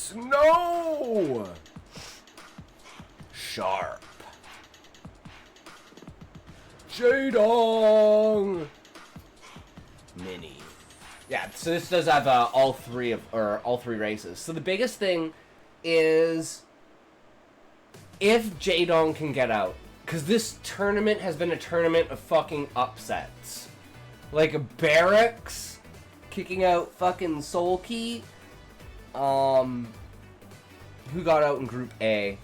Snow! Sharp. Jaedong! Mini. Yeah, so this does have all three races. So the biggest thing is if Jaedong can get out, because this tournament has been a tournament of fucking upsets. Like Barracks kicking out fucking Solkey. Who got out in Group A?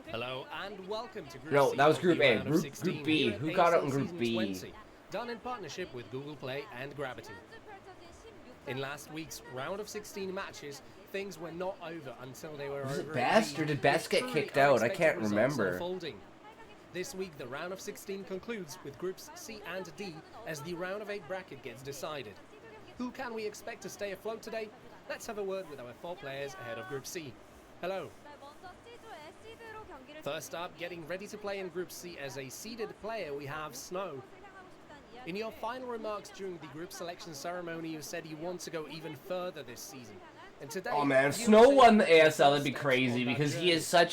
Hello and welcome to Group No, C that was Group A. round of Group 16 B. here at Who got out in ASL Group Season B? 20, done in partnership with Google Play and Gravity. In last week's round of 16 matches, things were not over until they were Was over. it Best, or did Best get kicked out? I can't remember. Unfolding. This week, the round of 16 concludes with Groups C and D as the round of 8 bracket gets decided. Who can we expect to stay afloat today? Let's have a word with our 4 players ahead of Group C. Hello. First up, getting ready to play in Group C as a seeded player, we have Snow. In your final remarks during the group selection ceremony, you said you want to go even further this season. And today, Oh man, if Snow won the ASL, it'd be crazy because he is a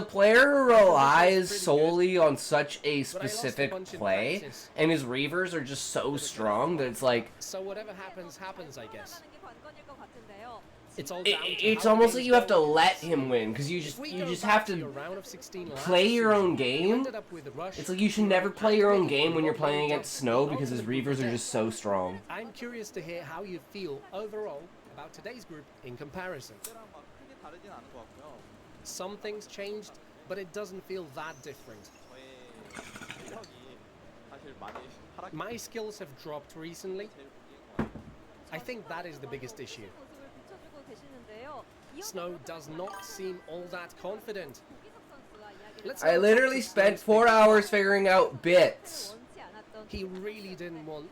player who relies solely on such a specific play, and his reavers are just so strong that it's like. So whatever happens, happens, I guess. It's almost like you have to let him win because you just have to play your own game. It's like you should never play your own game when you're playing against Snow because his reavers are just so strong. I'm curious to hear how you feel overall about today's group in comparison. Some things changed, but it doesn't feel that different. My skills have dropped recently. I think that is the biggest issue. Snow does not seem all that confident. I literally spent 4 hours figuring out bits. He really didn't want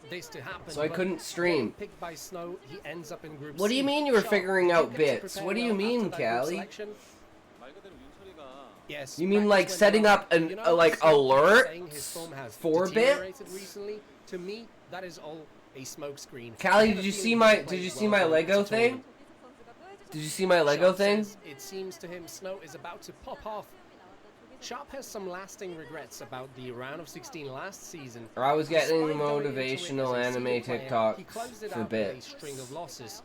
this to happen. So I couldn't stream. Picked by Snow, he ends up in Group What do you mean you were figuring out bits? What do you mean, Callie? Yes. You mean like setting up an alerts for bits? To me, that is all a smoke screen. Callie, did you see my Lego thing? Did you see my Lego thing? It seems to him Snow is about to pop off. Sharp has some lasting regrets about the round of 16 last season. Or I was getting motivational anime TikToks for bits. String of losses.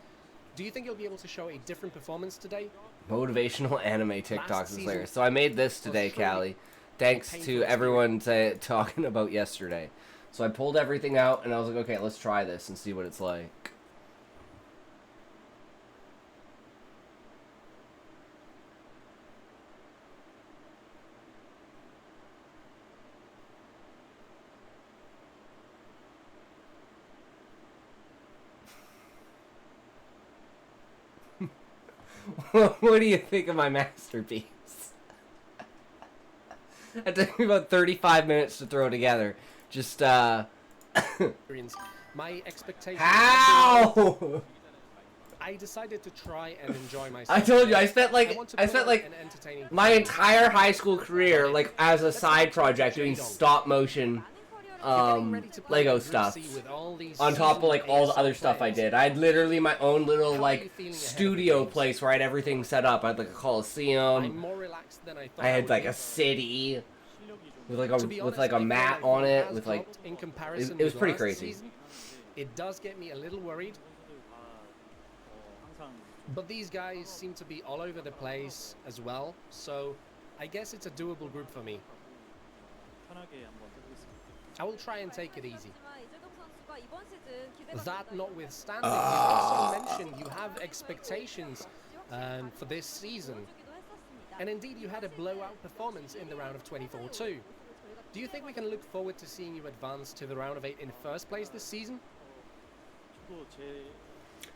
Do you think he'll be able to show a different performance today? Motivational anime TikToks is hilarious. So I made this today, Callie. Thanks to everyone talking about yesterday. So I pulled everything out and I was like, okay, let's try this and see what it's like. What do you think of my masterpiece? It took me about 35 minutes to throw together. Just, My expectations. How? I decided to try and enjoy myself. I told you, I spent like my entire high school career, like, as a side project doing stop motion Lego stuff on top of like all the other stuff I did. I had literally my own little like studio place where I had everything set up. I had like a coliseum. I had like a city with like a mat on it with like it was pretty crazy. It does get me a little worried. But these guys seem to be all over the place as well, so I guess it's a doable group for me. I will try and take it easy. That notwithstanding, you also mentioned you have expectations for this season. And indeed, you had a blowout performance in the round of 24 too. Do you think we can look forward to seeing you advance to the round of 8 in first place this season?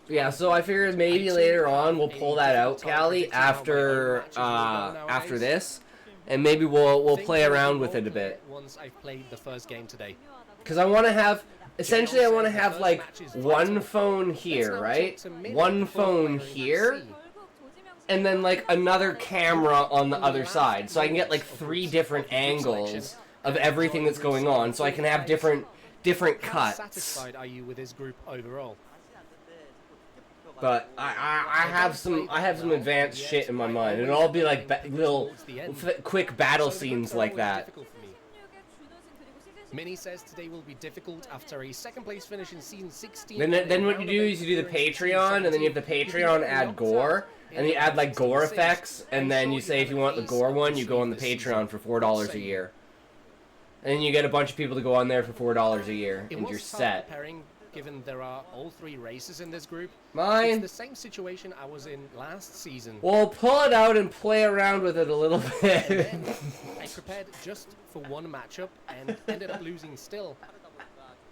Yeah, so I figured maybe later on we'll pull that out, Callie, after this. And maybe we'll play around with it a bit. Once I've played the first game today. Because I want to have, essentially I want to have like one phone here, right? One phone here. And then like another camera on the other side. So I can get like 3 different angles of everything that's going on. So I can have different cuts. How satisfied are you with this group overall? But I have some advanced shit in my mind, and it'll all be like little quick battle scenes like that. Mini says today will be difficult after a second place finish in season 16. Then what you do is you do the Patreon, and then you have the Patreon add gore, and you add like gore effects, and then you say if you want the gore one, you go on the Patreon for $4 a year. And then you get a bunch of people to go on there for $4 a year, and you're set. Given there are all 3 races in this group. Mine. It's the same situation I was in last season. Well, pull it out and play around with it a little bit. And then I prepared just for one matchup and ended up losing still.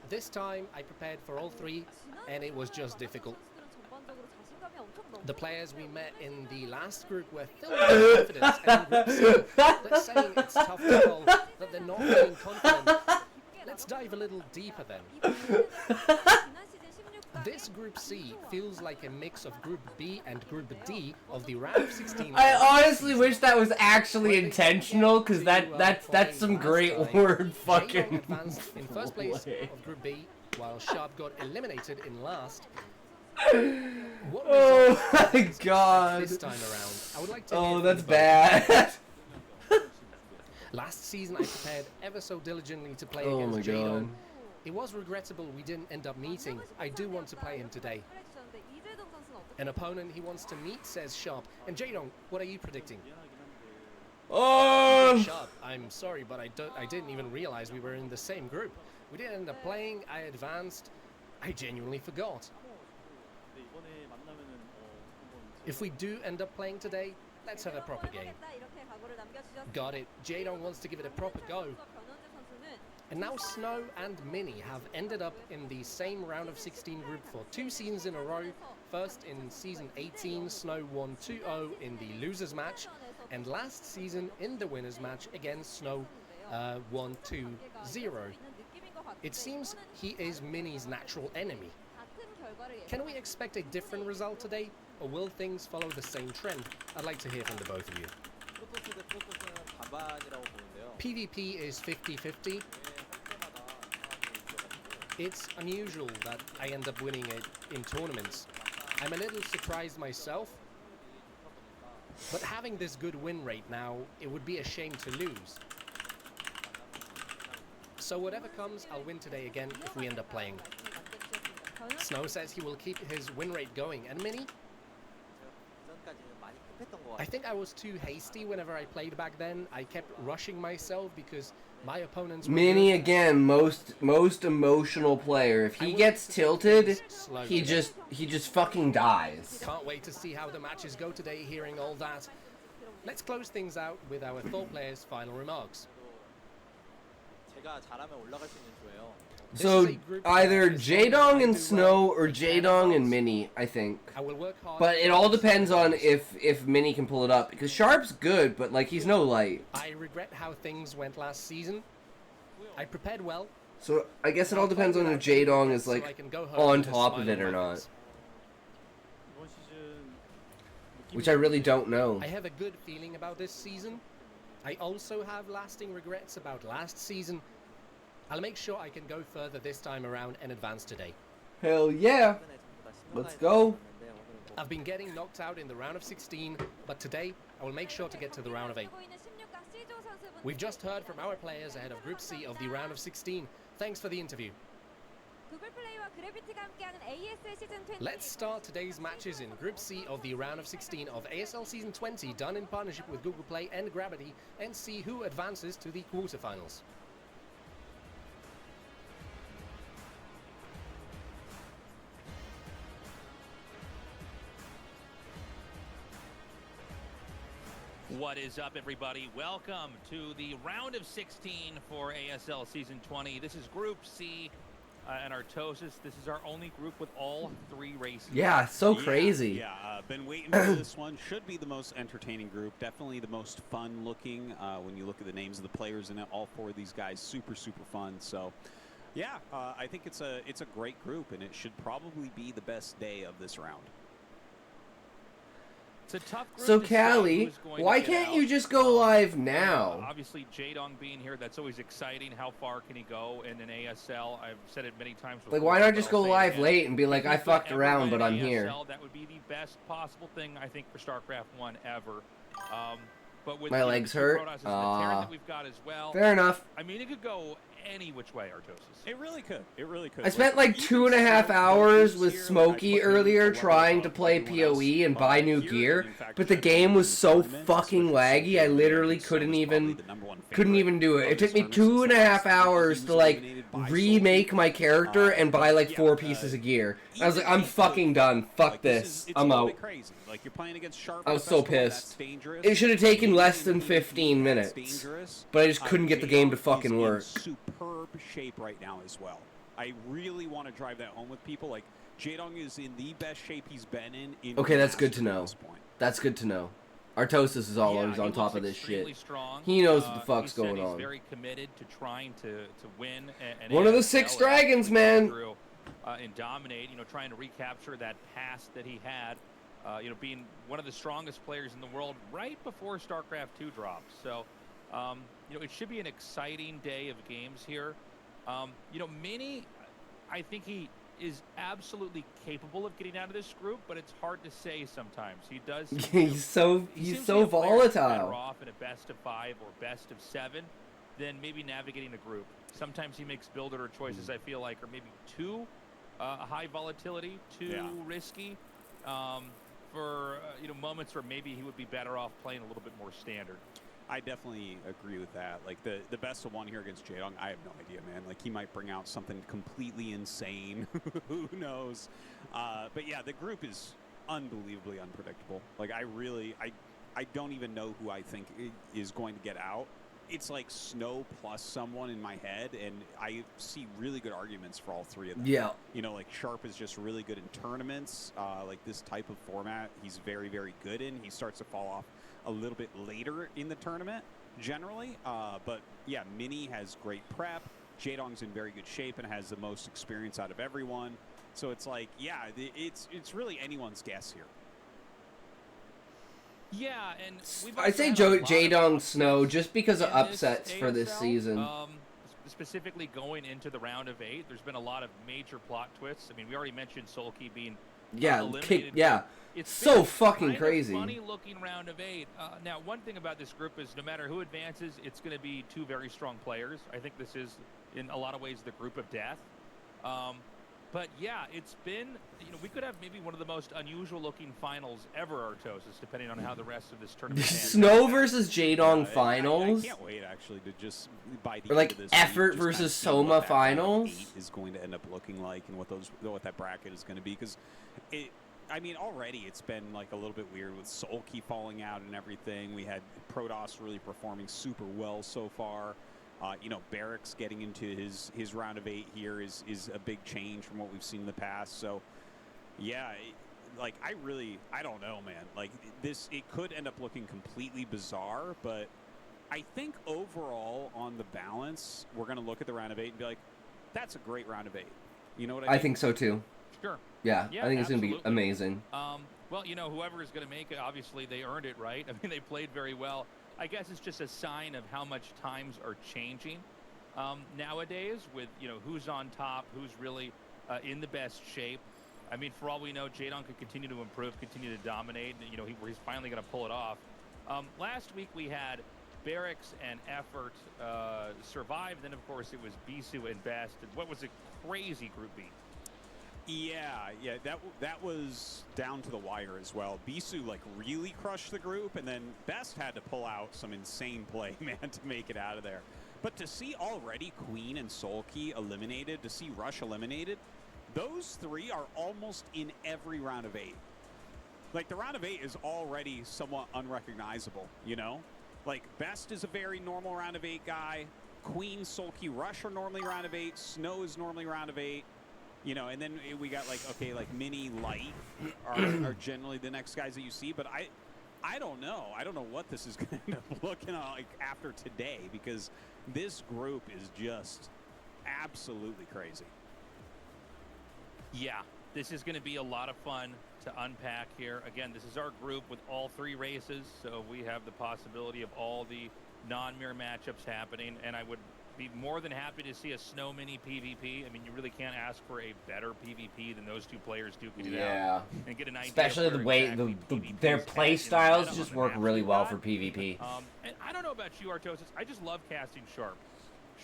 This time I prepared for all 3 and it was just difficult. The players we met in the last group were filled with confidence and in group C, they're saying it's tough to tell that they're not feeling confident. Let's dive a little deeper then. This Group C feels like a mix of Group B and Group D of the round of 16. I honestly wish that was actually intentional, because that's some great word fucking advanced in first place of Group B, while Sharp got eliminated in last. Oh my god. This time around, I would like to oh, that's bad. Last season I prepared ever so diligently to play against Jadon. It was regrettable we didn't end up meeting. I do want to play him today. An opponent he wants to meet, says Sharp. And Jadon, what are you predicting? Oh! Sharp, I'm sorry, but I didn't even realize we were in the same group. We didn't end up playing, I advanced. I genuinely forgot. If we do end up playing today, let's have a proper game. Got it. Jadon wants to give it a proper go. And now Snow and Mini have ended up in the same round of 16 group for 2 seasons in a row. First in season 18, Snow won 2-0 in the losers match. And last season in the winners match, again Snow won 2-0. It seems he is Mini's natural enemy. Can we expect a different result today? Or will things follow the same trend? I'd like to hear from the both of you. PvP is 50-50. It's unusual that I end up winning it in tournaments. I'm a little surprised myself. But having this good win rate now, it would be a shame to lose. So whatever comes, I'll win today again if we end up playing. Snow says he will keep his win rate going. And Mini? I think I was too hasty whenever I played back then. I kept rushing myself because my opponents were Mini again, most emotional player. If he gets tilted, he just fucking dies. Can't wait to see how the matches go today, hearing all that. Let's close things out with our 4 players' final remarks. So either Jadong and Snow or Jadong and Mini, I think. But it all depends on if Mini can pull it up, because Sharp's good, but like he's no light. I regret how things went last season. I prepared well. So I guess it all depends on if Jadong is like on top of it or not. Which I really don't know. I have a good feeling about this season. I also have lasting regrets about last season. I'll make sure I can go further this time around and advance today. Hell yeah! Let's go! I've been getting knocked out in the round of 16, but today I will make sure to get to the round of 8. We've just heard from our players ahead of Group C of the round of 16. Thanks for the interview. Let's start today's matches in Group C of the round of 16 of ASL Season 20, done in partnership with Google Play and Gravity, and see who advances to the quarterfinals. What is up, everybody? Welcome to the round of 16 for ASL Season 20. This is Group C and Artosis. This is our only group with all 3 races. Yeah, so crazy. Yeah, been waiting for this one. Should be the most entertaining group. Definitely the most fun looking when you look at the names of the players in it. All 4 of these guys, super fun. So, yeah, I think it's a great group, and it should probably be the best day of this round. It's a tough group So to decide Callie, who's going to why get can't out. you just go live now? Obviously, Jaedong being here, that's always exciting. How far can he go in an ASL? I've said it many times before. Like, why not but just I'll go say it live again. late and be like, If I he could fucked ever around, win but an I'm here? ASL, that would be the best possible thing, I think, for StarCraft 1 ever. But with My legs the hurt? Protoss and the Terran that we've got as well, Fair enough. I mean, it could go any which way, Artosis. It really could. It really could. I spent like 2.5 hours with Smokey earlier trying to play PoE and buy new gear, but the game was so fucking laggy, I literally couldn't even do it. It took me 2.5 hours to like remake my character and buy like 4 pieces of gear. I was like, I'm fucking done. Fuck this. I'm out. I was so pissed. It should have taken less than 15 minutes, but I just couldn't get the game to fucking work. Superb shape right now as well. I really want to drive that home with people. Like, Jaedong is in the best shape he's been in Okay, that's good to know. at this point. That's good to know. Artosis is always on top of this shit. He knows what the fuck's going on. He's very committed to trying to win. One of the 6 dragons, man. And dominate. Trying to recapture that past that he had. Being one of the strongest players in the world right before StarCraft 2 dropped. So, it should be an exciting day of games here. Mini, I think he is absolutely capable of getting out of this group, but it's hard to say sometimes. He does. he's so volatile. Better off in a best of 5 or best of 7 than maybe navigating a group. Sometimes he makes build order choices. I feel like are maybe too high volatility, too risky. For moments where maybe he would be better off playing a little bit more standard. I definitely agree with that. Like the best of 1 here against Jaedong, I have no idea, man. Like he might bring out something completely insane. Who knows? But yeah, the group is unbelievably unpredictable. Like I don't even know who I think is going to get out. It's like Snow plus someone in my head, and I see really good arguments for all 3 of them. Yeah. Like Sharp is just really good in tournaments. Like this type of format, he's very, very good in. He starts to fall off a little bit later in the tournament, generally. But yeah, Mini has great prep. Jaedong's in very good shape and has the most experience out of everyone. So it's like, yeah, it's really anyone's guess here. Yeah, and I'd say Jaedong Snow just because of upsets for this season. Specifically going into the round of 8, there's been a lot of major plot twists. I mean, we already mentioned Sulky being eliminated. It's so fucking crazy. Funny looking round of 8. Now, one thing about this group is no matter who advances, it's going to be 2 very strong players. I think this is, in a lot of ways, the group of death. But yeah, it's been, we could have maybe one of the most unusual looking finals ever, Artosis, depending on how the rest of this tournament ends. Snow versus Jaedong finals? I can't wait, actually, to just by the or like end of this Effort week, versus just kind of see Soma what that finals? 8 is going to end up looking like and what that bracket is going to be. Because I mean, already it's been like a little bit weird with Sulky falling out and everything. We had Protoss really performing super well so far. Barracks getting into his round of 8 here is a big change from what we've seen in the past. So, yeah, I don't know, man. Like it could end up looking completely bizarre, but I think overall on the balance, we're going to look at the round of 8 and be like, that's a great round of 8. You know what I mean? I think so too. Sure. Yeah, I think it's going to be amazing. Well, whoever is going to make it, obviously they earned it, right? I mean, they played very well. I guess it's just a sign of how much times are changing nowadays with, who's on top, who's really in the best shape. I mean, for all we know, Jaedong could continue to improve, continue to dominate. He's finally going to pull it off. Last week we had Barracks and Effort survive. Then, of course, it was Bisu and Best. What was a crazy Group B. Yeah, that was down to the wire as well. Bisu really crushed the group, and then Best had to pull out some insane play, man, to make it out of there. But to see already Queen and Sulky eliminated, to see Rush eliminated, those 3 are almost in every round of 8. Like the round of 8 is already somewhat unrecognizable, Like Best is a very normal round of 8 guy. Queen, Sulky, Rush are normally round of 8. Snow is normally round of 8. And then we got Mini, Light are generally the next guys that you see. But I don't know. I don't know what this is going to end up looking like after today, because this group is just absolutely crazy. Yeah, This is going to be a lot of fun to unpack here. Again, this is our group with all 3 races, so we have the possibility of all the non-mirror matchups happening, and I would be more than happy to see a Snow Mini PvP. I mean, you really can't ask for a better PvP than those 2 players duking it out and get an idea. Especially the way their play styles just work really well for PvP. And I don't know about you, Artosis. I just love casting Sharp.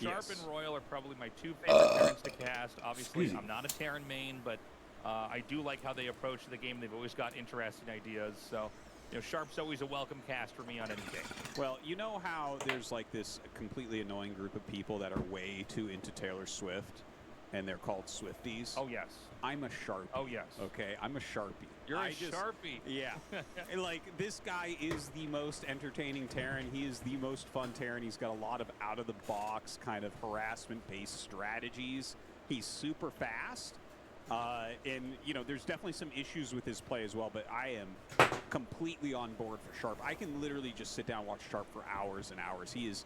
Sharp and Royal are probably my 2 favorite Terrans to cast. Obviously, I'm not a Terran main, but I do like how they approach the game. They've always got interesting ideas. So, you know, Sharp's always a welcome cast for me on any day. Well, you know how there's like this completely annoying group of people that are way too into Taylor Swift, and they're called Swifties? Oh, yes. I'm a Sharpie. Oh, yes. Okay, I'm a Sharpie. You're a Sharpie. Yeah. And, like, this guy is the most entertaining Terran. He is the most fun Terran. He's got a lot of out-of-the-box kind of harassment-based strategies. He's super fast. And, you know, there's definitely some issues with his play as well, but I am completely on board for Sharp. I can literally just sit down and watch Sharp for hours and hours. He is,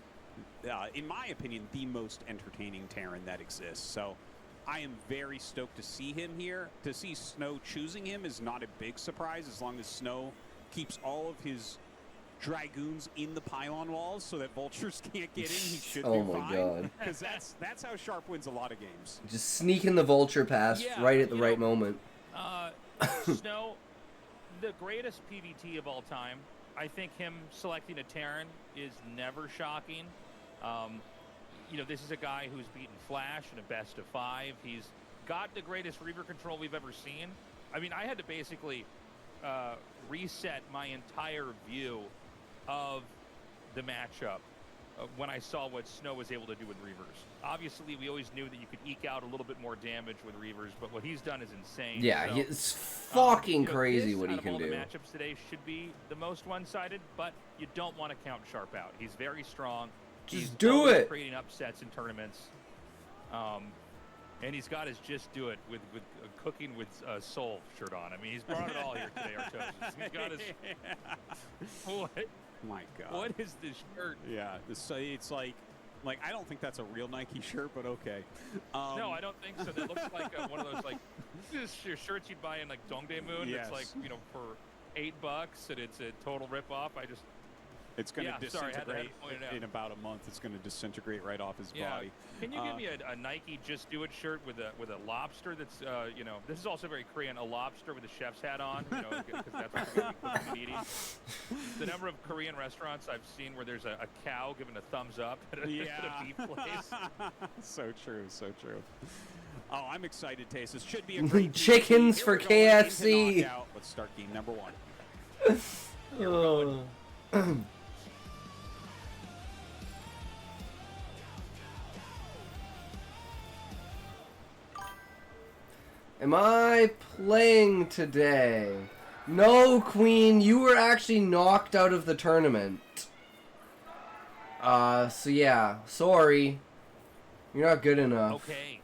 in my opinion, the most entertaining Terran that exists. So I am very stoked to see him here. To see Snow choosing him is not a big surprise, as long as Snow keeps all of his Dragoons in the pylon walls so that vultures can't get in. He should Oh be my fine. God. Because that's how Sharp wins a lot of games. Just sneaking the vulture past right at the right moment. Snow, the greatest PvT of all time. I think him selecting a Terran is never shocking. You know, this is a guy who's beaten Flash in a best of 5. He's got the greatest Reaver control we've ever seen. I mean, I had to basically reset my entire view of the matchup when I saw what Snow was able to do with Reavers. Obviously, we always knew that you could eke out a little bit more damage with Reavers, but what he's done is insane. Yeah, so, it's fucking crazy what he can do. The matchups today should be the most one-sided, but you don't want to count Sharp out. He's very strong. Just do it. Creating upsets in tournaments. And he's got his Just Do It with cooking with soul shirt on. I mean, he's brought it all here today, Artosis. He's got his... What? My God. What is this shirt? Yeah, it's like I don't think that's a real Nike shirt, but okay. No, I don't think so. That looks like one of those like shirts you'd buy in like Dongdaemun. Yes. It's like, you know, for $8 and it's a total rip-off. It's going to disintegrate in out. about a month. It's going to disintegrate right off his body. Can you give me a Nike Just Do It shirt with a lobster that's, you know, this is also very Korean, a lobster with a chef's hat on, you know, because that's what you're going to be eating. The number of Korean restaurants I've seen where there's a cow giving a thumbs up at a beef place. So true, so true. Oh, I'm excited, Taste. This should be a great Chickens for KFC. Let's start game number 1. Here we're going. Am I playing today? No, Queen, you were actually knocked out of the tournament. So yeah, sorry. You're not good enough. Okay.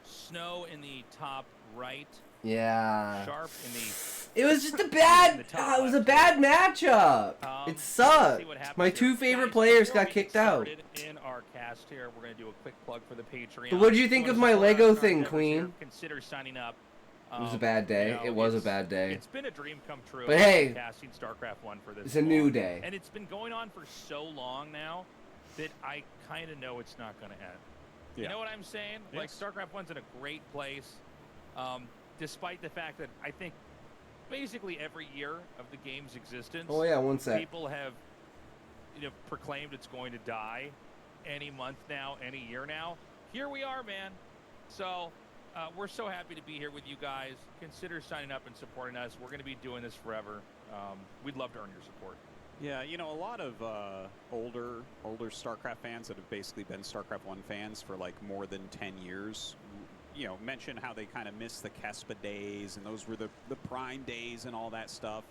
Snow in the top right. Yeah. Sharp in the... It was just a bad... it was a bad matchup. It sucked. My 2 favorite players got kicked out. In our cast here, we're going to do a quick plug for the Patreon. But what did you think of my Lego thing, Queen? Consider signing up. It was a bad day. You know, it was a bad day. It's been a dream come true. But hey, casting StarCraft 1 for this. It's a new day. And it's been going on for so long now that I kind of know it's not going to end. Yeah. You know what I'm saying? Yes. Like, StarCraft 1's in a great place, despite the fact that I think basically every year of the game's existence, oh yeah, one sec. people have, you know, proclaimed it's going to die any month now, any year now. Here we are, man. So we're so happy to be here with you guys. Consider signing up and supporting us. We're going to be doing this forever. We'd love to earn your support. Yeah, you know, a lot of older StarCraft fans that have basically been StarCraft 1 fans for like more than 10 years, you know, mention how they kind of miss the Kespa days, and those were the prime days and all that stuff.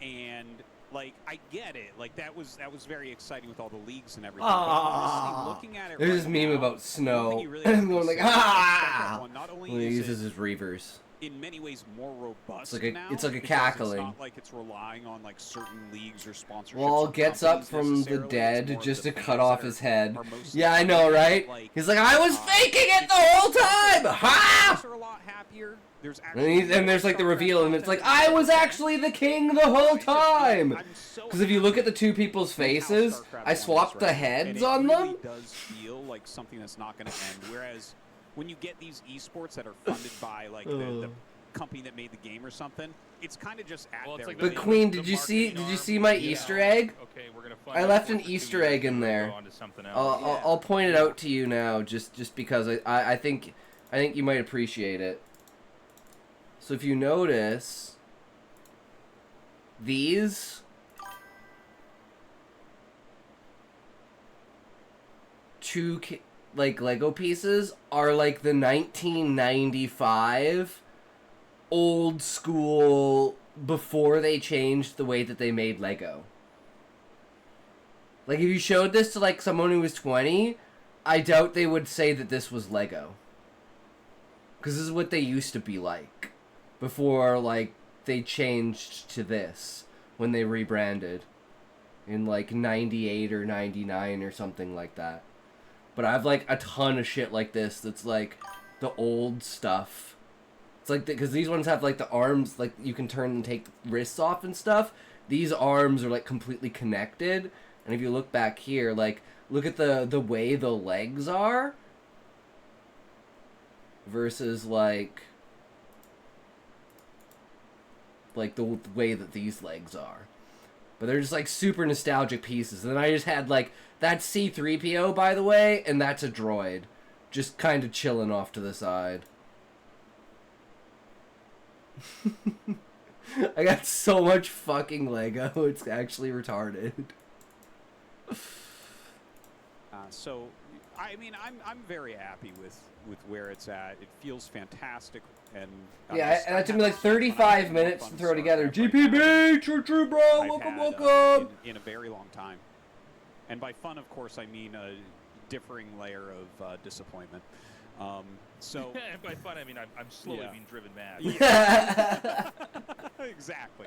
And like, I get it. Like, that was very exciting with all the leagues and everything. But honestly, looking at it, there's this meme about Snow. Really I'm going like, ah! Not only he is uses his Reavers. in many ways more robust it's like a because cackling. It's not like it's relying on like certain leagues or sponsorships. Wall gets up from the dead just to cut off his head. Yeah, I know, right? He's like, I was faking it the whole time! Ha! Are a lot happier. And there's like the reveal, and it's like, I was actually the king the whole time! Because if you look at the two people's faces, I swapped the heads on them. It really does feel like something that's not going to end. Whereas when you get these esports that are funded by like the company that made the game or something, it's kind of just at their like But Queen, did you see my Easter egg? Okay, we're gonna I left an Easter egg in there. I'll point it out to you now, just because I think you might appreciate it. So if you notice, these two like Lego pieces are like the 1995 old school, before they changed the way that they made Lego. Like if you showed this to like someone who was 20, I doubt they would say that this was Lego. Because this is what they used to be like before like they changed to this when they rebranded in like 98 or 99 or something like that. But I have like a ton of shit like this that's like the old stuff. It's like, because these ones have like the arms, like you can turn and take the wrists off and stuff. These arms are like completely connected. And if you look back here, like look at the way the legs are versus like the way that these legs are. But they're just like super nostalgic pieces. And then I just had like, that's C-3PO, by the way, and that's a droid. Just kind of chilling off to the side. I got so much fucking Lego, it's actually retarded. So, I mean, I'm very happy with where it's at. It feels fantastic, and yeah, and it took me like 35 minutes to throw together. GPB, true, bro, welcome. In a very long time, and by fun, of course, I mean a differing layer of disappointment. So, and by fun, I mean I'm slowly being driven mad. Yeah. Exactly.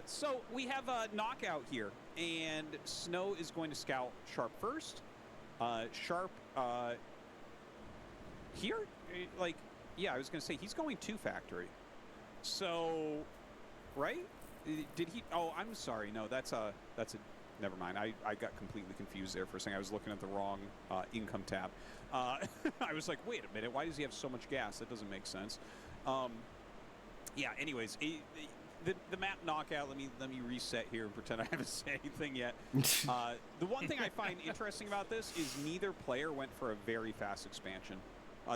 So we have a knockout here, and Snow is going to scout Sharp first. Sharp here, like, yeah, I was going to say he's going to factory. So, right? Did he? Oh, I'm sorry. No, that's a. Never mind. I got completely confused there for a second. I was looking at the wrong income tab. I was like, wait a minute. Why does he have so much gas? That doesn't make sense. Yeah. Anyways, the map knockout. Let me reset here and pretend I haven't said anything yet. The one thing I find interesting about this is neither player went for a very fast expansion.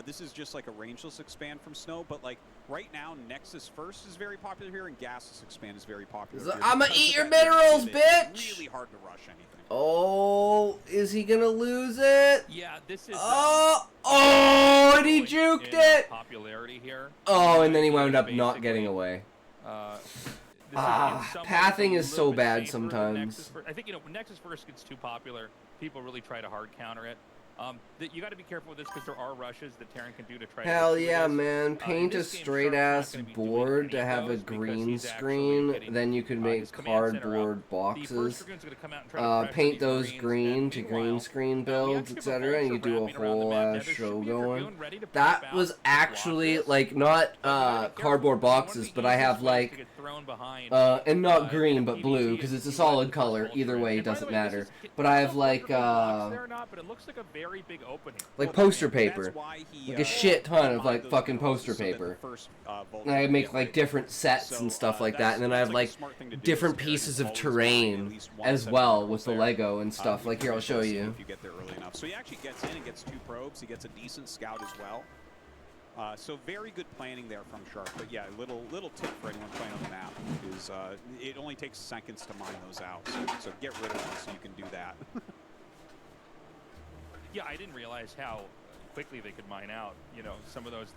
This is just like a rangeless expand from Snow, but like right now, Nexus First is very popular here, and Gaseous Expand is very popular here. I'ma eat your minerals, bitch! It's really hard to rush anything. Oh, is he gonna lose it? Yeah, this is. And he juked it! Popularity here. Oh, and then he wound up not getting away. Pathing is so bad sometimes. I think, when Nexus First gets too popular, people really try to hard counter it. You got to be careful with this because there are rushes that Terran can do to try. Hell yeah, man! Paint a straight ass board to have a green screen. Then you can make cardboard boxes. Paint those green to green screen builds, etc. And you do a whole ass show going. That was actually like not cardboard boxes, but I have like and not green but blue because it's a solid color. Either way, it doesn't matter. But I have like very big opening. Like poster paper. Like a shit ton of like fucking poster paper. And I make like different sets and stuff like that, and then I have like different pieces of terrain as well with the Lego and stuff. Like here, I'll show you. If you get there early enough. So he actually gets in and gets 2 probes. He gets a decent scout as well. So very good planning there from Sharp. But yeah, little tip for anyone playing on the map is it only takes seconds to mine those out. So get rid of them so you can do that. Yeah, I didn't realize how quickly they could mine out. You know, some of those.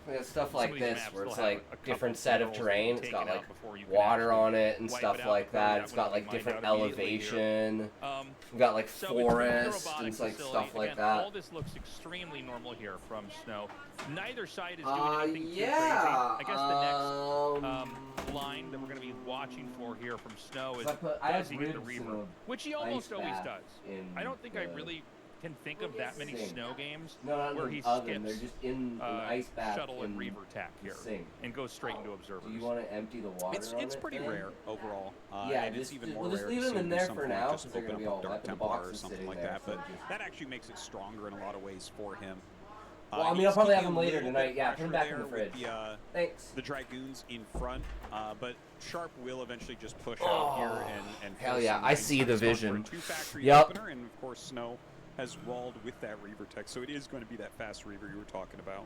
Yeah, stuff Some like of these this, maps where it's still have like a couple different set of minerals terrain. It's taken got out like before you can water actually on it and wipe stuff it out like before that. that It's one got will be like mined different out immediately elevation. here. We've got like So between the forest and robotics like facility, stuff like again, that. all this looks extremely normal here from Snow. Neither side is doing anything too Yeah. crazy. I guess the next line that we're going to be watching for here from Snow is does he get the Reaver, which he almost always does. I don't think I really can think of that many Snow games where he They're skips just in an ice bath shuttle and Reaver tack here and goes straight into observers. Do you want to empty the water on It's it pretty then? rare overall. Yeah, and it's even more we'll just rare leave to them see in at there some for point now, just because they're open going to be up all a dark wet. The Templar box or is something sitting like there. that. So But just... that actually makes it stronger in a lot of ways for him. Well, I mean, he's I'll probably have keeping them a later little tonight. bit Yeah, put them back in pressure the fridge. there with Thanks. the Dragoons in front, but Sharp will eventually just push out here and hell force yeah, some I lines. see He's the gone for a vision. two-factory Yep. opener, and of course Snow has walled with that Reaver tech, so it is going to be that fast Reaver you were talking about.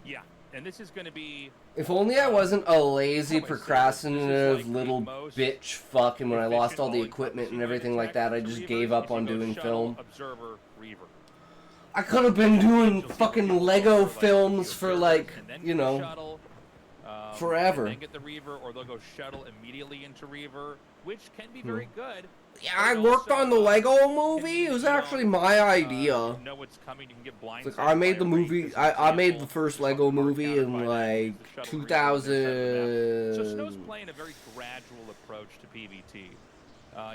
Yeah, and this is going to be... If only I wasn't a lazy, How do I say this? This is procrastinative like the little most bitch fuck, and when I lost all the efficient equipment and all-encompassing everything like attack that, I to just Reavers gave up is you on go doing shuttle, film. Observer, Reaver. I could have been doing fucking You'll see Lego like films the for observers like, and then you go know, shuttle, forever. And then get the Reaver, or they'll go shuttle immediately into Reaver, which can be very good. Yeah, but I it worked also, on the Lego can movie. mean It was you actually don't, my idea. You know what's coming. You can get blindsided. It's like I made by the a raid, movie. as an I made the example. first Just on Lego the hard movie counter in by that is like the shuttle Reaver on the other side of the map. So 2000. Snow's playing a very gradual approach to PvT.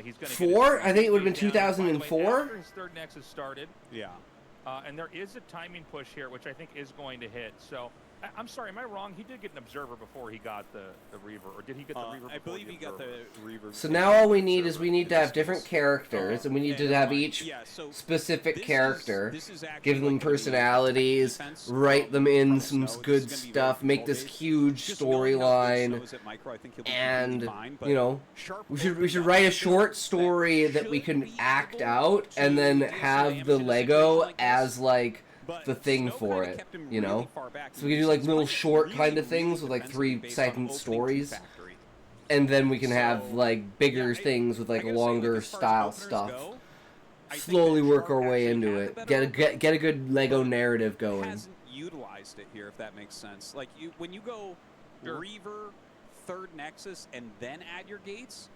He's going to Four? I think it would have been down. By the way, 2004. after his third Nexus started, Yeah. and there is a timing push here, which I think is going to hit. So, I'm sorry, am I wrong? He did get an Observer before he got the Reaver, or did he get the Reaver before I believe he got the Reaver. So now all we need is we need to have different characters, and we need to have each specific character, give them personalities, write them in some good stuff, make this huge storyline, and you know, we should write a short story that we can act out, and then have the Lego as like the thing for it, you know? So we can do like little short kind of things with like 3-second stories, and then we can have like bigger things with like longer style stuff. Slowly work our way into it. Get a good Lego narrative going. Hasn't utilized it here, if that makes sense. Like when you go Reaver, third Nexus, and then add your gates,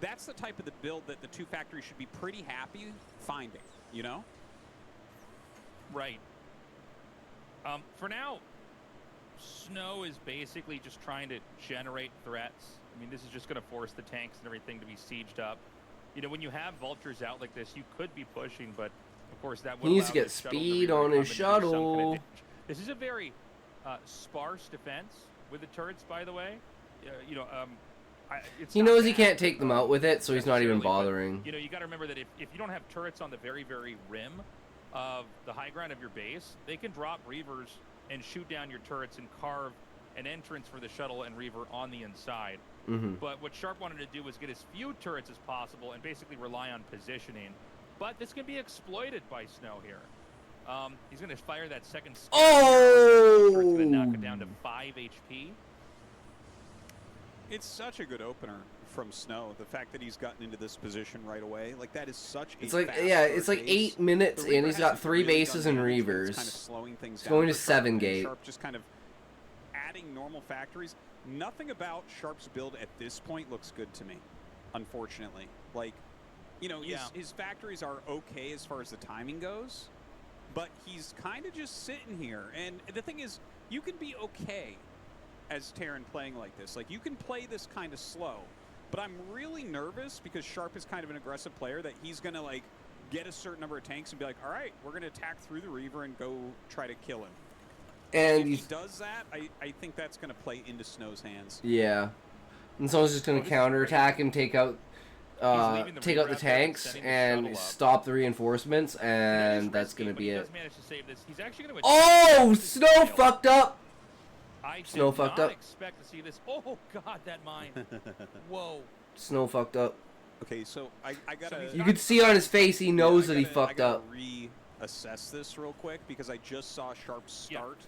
that's the type of the build that the two factories should be pretty happy finding, you know? Right. For now, Snow is basically just trying to generate threats. I mean, this is just going to force the tanks and everything to be sieged up. You know, when you have vultures out like this, you could be pushing, but of course that would He needs allow to get the shuttle to speed really on come his and do some kind of shuttle. damage. This is a very sparse defense with the turrets, by the way. You know, it's He not knows he bad, can't take them out with it, so he's not even necessarily, bothering. But, you know, you got to remember that if you don't have turrets on the very, very rim of the high ground of your base, they can drop Reavers and shoot down your turrets and carve an entrance for the shuttle and Reaver on the inside. But what Sharp wanted to do was get as few turrets as possible and basically rely on positioning. But this can be exploited by Snow here. He's going to fire that second scare. Oh! It's going to knock it down to 5 HP. It's such a good opener from Snow. The fact that he's gotten into this position right away, like that is such a It's like, fast yeah, it's start like base. 8 minutes The in. Reaver He's got hasn't 3 really bases done and damage, but it's Reavers. kind of slowing things It's down going to for Sharp, 7 and gate. Sharp just kind of adding normal factories. Nothing about Sharp's build at this point looks good to me, unfortunately. Like, you know, his factories are okay as far as the timing goes, but he's kind of just sitting here. And the thing is, you can be okay as Terran playing like this. Like, you can play this kind of slow, but I'm really nervous because Sharp is kind of an aggressive player that he's going to, like, get a certain number of tanks and be like, all right, we're going to attack through the Reaver and go try to kill him. And if he does that, I think that's going to play into Snow's hands. Yeah. And someone's just going to counterattack him, take out the tanks, and stop the reinforcements, and that's going to be it. Oh! Snow fucked up! Snow fucked up. Expect to see this. Oh, God, that mine. Whoa. Snow fucked up. Okay, so I gotta... You could see on his face he knows that he fucked up. I gotta reassess this real quick because I just saw Sharp start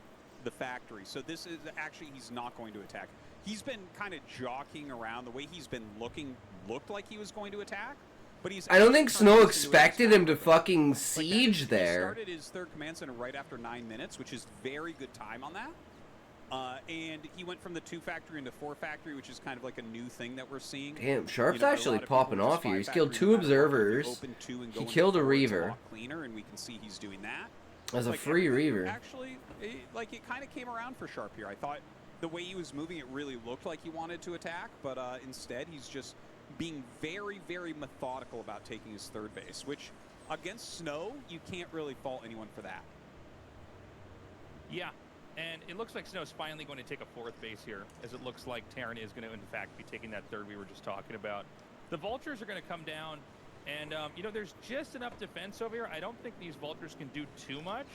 the factory. So this is actually, he's not going to attack. He's been kind of jockeying around. The way he's been looked like he was going to attack, But he's I don't think Snow into expected him to fucking Like, siege he there. started his third command center right after 9 minutes, which is very good time on that. And he went from the 2 factory into 4 factory, which is kind of like a new thing that we're seeing. Damn, Sharp's a actually lot of people popping just off here. 5 He's killed factory 2 no matter what, but if you observers. open 2 and go He into killed a 4, it's Reaver. lot cleaner, and we can see he's doing that. As a Like, free everything Reaver. Actually, it kind of came around for Sharp here. I thought the way he was moving, it really looked like he wanted to attack, but instead he's just being very, very methodical about taking his third base, which against Snow, you can't really fault anyone for that. Yeah, and it looks like Snow's finally going to take a 4th base here, as it looks like Terran is going to, in fact, be taking that 3rd we were just talking about. The Vultures are going to come down, and, you know, there's just enough defense over here. I don't think these Vultures can do too much.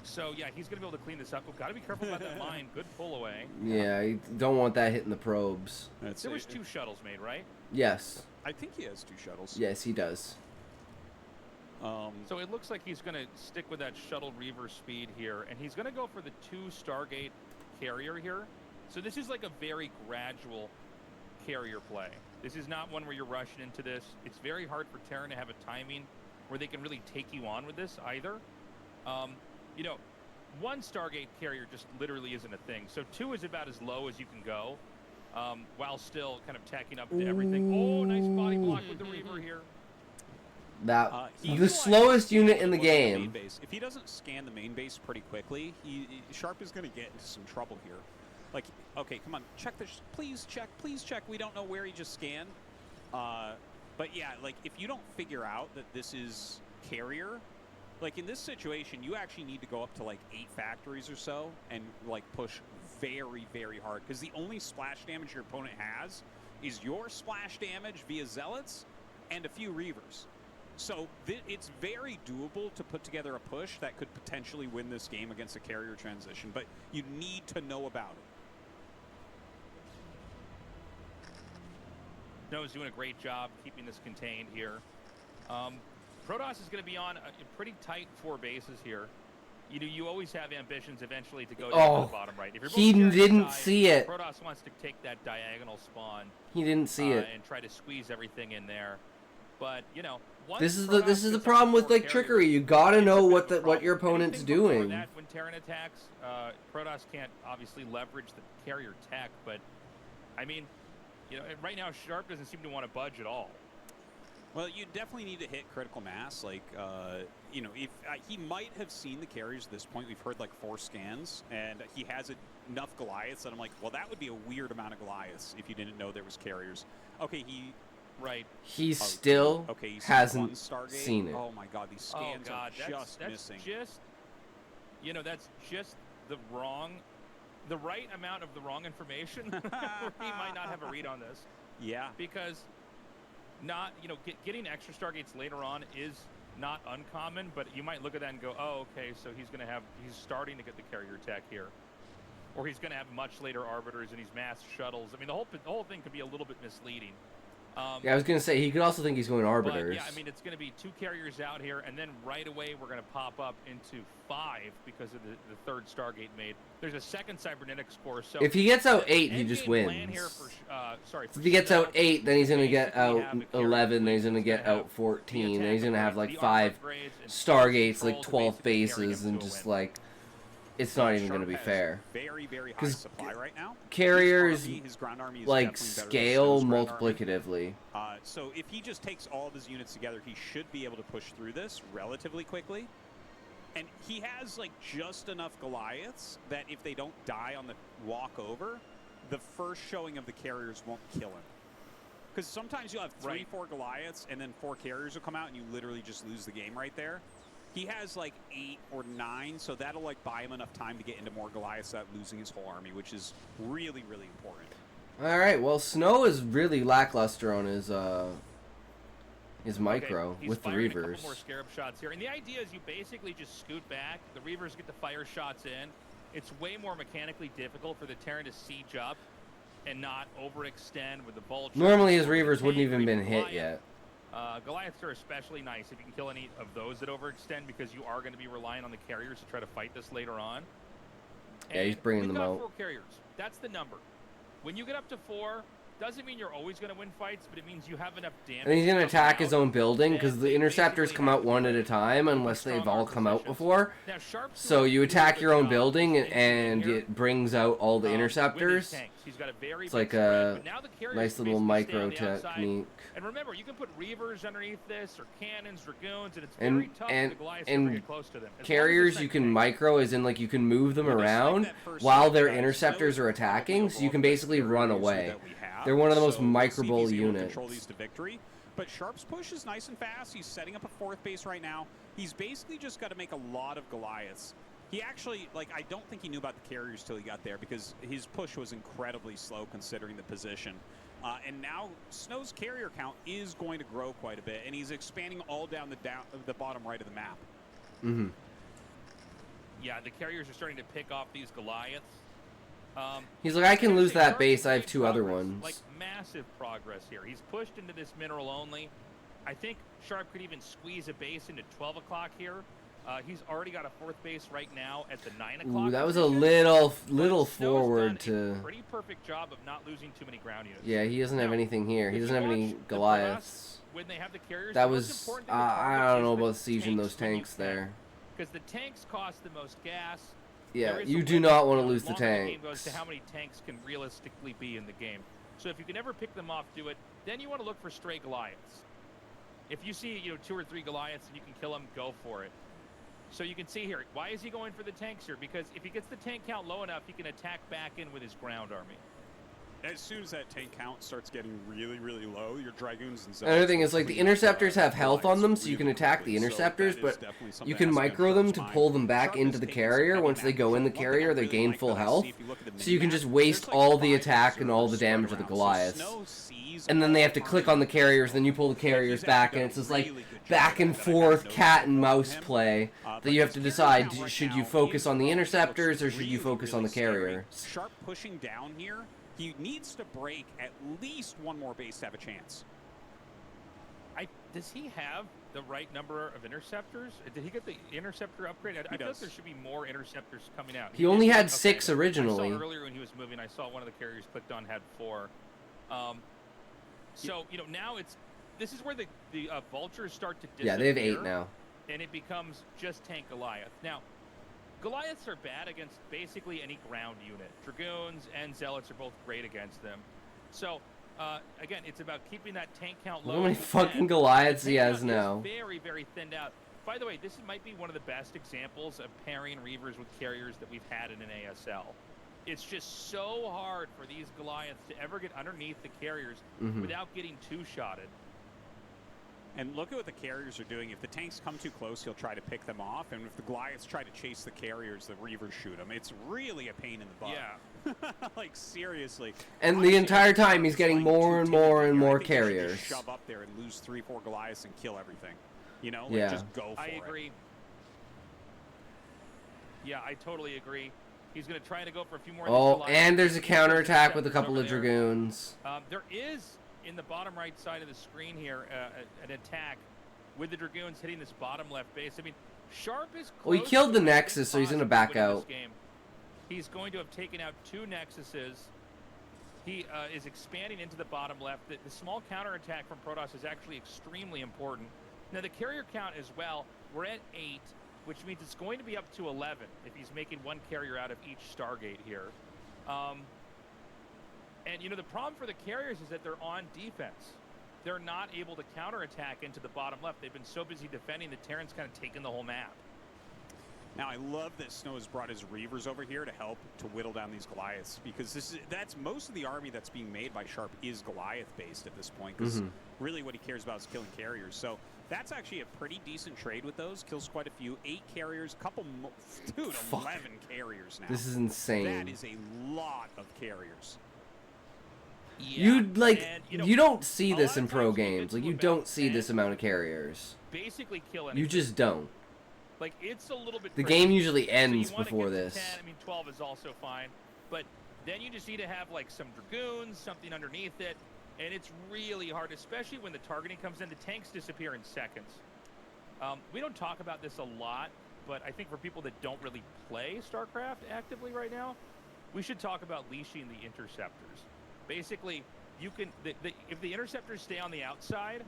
So, yeah, he's going to be able to clean this up. We've got to be careful about that mine. Good pull away. Yeah, you don't want that hitting the probes. There was 2 shuttles made, right? Yes. I think he has 2 shuttles. Yes, he does. So it looks like he's going to stick with that shuttle Reaver speed here, and he's going to go for the 2 Stargate carrier here. So this is like a very gradual carrier play. This is not one where you're rushing into this. It's very hard for Terran to have a timing where they can really take you on with this either. You know, 1 Stargate carrier just literally isn't a thing. So 2 is about as low as you can go, while still kind of tacking up to everything. Oh, nice body block with the Reaver here. That the slowest unit in the game. If he doesn't scan the main base pretty quickly, Sharp is going to get into some trouble here. Like, okay, come on, check this. Please check. We don't know where he just scanned. But yeah, like if you don't figure out that this is carrier, like in this situation, you actually need to go up to like 8 factories or so and like push very, very hard, because the only splash damage your opponent has is your splash damage via Zealots and a few Reavers. So it's very doable to put together a push that could potentially win this game against a carrier transition, but you need to know about it. Noah's doing a great job keeping this contained here. Protoss is going to be on a pretty tight 4 bases here. You know, you always have ambitions eventually to go down to the bottom right. If you're He didn't side, see it. Protoss wants to take that diagonal spawn. He didn't see it. And try to squeeze everything in there. But, you know, This is the problem with like trickery. You gotta know what your opponent's doing. That, when Terran attacks, Protoss can't obviously leverage the carrier tech, but I mean, you know, right now Sharp doesn't seem to want to budge at all. Well, you definitely need to hit critical mass. Like, you know, if he might have seen the carriers at this point. We've heard like 4 scans, and he has enough Goliaths that I'm like, well, that would be a weird amount of Goliaths if you didn't know there was carriers. Okay, he still hasn't seen it. Oh my God, these scans are just missing. Just, you know, that's just the right amount of the wrong information. He might not have a read on this. Yeah. Because getting extra Stargates later on is not uncommon, but you might look at that and go, oh, okay, so he's starting to get the carrier tech here. Or he's going to have much later arbiters and he's mass shuttles. I mean, the whole thing could be a little bit misleading. Yeah, I was going to say, he could also think he's going arbiters. But, yeah, I mean, it's going to be 2 carriers out here, and then right away we're going to pop up into 5 because of the 3rd Stargate made. There's a 2nd Cybernetics core. So if he gets out 8, he just wins. If he gets out 8, then he's going to get out 11, then he's going to get out 14, then he's going to have like 5 Stargates, like 12 bases, and just like... It's not even going to be fair. Very, very high supply right now. Carriers his ground army is like scale multiplicatively. So if he just takes all of his units together, he should be able to push through this relatively quickly. And he has like just enough Goliaths that if they don't die on the walk over, the first showing of the carriers won't kill him. Because sometimes you'll have 3, 4 Goliaths, and then 4 carriers will come out, and you literally just lose the game right there. He has like 8 or 9, so that'll like buy him enough time to get into more Goliaths without losing his whole army, which is really, really important. All right, well, Snow is really lackluster on his micro with the Reavers. A couple more Scarab shots here, and the idea is you basically just scoot back. The Reavers get the fire shots in. It's way more mechanically difficult for the Terran to siege up and not overextend with the Vulture. Normally his Reavers wouldn't even been hit yet. Goliaths are especially nice if you can kill any of those that overextend, because you are going to be relying on the carriers to try to fight this later on. Yeah, he's bringing them out. 4 carriers. That's the number. When you get up to 4, Doesn't mean you're always going to win fights, but it means you have enough damage. And he's going to attack his own building because and the they interceptors basically come have out to one put at a time unless strong they've all arm come out positions. before. Now, Sharp's So doing a you really attack good your own job building of and here, it brings out all the with his interceptors. tanks. He's got a very It's big like spread, a but now the carriers nice can little basically stay micro on the outside. technique. And remember, you can put reavers underneath this, or cannons, dragoons, and it's And- very tough for the Goliaths to ever get close to them. As long as Carriers it's you not can tanks. micro, as in like you can move them Well, despite around that first while set, their guys, interceptors Snow are is probably attacking, so you can the basically run carrier user away. that we have, They're one of the most so we'll see if microable he's able to units. control these to victory. But Sharp's push is nice and fast. He's setting up a 4th base right now. He's basically just got to make a lot of Goliaths. He actually, like, I don't think he knew about the carriers till he got there because his push was incredibly slow considering the position. And now Snow's carrier count is going to grow quite a bit, and he's expanding all down the bottom right of the map. Mm-hmm. Yeah, the carriers are starting to pick off these Goliaths. He's like, I can lose that Sharp's base. I have made 2 other progress, ones. Like massive progress here. He's pushed into this mineral only. I think Sharp could even squeeze a base into 12 o'clock here. He's already got a 4th base right now at the 9 o'clock. Ooh, that was a position. little Snow's forward done a to. pretty perfect job of not losing too many ground units. Yeah, he doesn't have Now, anything here. He if doesn't you have any watch the Goliaths. when they have the carriers, That the most was. important thing to I target don't is know the about sieging those when you tanks can. there. Because the tanks cost the most gas. Yeah, There is you a do limit not want to the lose the longer the game goes tanks. to how many tanks can realistically be in the game. So if you can ever pick them off, do it. Then you want to look for stray Goliaths. If you see, 2 or 3 Goliaths and you can kill them, go for it. So you can see here, why is he going for the tanks here? Because if he gets the tank count low enough, he can attack back in with his ground army. As soon as that tank count starts getting really, really low, your Dragoons and Another thing is, like, the interceptors have health on them, so you can attack the interceptors, but you can micro them to pull them back into the carrier. Once they go in the carrier, they gain full health. So you can just waste all the attack and all the damage of the Goliaths. And then they have to click on the carriers, then you pull the carriers back, and it's this, like, back and forth cat and mouse play that you have to decide, should you focus on the interceptors or should you focus on the carrier? Sharp pushing down here. He needs to break at least 1 more base to have a chance. Does he have the right number of interceptors? Did he get the interceptor upgrade? I feel like there should be more interceptors coming out. He only had Okay. 6 originally. I saw earlier when he was moving, I saw one of the carriers clicked on had 4. So, now this is where the vultures start to disappear. Yeah, they have 8 now. And it becomes just tank Goliath. Now, Goliaths are bad against basically any ground unit. Dragoons and Zealots are both great against them. So, again, it's about keeping that tank count low. Look how many fucking Goliaths he has now. Very, very thinned out. By the way, this might be one of the best examples of pairing Reavers with carriers that we've had in an ASL. It's just so hard for these Goliaths to ever get underneath the carriers without getting two-shotted. And look at what the carriers are doing. If the tanks come too close, he'll try to pick them off. And if the Goliaths try to chase the carriers, the Reavers shoot them. It's really a pain in the butt. Yeah. Like, seriously. And the entire time, he's getting more and more and more I think you should carriers. just shove up there and lose 3-4 Goliaths and kill everything. Like, Yeah. just go for it. I agree. Yeah, I totally agree. He's going to try to go for a few more. Oh, and there's a counterattack with a couple of Dragoons. There is, in the bottom right side of the screen here, an attack with the Dragoons hitting this bottom left base. I mean, Sharp is close. Well, he killed the to Nexus, so he's going to back possibly winning out. this game. He's going to have taken out 2 Nexuses. He is expanding into the bottom left. The small counterattack from Protoss is actually extremely important. Now, the carrier count as well, we're at 8, which means it's going to be up to 11 if he's making 1 carrier out of each Stargate here. And, the problem for the carriers is that they're on defense. They're not able to counterattack into the bottom left. They've been so busy defending that Terran's kind of taken the whole map. Now, I love that Snow has brought his Reavers over here to help to whittle down these Goliaths, because that's most of the army that's being made by Sharp is Goliath-based at this point, because really what he cares about is killing carriers. So that's actually a pretty decent trade with those. Kills quite a few. 8 carriers, couple more. Dude, 11 carriers now. This is insane. That is a lot of carriers. Yeah, you don't see this in pro games. Like, you don't see this amount of carriers. Basically killing. You just don't. Like, it's a little bit. The crazy. game usually ends so before this. 10, I mean, 12 is also fine, but then you just need to have like some Dragoons, something underneath it, and it's really hard, especially when the targeting comes in. The tanks disappear in seconds. We don't talk about this a lot, but I think for people that don't really play StarCraft actively right now, we should talk about leashing the interceptors. Basically, you can, if the interceptors stay on the outside,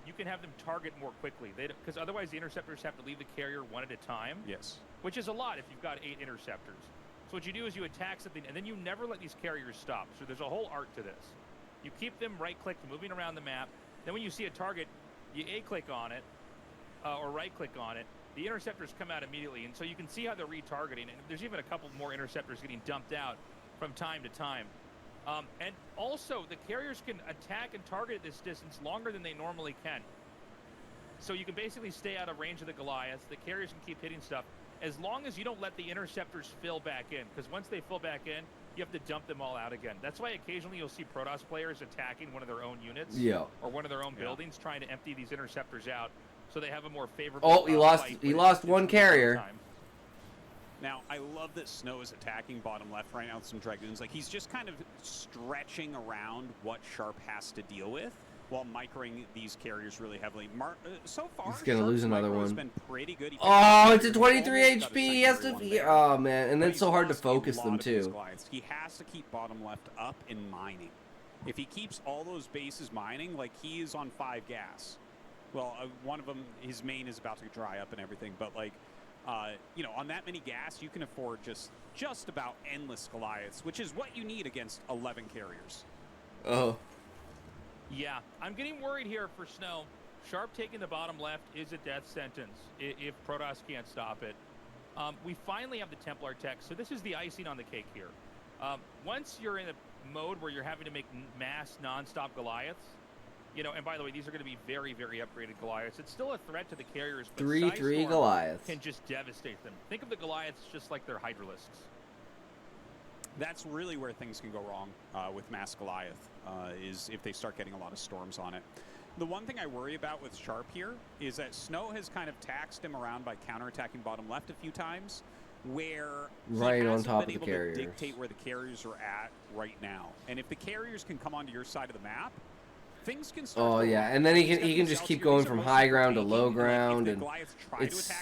you can have them target more quickly. Because otherwise the interceptors have to leave the carrier one at a time. Yes. Which is a lot if you've got 8 interceptors. So what you do is you attack something, and then you never let these carriers stop. So there's a whole art to this. You keep them right-clicked, moving around the map. Then when you see a target, you A-click on it, or right-click on it. The interceptors come out immediately, and so you can see how they're retargeting. And there's even a couple more interceptors getting dumped out from time to time. And also, the carriers can attack and target at this distance longer than they normally can. So you can basically stay out of range of the Goliaths. The carriers can keep hitting stuff as long as you don't let the interceptors fill back in. Because once they fill back in, you have to dump them all out again. That's why occasionally you'll see Protoss players attacking one of their own units or one of their own buildings, trying to empty these interceptors out so they have a more favorable Oh, he lost one carrier. Now, I love that Snow is attacking bottom left right now with some Dragoons. Like, he's just kind of stretching around what Sharp has to deal with while microing these carriers really heavily. So far, he's going to lose another one. Been pretty good. Oh, it's a 23 HP. He has to... Oh, man. And then it's so hard to focus them, too. He has to keep bottom left up and mining. If he keeps all those bases mining, like, he is on 5 gas. Well, one of them, his main is about to dry up and everything, but, like... you know, on that many gas, you can afford just about endless Goliaths, which is what you need against 11 carriers. Oh. Yeah, I'm getting worried here for Snow. Sharp taking the bottom left is a death sentence if Protoss can't stop it. We finally have the Templar tech, so this is the icing on the cake here. Once you're in a mode where you're having to make mass non-stop Goliaths, you know, and by the way, these are going to be very, very upgraded Goliaths. It's still a threat to the carriers, but 3/3 Goliaths can just devastate them. Think of the Goliaths just like they're Hydralisks. That's really where things can go wrong with Mass Goliath, is if they start getting a lot of storms on it. The one thing I worry about with Sharp here is that Snow has kind of taxed him around by counterattacking bottom left a few times, where right he on hasn't top been of the able carriers. to dictate where the carriers are at right now. And if the carriers can come onto your side of the map, things can start. Oh yeah, and then he can just keep going from high ground to low ground, and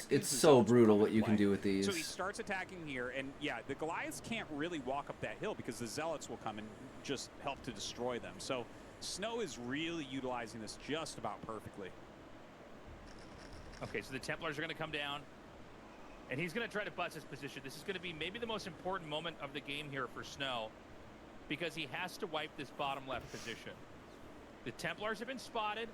it's so brutal what you can do with these. So he starts attacking here, and yeah, the Goliaths can't really walk up that hill because the Zealots will come and just help to destroy them. So Snow is really utilizing this just about perfectly. Okay, so the Templars are going to come down, and he's going to try to bust his position. This is going to be maybe the most important moment of the game here for Snow, because he has to wipe this bottom left position. The Templars have been spotted.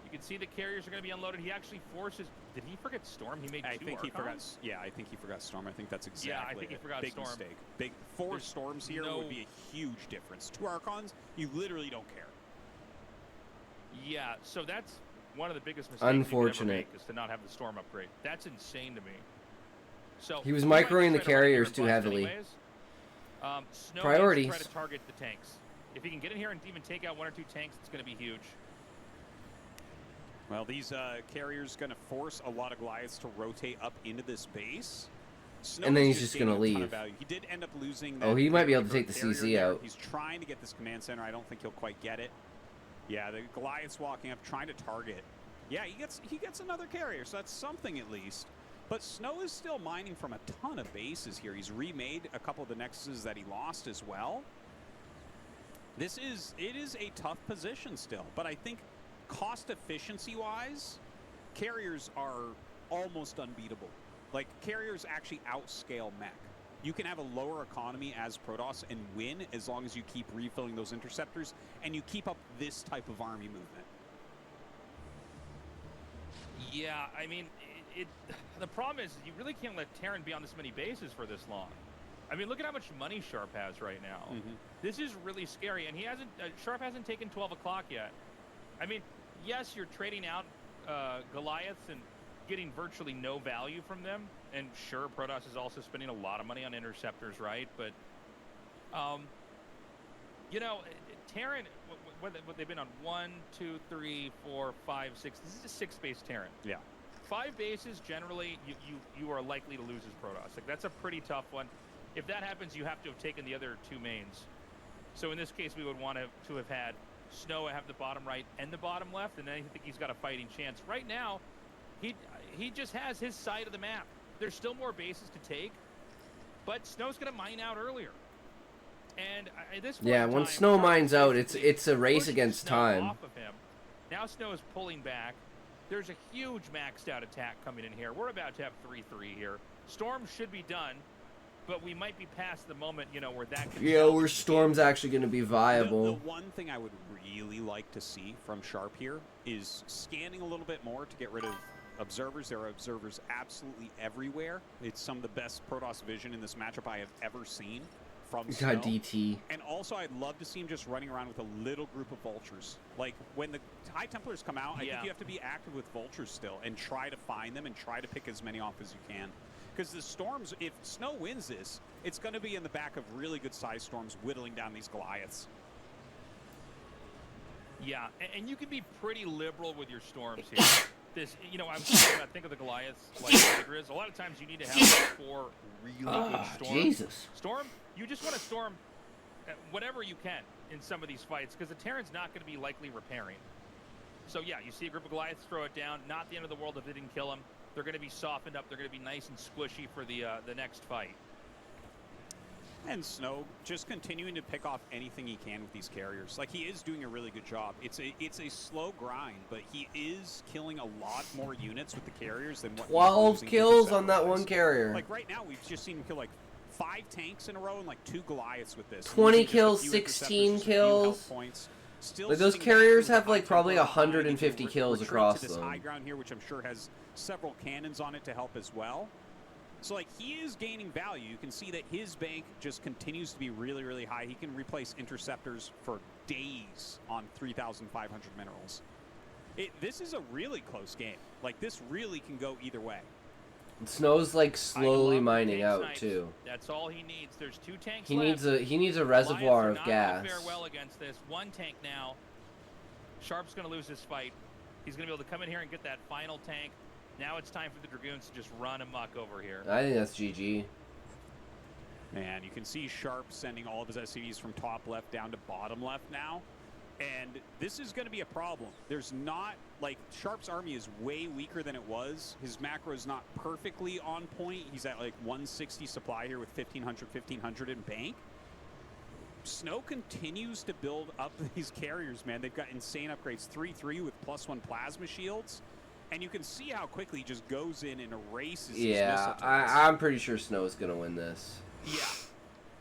You can see the carriers are going to be unloaded. He actually forces... Did he forget Storm? He made two Archons? I think he forgot Storm. I think that's exactly I think he forgot big Storm. Mistake. Four Storms here would be a huge difference. 2 Archons, you literally don't care. Yeah, so that's one of the biggest mistakes unfortunate you can ever make, is to not have the Storm upgrade. That's insane to me. So he was microing the carriers too heavily. Snow Priorities. Try to target the tanks. If he can get in here and even take out 1 or 2 tanks, it's going to be huge. Well, these carriers going to force a lot of Goliaths to rotate up into this base. Snow and then he's just going to leave. He did end up losing. Oh, he might be able to take the CC out. He's trying to get this command center. I don't think he'll quite get it. Yeah, the Goliath's walking up, trying to target. Yeah, he gets another carrier, so that's something at least. But Snow is still mining from a ton of bases here. He's remade a couple of the nexuses that he lost as well. It is a tough position still, but I think cost efficiency wise, carriers are almost unbeatable. Like, carriers actually outscale mech. You can have a lower economy as Protoss and win as long as you keep refilling those interceptors and you keep up this type of army movement. Yeah, I mean, the problem is you really can't let Terran be on this many bases for this long. I mean, look at how much money Sharp has right now. This is really scary, and he hasn't. Sharp hasn't taken 12 o'clock yet. I mean, yes, you're trading out Goliaths and getting virtually no value from them, and sure, Protoss is also spending a lot of money on interceptors, right? But, you know, Terran, what they've been on 1, 2, 3, 4, 5, 6. This is a 6-base Terran. Yeah. 5 bases, generally, you are likely to lose as Protoss. Like, that's a pretty tough one. If that happens, you have to have taken the other 2 mains. So in this case, we would want to have had Snow have the bottom right and the bottom left, and then I think he's got a fighting chance. Right now, he just has his side of the map. There's still more bases to take, but Snow's going to mine out earlier. And at this point Yeah, in when time, Snow Sharp mines out, basically it's a race pushed against Snow time. off of him. Now Snow is pulling back. There's a huge maxed out attack coming in here. We're about to have 3-3 here. Storm should be done, but we might be past the moment, you know, where that can Yeah, where Storm's actually going to be viable. The one thing I would really like to see from Sharp here is scanning a little bit more to get rid of observers. There are observers absolutely everywhere. It's some of the best Protoss vision in this matchup I have ever seen from Snow. Got DT. And also, I'd love to see him just running around with a little group of vultures. Like, when the High Templars come out, I think you have to be active with vultures still and try to find them and try to pick as many off as you can. Because the Storms, if Snow wins this, it's going to be in the back of really good size Storms whittling down these Goliaths. Yeah, and you can be pretty liberal with your Storms here. This, you know, I'm talking about, think of the Goliaths like Hydras. A lot of times you need to have 4 really good Storms. Jesus. Storm, you just want to storm whatever you can in some of these fights, because the Terran's not going to be likely repairing. So yeah, you see a group of Goliaths throw it down. Not the end of the world if they didn't kill them. They're going to be softened up. They're going to be nice and squishy for the next fight. And Snow just continuing to pick off anything he can with these carriers. Like, he is doing a really good job. It's a slow grind, but he is killing a lot more units with the carriers than what 12 kills on that one carrier. Like, right now, we've just seen him kill, like, 5 tanks in a row and, like, 2 Goliaths with this. 20 kills, 16 kills. Like, those carriers have, like, probably 150 kills across them. This high ground here, which I'm sure has several cannons on it to help as well. So, like, he is gaining value. You can see that his bank just continues to be really, really high. He can replace interceptors for days on 3,500 minerals. This is a really close game. Like, this really can go either way. Snow's, like, slowly mining out, too. That's all he needs. There's 2 tanks left. He needs a reservoir of gas. Fare well against this. 1 tank now. Sharp's going to lose this fight. He's going to be able to come in here and get that final tank. Now it's time for the Dragoons to just run amok over here. I think that's GG. Man, you can see Sharp sending all of his SCVs from top left down to bottom left now. And this is going to be a problem. There's not, like, Sharp's army is way weaker than it was. His macro is not perfectly on point. He's at, like, 160 supply here with 1,500 in bank. Snow continues to build up these carriers, man. They've got insane upgrades. 3-3 with +1 plasma shields. And you can see how quickly he just goes in and erases these missile turrets. I'm pretty sure Snow's going to win this. Yeah.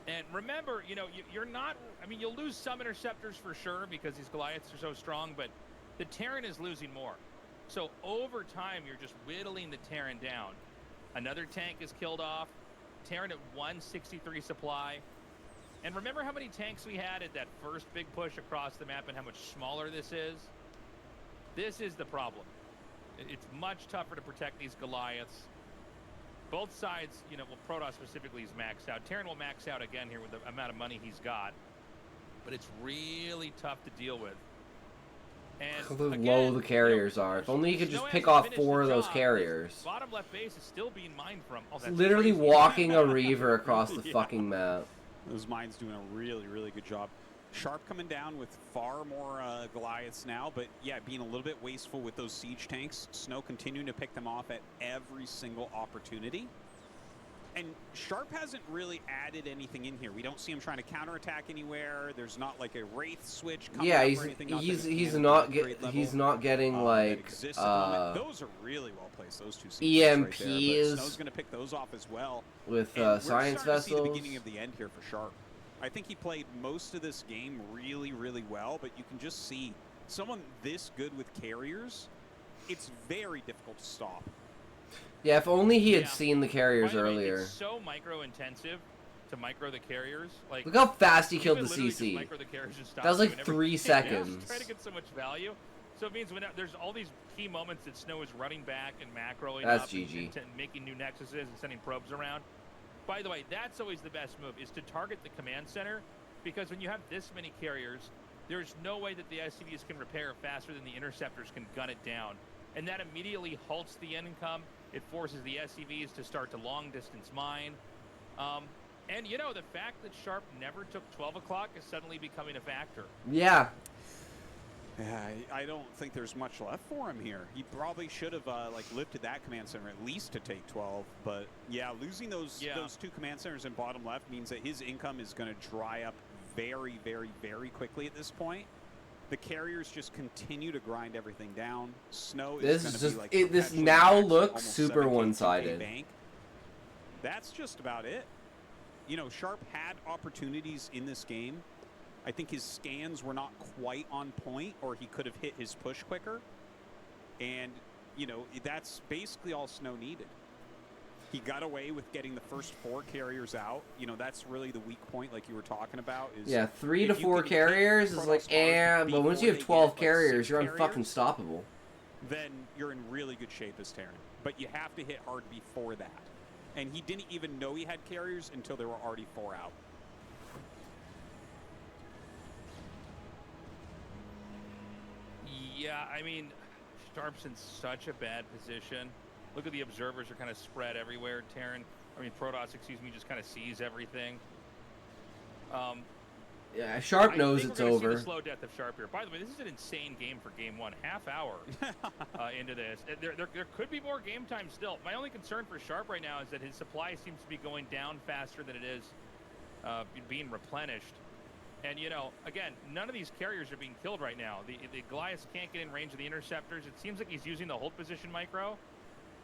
And remember, you know, you're not, I mean, you'll lose some interceptors for sure because these Goliaths are so strong, but the Terran is losing more. So over time, you're just whittling the Terran down. Another tank is killed off. Terran at 163 supply. And remember how many tanks we had at that first big push across the map and how much smaller this is? This is the problem. It's much tougher to protect these Goliaths. Both sides, you know, well, Protoss specifically is maxed out. Terran will max out again here with the amount of money he's got. But it's really tough to deal with. And Look again, how low the carriers are. If only you could just pick off 4 of those carriers. Bottom left base is still being mined from. Oh, that's literally crazy. walking a reaver across the fucking map. Those mines doing a really, really good job. Sharp coming down with far more Goliaths now, but yeah, being a little bit wasteful with those siege tanks. Snow continuing to pick them off at every single opportunity. And Sharp hasn't really added anything in here. We don't see him trying to counterattack anywhere. There's not like a Wraith switch coming up or anything. he's not getting like those are really well placed. Those 2 EMPs right there, but Snow's going to pick those off as well. With To science vessels. see the beginning of the end here for Sharp. I think he played most of this game really, really well, but you can just see someone this good with carriers, it's very difficult to stop. Yeah, if only he had seen the carriers earlier. It's so micro-intensive to micro the carriers. Like, look how fast he killed the CC. CC. That was like 3 seconds. Trying to get so much value. So it means when there's all these key moments that Snow is running back and macroing That's up GG. and making new nexuses and sending probes around. By the way, that's always the best move, is to target the command center, because when you have this many carriers, there's no way that the SCVs can repair faster than the interceptors can gun it down. And that immediately halts the income. It forces the SCVs to start to long-distance mine. And, you know, the fact that Sharp never took 12 o'clock is suddenly becoming a factor. Yeah. Yeah, I don't think there's much left for him here. He probably should have like lifted that command center at least to take 12. But yeah, losing those 2 command centers in bottom left means that his income is going to dry up very, very, very quickly at this point. The carriers just continue to grind everything down. Snow is going to be like this now looks super one-sided. That's just about it. You know, Sharp had opportunities in this game. I think his scans were not quite on point, or he could have hit his push quicker. And, you know, that's basically all Snow needed. He got away with getting the first 4 carriers out. You know, that's really the weak point, like you were talking about. Is yeah, 3 to 4 carriers is like, but once you have 12 carriers, you're unfucking stoppable. Then you're in really good shape as Terran. But you have to hit hard before that. And he didn't even know he had carriers until there were already 4 out. Yeah, I mean, Sharp's in such a bad position. Look at the observers are kind of spread everywhere. Protoss, just kind of sees everything. Yeah, Sharp knows it's over. See the slow death of Sharp here. By the way, this is an insane game for game 1. Half hour into this. There could be more game time still. My only concern for Sharp right now is that his supply seems to be going down faster than it is being replenished. And, you know, again, none of these carriers are being killed right now. The Goliath can't get in range of the interceptors. It seems like he's using the hold position micro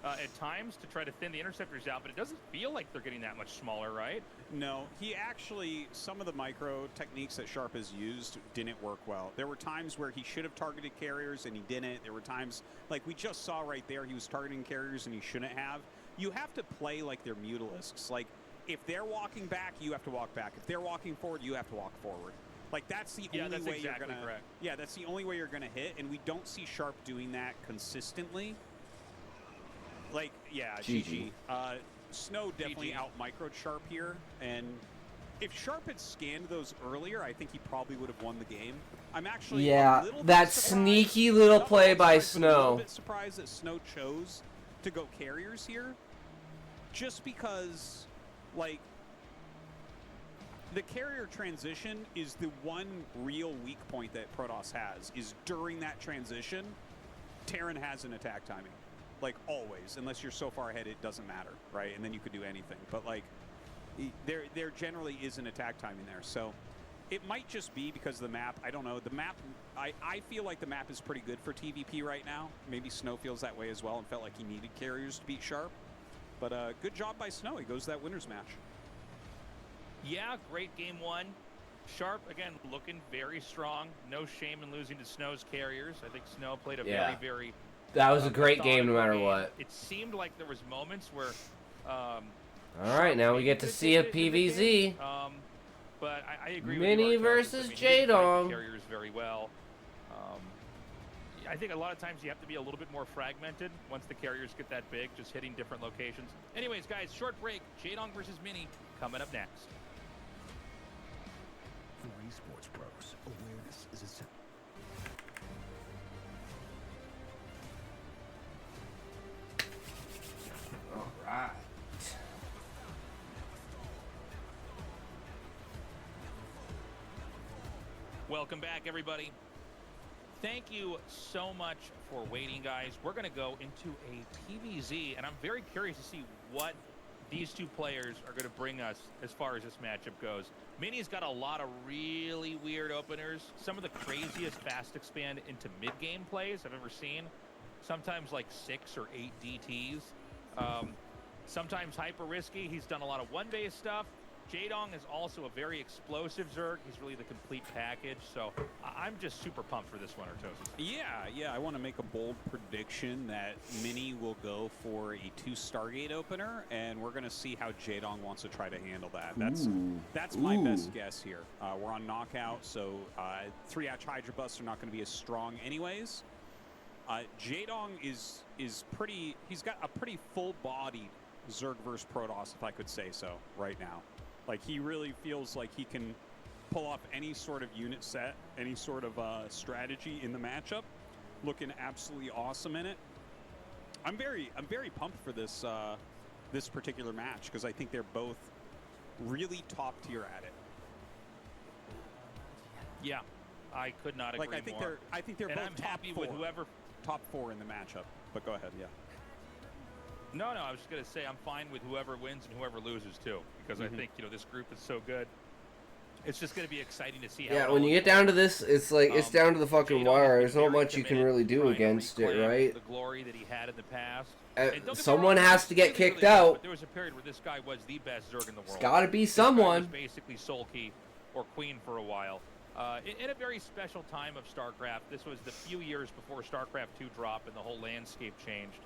at times to try to thin the interceptors out, but it doesn't feel like they're getting that much smaller, right? No, he actually, some of the micro techniques that Sharp has used didn't work well. There were times where he should have targeted carriers and he didn't. There were times, like we just saw right there, he was targeting carriers and he shouldn't have. You have to play like they're mutalisks. Like, if they're walking back, you have to walk back. If they're walking forward, you have to walk forward. Like, that's the only way you're going to... Yeah, that's the only way you're going to hit, and we don't see Sharp doing that consistently. Like, yeah, GG. Snow definitely out-microed Sharp here, and if Sharp had scanned those earlier, I think he probably would have won the game. I'm actually a little that bit sneaky little play by Snow. I'm a little bit surprised that Snow chose to go carriers here, just because... Like, the carrier transition is the one real weak point that Protoss has, is during that transition, Terran has an attack timing. Like, always. Unless you're so far ahead, it doesn't matter, right? And then you could do anything. But, like, there generally is an attack timing there. So, it might just be because of the map. I don't know. The map, I feel like the map is pretty good for TVP right now. Maybe Snow feels that way as well and felt like he needed carriers to beat Sharp. But good job by Snow. He goes to that winner's match. Yeah, great game 1. Sharp, again, looking very strong. No shame in losing to Snow's carriers. I think Snow played a very that was a great game no matter what. It seemed like there was moments where... all right, now we get to see a PVZ. But I agree Mini with you, versus J-Dong. Carriers very well. I think a lot of times you have to be a little bit more fragmented once the carriers get that big, just hitting different locations. Anyways, guys, short break. J-Dong versus Mini coming up next. For esports pros, awareness is essential. All right. Welcome back, everybody. Thank you so much for waiting, guys. We're going to go into a PVZ, and I'm very curious to see what these two players are going to bring us as far as this matchup goes. Mini's got a lot of really weird openers. Some of the craziest fast expand into mid-game plays I've ever seen. Sometimes like 6 or 8 DTs. Sometimes hyper risky. He's done a lot of one-base stuff. J-Dong is also a very explosive Zerg. He's really the complete package. So I'm just super pumped for this one, Artosis. Yeah. I want to make a bold prediction that Mini will go for a 2 Stargate opener, and we're going to see how J-Dong wants to try to handle that. That's my best guess here. We're on knockout, so 3-hatch Hydra busts are not going to be as strong anyways. J-Dong is pretty... He's got a pretty full-bodied Zerg versus Protoss, if I could say so, right now. Like, he really feels like he can pull off any sort of unit set, any sort of strategy in the matchup. Looking absolutely awesome in it. I'm very pumped for this this particular match because I think they're both really top tier at it. Yeah. I could not agree Like more. I think they're And both I'm top happy four. with whoever. Top 4 in the matchup. But go ahead, yeah. No, I was just gonna say I'm fine with whoever wins and whoever loses too, because I think this group is so good. It's just gonna be exciting to see how. Yeah, when you get down to this, it's like it's down to the fucking wire. There's not much you can really do against it, right? The glory that he had in the past. Someone has to get kicked out. But there was a period where this guy was the best Zerg in the world. It's got to be This guy someone. was basically Sulky or Queen for a while. In a very special time of StarCraft. This was the few years before StarCraft 2 dropped and the whole landscape changed.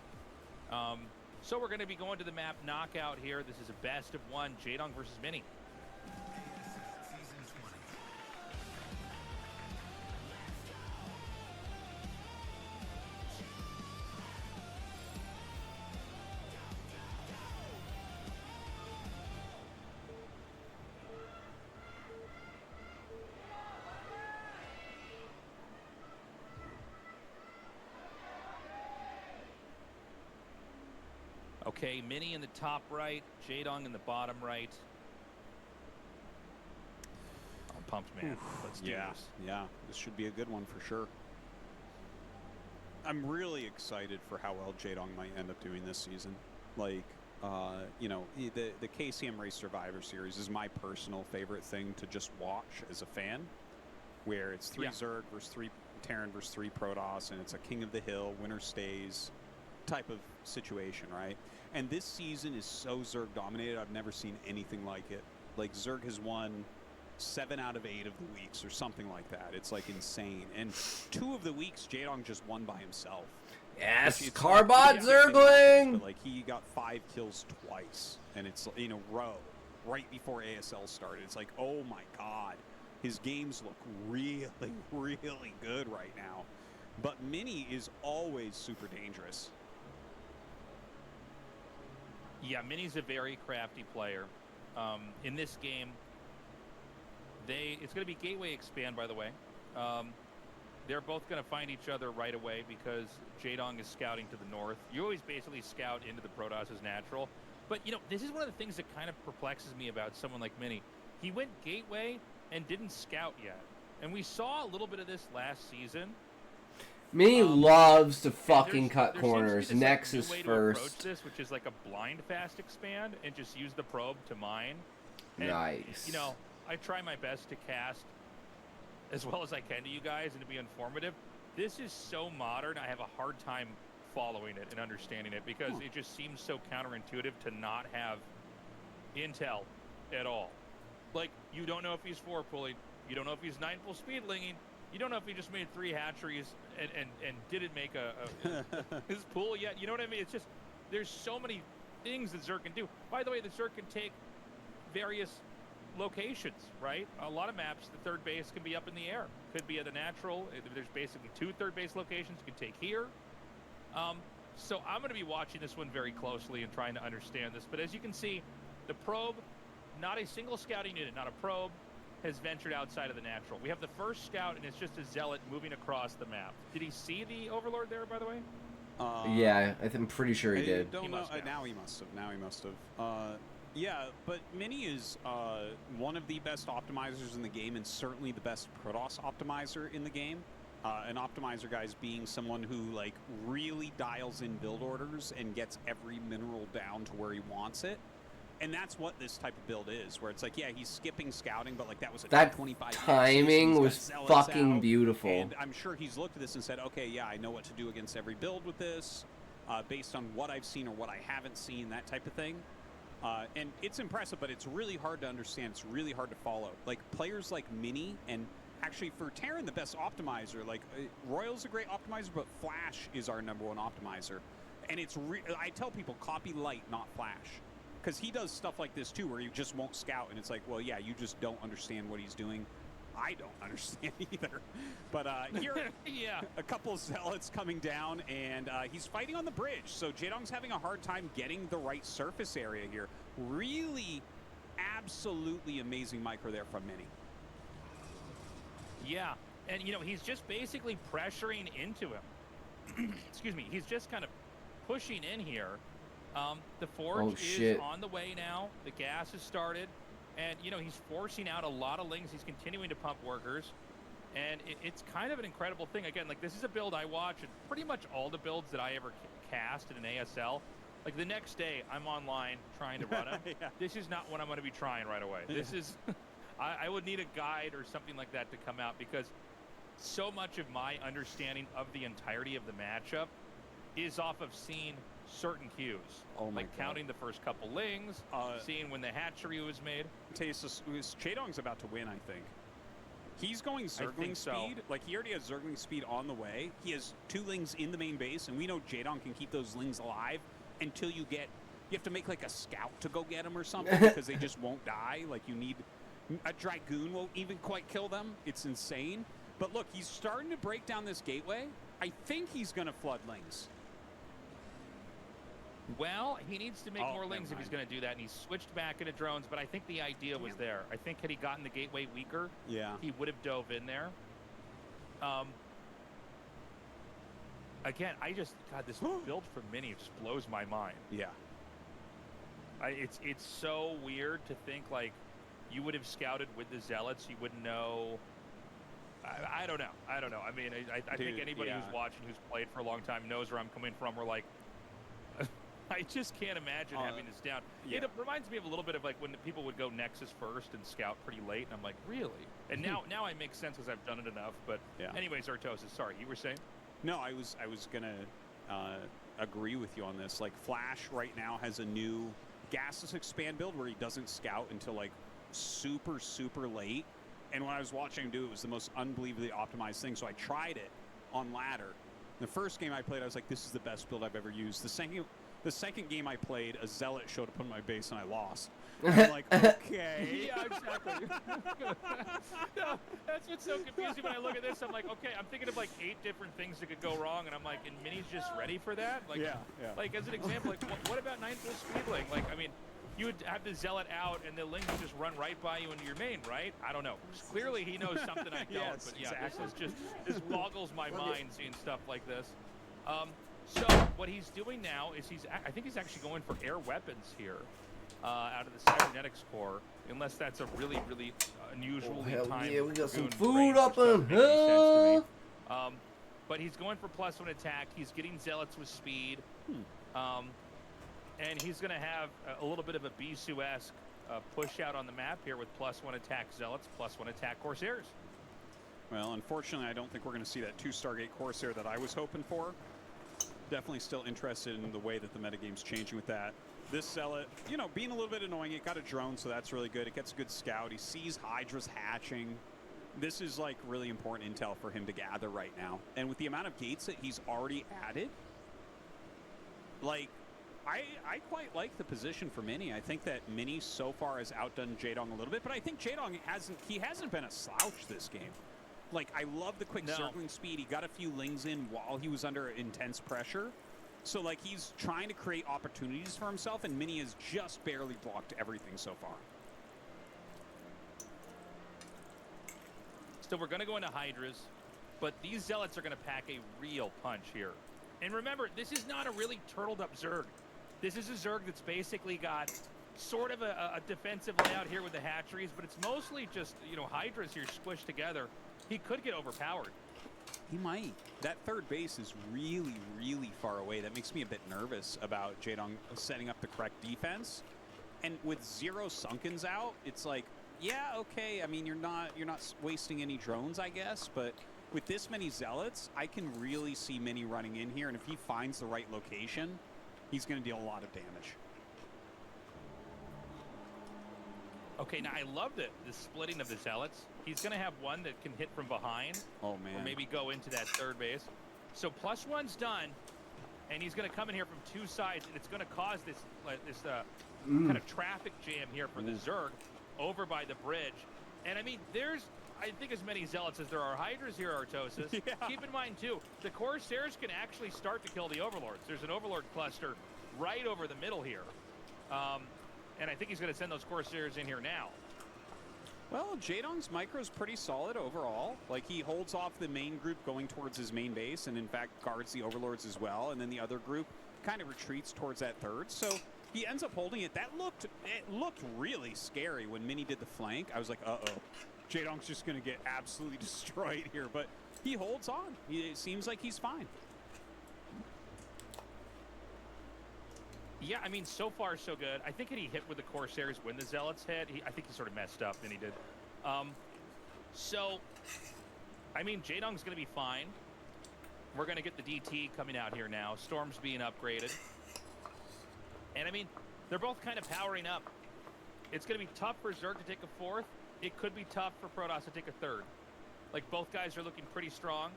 So we're going to be going to the map knockout here. This is a best of 1, Jaedong versus Mini. Okay, Mini in the top right, Jaedong in the bottom right. I'm pumped, man. Let's do this. Yeah, this should be a good one for sure. I'm really excited for how well Jaedong might end up doing this season. Like, you know, the KCM Race Survivor Series is my personal favorite thing to just watch as a fan, where it's 3 Zerg versus 3 Terran versus 3 Protoss, and it's a King of the Hill, winner stays type of situation, right? And this season is so Zerg dominated. I've never seen anything like it. Like, Zerg has won 7 out of 8 of the weeks or something like that. It's like insane. And 2 of the weeks, Jaedong just won by himself. Yes, Carbot Zergling! But like, he got 5 kills twice, and it's in a row, right before ASL started. It's like, oh my god, his games look really, really good right now. But Mini is always super dangerous. Yeah, Mini's a very crafty player. In this game, it's going to be Gateway Expand, by the way. They're both going to find each other right away because Jaedong is scouting to the north. You always basically scout into the Protoss' natural. But, you know, this is one of the things that kind of perplexes me about someone like Mini. He went Gateway and didn't scout yet. And we saw a little bit of this last season. Mini loves to fucking cut corners. This, Nexus like, first. To approach this, which is like a blind fast expand and just use the probe to mine. And, nice. You know, I try my best to cast as well as I can to you guys and to be informative. This is so modern, I have a hard time following it and understanding it because it just seems so counterintuitive to not have intel at all. Like, you don't know if he's 4-pulling, you don't know if he's 9-pull speedlinging, you don't know if he just made 3 hatcheries and didn't make his pool yet. You know what I mean? It's just, there's so many things that Zerg can do. By the way, the Zerg can take various locations, right? A lot of maps, the third base can be up in the air. Could be at a natural. There's basically 2 third base locations you can take here. So I'm going to be watching this one very closely and trying to understand this. But as you can see, the probe, not a single scouting unit, not a probe, has ventured outside of the natural. We have the first scout, and it's just a zealot moving across the map. Did he see the Overlord there, by the way? Yeah, I'm pretty sure he did. Don't know. Now he must have. Yeah, but Mini is one of the best optimizers in the game, and certainly the best Protoss optimizer in the game. An optimizer, guys, being someone who like really dials in build orders and gets every mineral down to where he wants it. And that's what this type of build is, where it's like, yeah, he's skipping scouting, but like that was a 25 timing was fucking beautiful. And I'm sure he's looked at this and said, okay, yeah, I know what to do against every build with this, based on what I've seen or what I haven't seen, that type of thing. And it's impressive, but it's really hard to understand. It's really hard to follow. Like, players like Mini, and actually for Terran, the best optimizer, like, Royal's a great optimizer, but Flash is our #1 optimizer. And it's, I tell people, copy Light, not Flash. Because he does stuff like this, too, where you just won't scout, and it's like, well, yeah, you just don't understand what he's doing. I don't understand either. But here, a couple of zealots coming down, and he's fighting on the bridge. So Jaedong's having a hard time getting the right surface area here. Really, absolutely amazing micro there from Mini. Yeah, and, you know, he's just basically pressuring into him. Excuse me. He's just kind of pushing in here. The forge is on the way now. The gas has started. And, you know, he's forcing out a lot of lings. He's continuing to pump workers. And it's kind of an incredible thing. Again, like, this is a build I watch, and pretty much all the builds that I ever cast in an ASL, like, the next day I'm online trying to run them. Yeah. This is not what I'm going to be trying right away. This is, I would need a guide or something like that to come out, because so much of my understanding of the entirety of the matchup is off of seeing certain cues. Oh my like God. counting the first couple lings, seeing when the hatchery was made. Chedong's about to win, I think. He's going Zergling speed. Like, he already has Zergling speed on the way. He has 2 lings in the main base, and we know Jaedong can keep those lings alive until you have to make like a scout to go get them or something, because they just won't die. Like, you need a Dragoon won't even quite kill them. It's insane. But look, he's starting to break down this gateway. I think he's going to flood lings. Well, he needs to make more never lings if he's mind. going to do that, and he's switched back into drones, but I think the idea was there. I think had he gotten the gateway weaker, he would have dove in there. Again, God, this build from Mini just blows my mind. Yeah. It's so weird to think, like, you would have scouted with the Zealots, you wouldn't know. I don't know. I mean, I think anybody who's watching, who's played for a long time, knows where I'm coming from. We're like, I just can't imagine having this down. Yeah. It reminds me of a little bit of like when the people would go Nexus first and scout pretty late, and I'm like, really? And now I make sense because I've done it enough. But anyways, Artosis, sorry, you were saying? No, I was gonna agree with you on this. Like, Flash right now has a new gasless expand build where he doesn't scout until like super late. And when I was watching him do it, was the most unbelievably optimized thing. So I tried it on ladder. The first game I played, I was like, this is the best build I've ever used. The second game I played, a Zealot showed up on my base and I lost. I'm like, okay. Yeah, exactly. No, that's what's so confusing when I look at this. I'm like, okay, I'm thinking of like 8 different things that could go wrong, and I'm like, and Mini's just ready for that? Like, like as an example, like, what about 9th Speedling? Like, I mean, you would have the Zealot out, and the Link would just run right by you into your main, right? I don't know. Clearly, he knows something I don't. Yes, but yeah, exactly. this boggles my mind seeing stuff like this. So what he's doing now is I think he's actually going for air weapons here out of the cybernetics core, unless that's a really unusually timed. Yeah, we got some Dragoon food up on range. Doesn't make any sense to here. me. But he's going for +1 attack. He's getting Zealots with speed. And he's going to have a little bit of a Bisu-esque push out on the map here with +1 attack Zealots, +1 attack Corsairs. Well, unfortunately, I don't think we're going to see that 2 Stargate Corsair that I was hoping for. Definitely still interested in the way that the metagame's changing with that. This Zealot, you know, being a little bit annoying. It got a drone, so that's really good. It gets a good scout. He sees Hydra's hatching. This is, like, really important intel for him to gather right now. And with the amount of gates that he's already added, like, I quite like the position for Mini. I think that Mini so far has outdone Jaedong a little bit, but I think Jaedong hasn't been a slouch this game. Like, I love the quick circling speed. He got a few lings in while he was under intense pressure. So, like, he's trying to create opportunities for himself, and Mini has just barely blocked everything so far. So we're going to go into Hydras, but these Zealots are going to pack a real punch here. And remember, this is not a really turtled up Zerg. This is a Zerg that's basically got sort of a defensive layout here with the hatcheries, but it's mostly just, you know, Hydras here squished together. He could get overpowered. He might. That third base is really far away. That makes me a bit nervous about Jaedong setting up the correct defense. And with 0 Sunkens out, it's like, yeah, okay. I mean, you're not wasting any drones, I guess, but with this many Zealots, I can really see Mini running in here, and if he finds the right location, he's going to deal a lot of damage. Okay, now I love the splitting of the Zealots. He's going to have one that can hit from behind. Oh, man. Or maybe go into that third base. So +1's done, and he's going to come in here from 2 sides, and it's going to cause this kind of traffic jam here for the Zerg over by the bridge. And I mean, there's, I think, as many Zealots as there are Hydras here, Artosis. Yeah. Keep in mind, too, the Corsairs can actually start to kill the Overlords. There's an Overlord cluster right over the middle here. And I think he's going to send those Corsairs in here now. Well, Jaedong's micro's pretty solid overall. Like, he holds off the main group going towards his main base, and in fact guards the Overlords as well, and then the other group kind of retreats towards that third. So he ends up holding it. It looked really scary when Mini did the flank. I was like, uh-oh. Jaedong's just going to get absolutely destroyed here, but he holds on. It seems like he's fine. Yeah, I mean, so far so good. I think had he hit with the Corsairs when the Zealots hit, I think he sort of messed up, and he did. So, I mean, Jaedong's going to be fine. We're going to get the DT coming out here now. Storm's being upgraded. And, I mean, they're both kind of powering up. It's going to be tough for Zerg to take a fourth. It could be tough for Protoss to take a third. Like, both guys are looking pretty strong.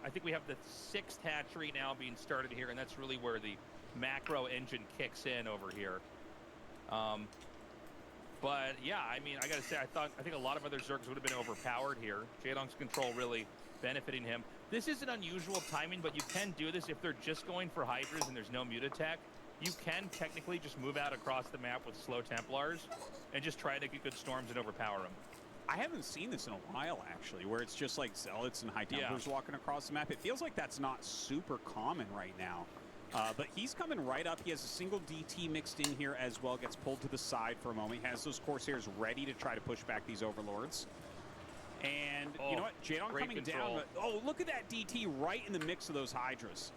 I think we have the 6th hatchery now being started here, and that's really where the macro engine kicks in over here. But yeah, I mean, I gotta say, I think a lot of other Zergs would have been overpowered here. Jaedong's control really benefiting him. This is an unusual timing, but you can do this if they're just going for Hydras and there's no Mutattack. You can technically just move out across the map with slow Templars and just try to get good storms and overpower them. I haven't seen this in a while, actually, where it's just like Zealots and High Templars walking across the map. It feels like that's not super common right now. But he's coming right up. He has a single DT mixed in here as well. Gets pulled to the side for a moment. He has those Corsairs ready to try to push back these Overlords. And you know what? Jaedong coming down. But, oh, look at that DT right in the mix of those Hydras.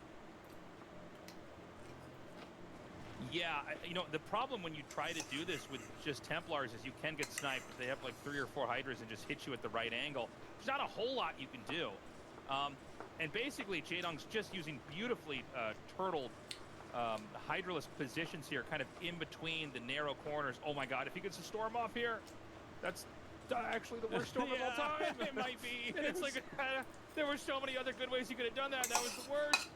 Yeah, you know, the problem when you try to do this with just Templars is you can get sniped. They have like 3 or 4 Hydras and just hit you at the right angle. There's not a whole lot you can do. And basically, Jaedong's just using beautifully turtled Hydraless positions here, kind of in between the narrow corners. Oh my God, if he gets a storm off here, that's actually the worst storm of all time. It might be. It's like, there were so many other good ways he could have done that, and that was the worst.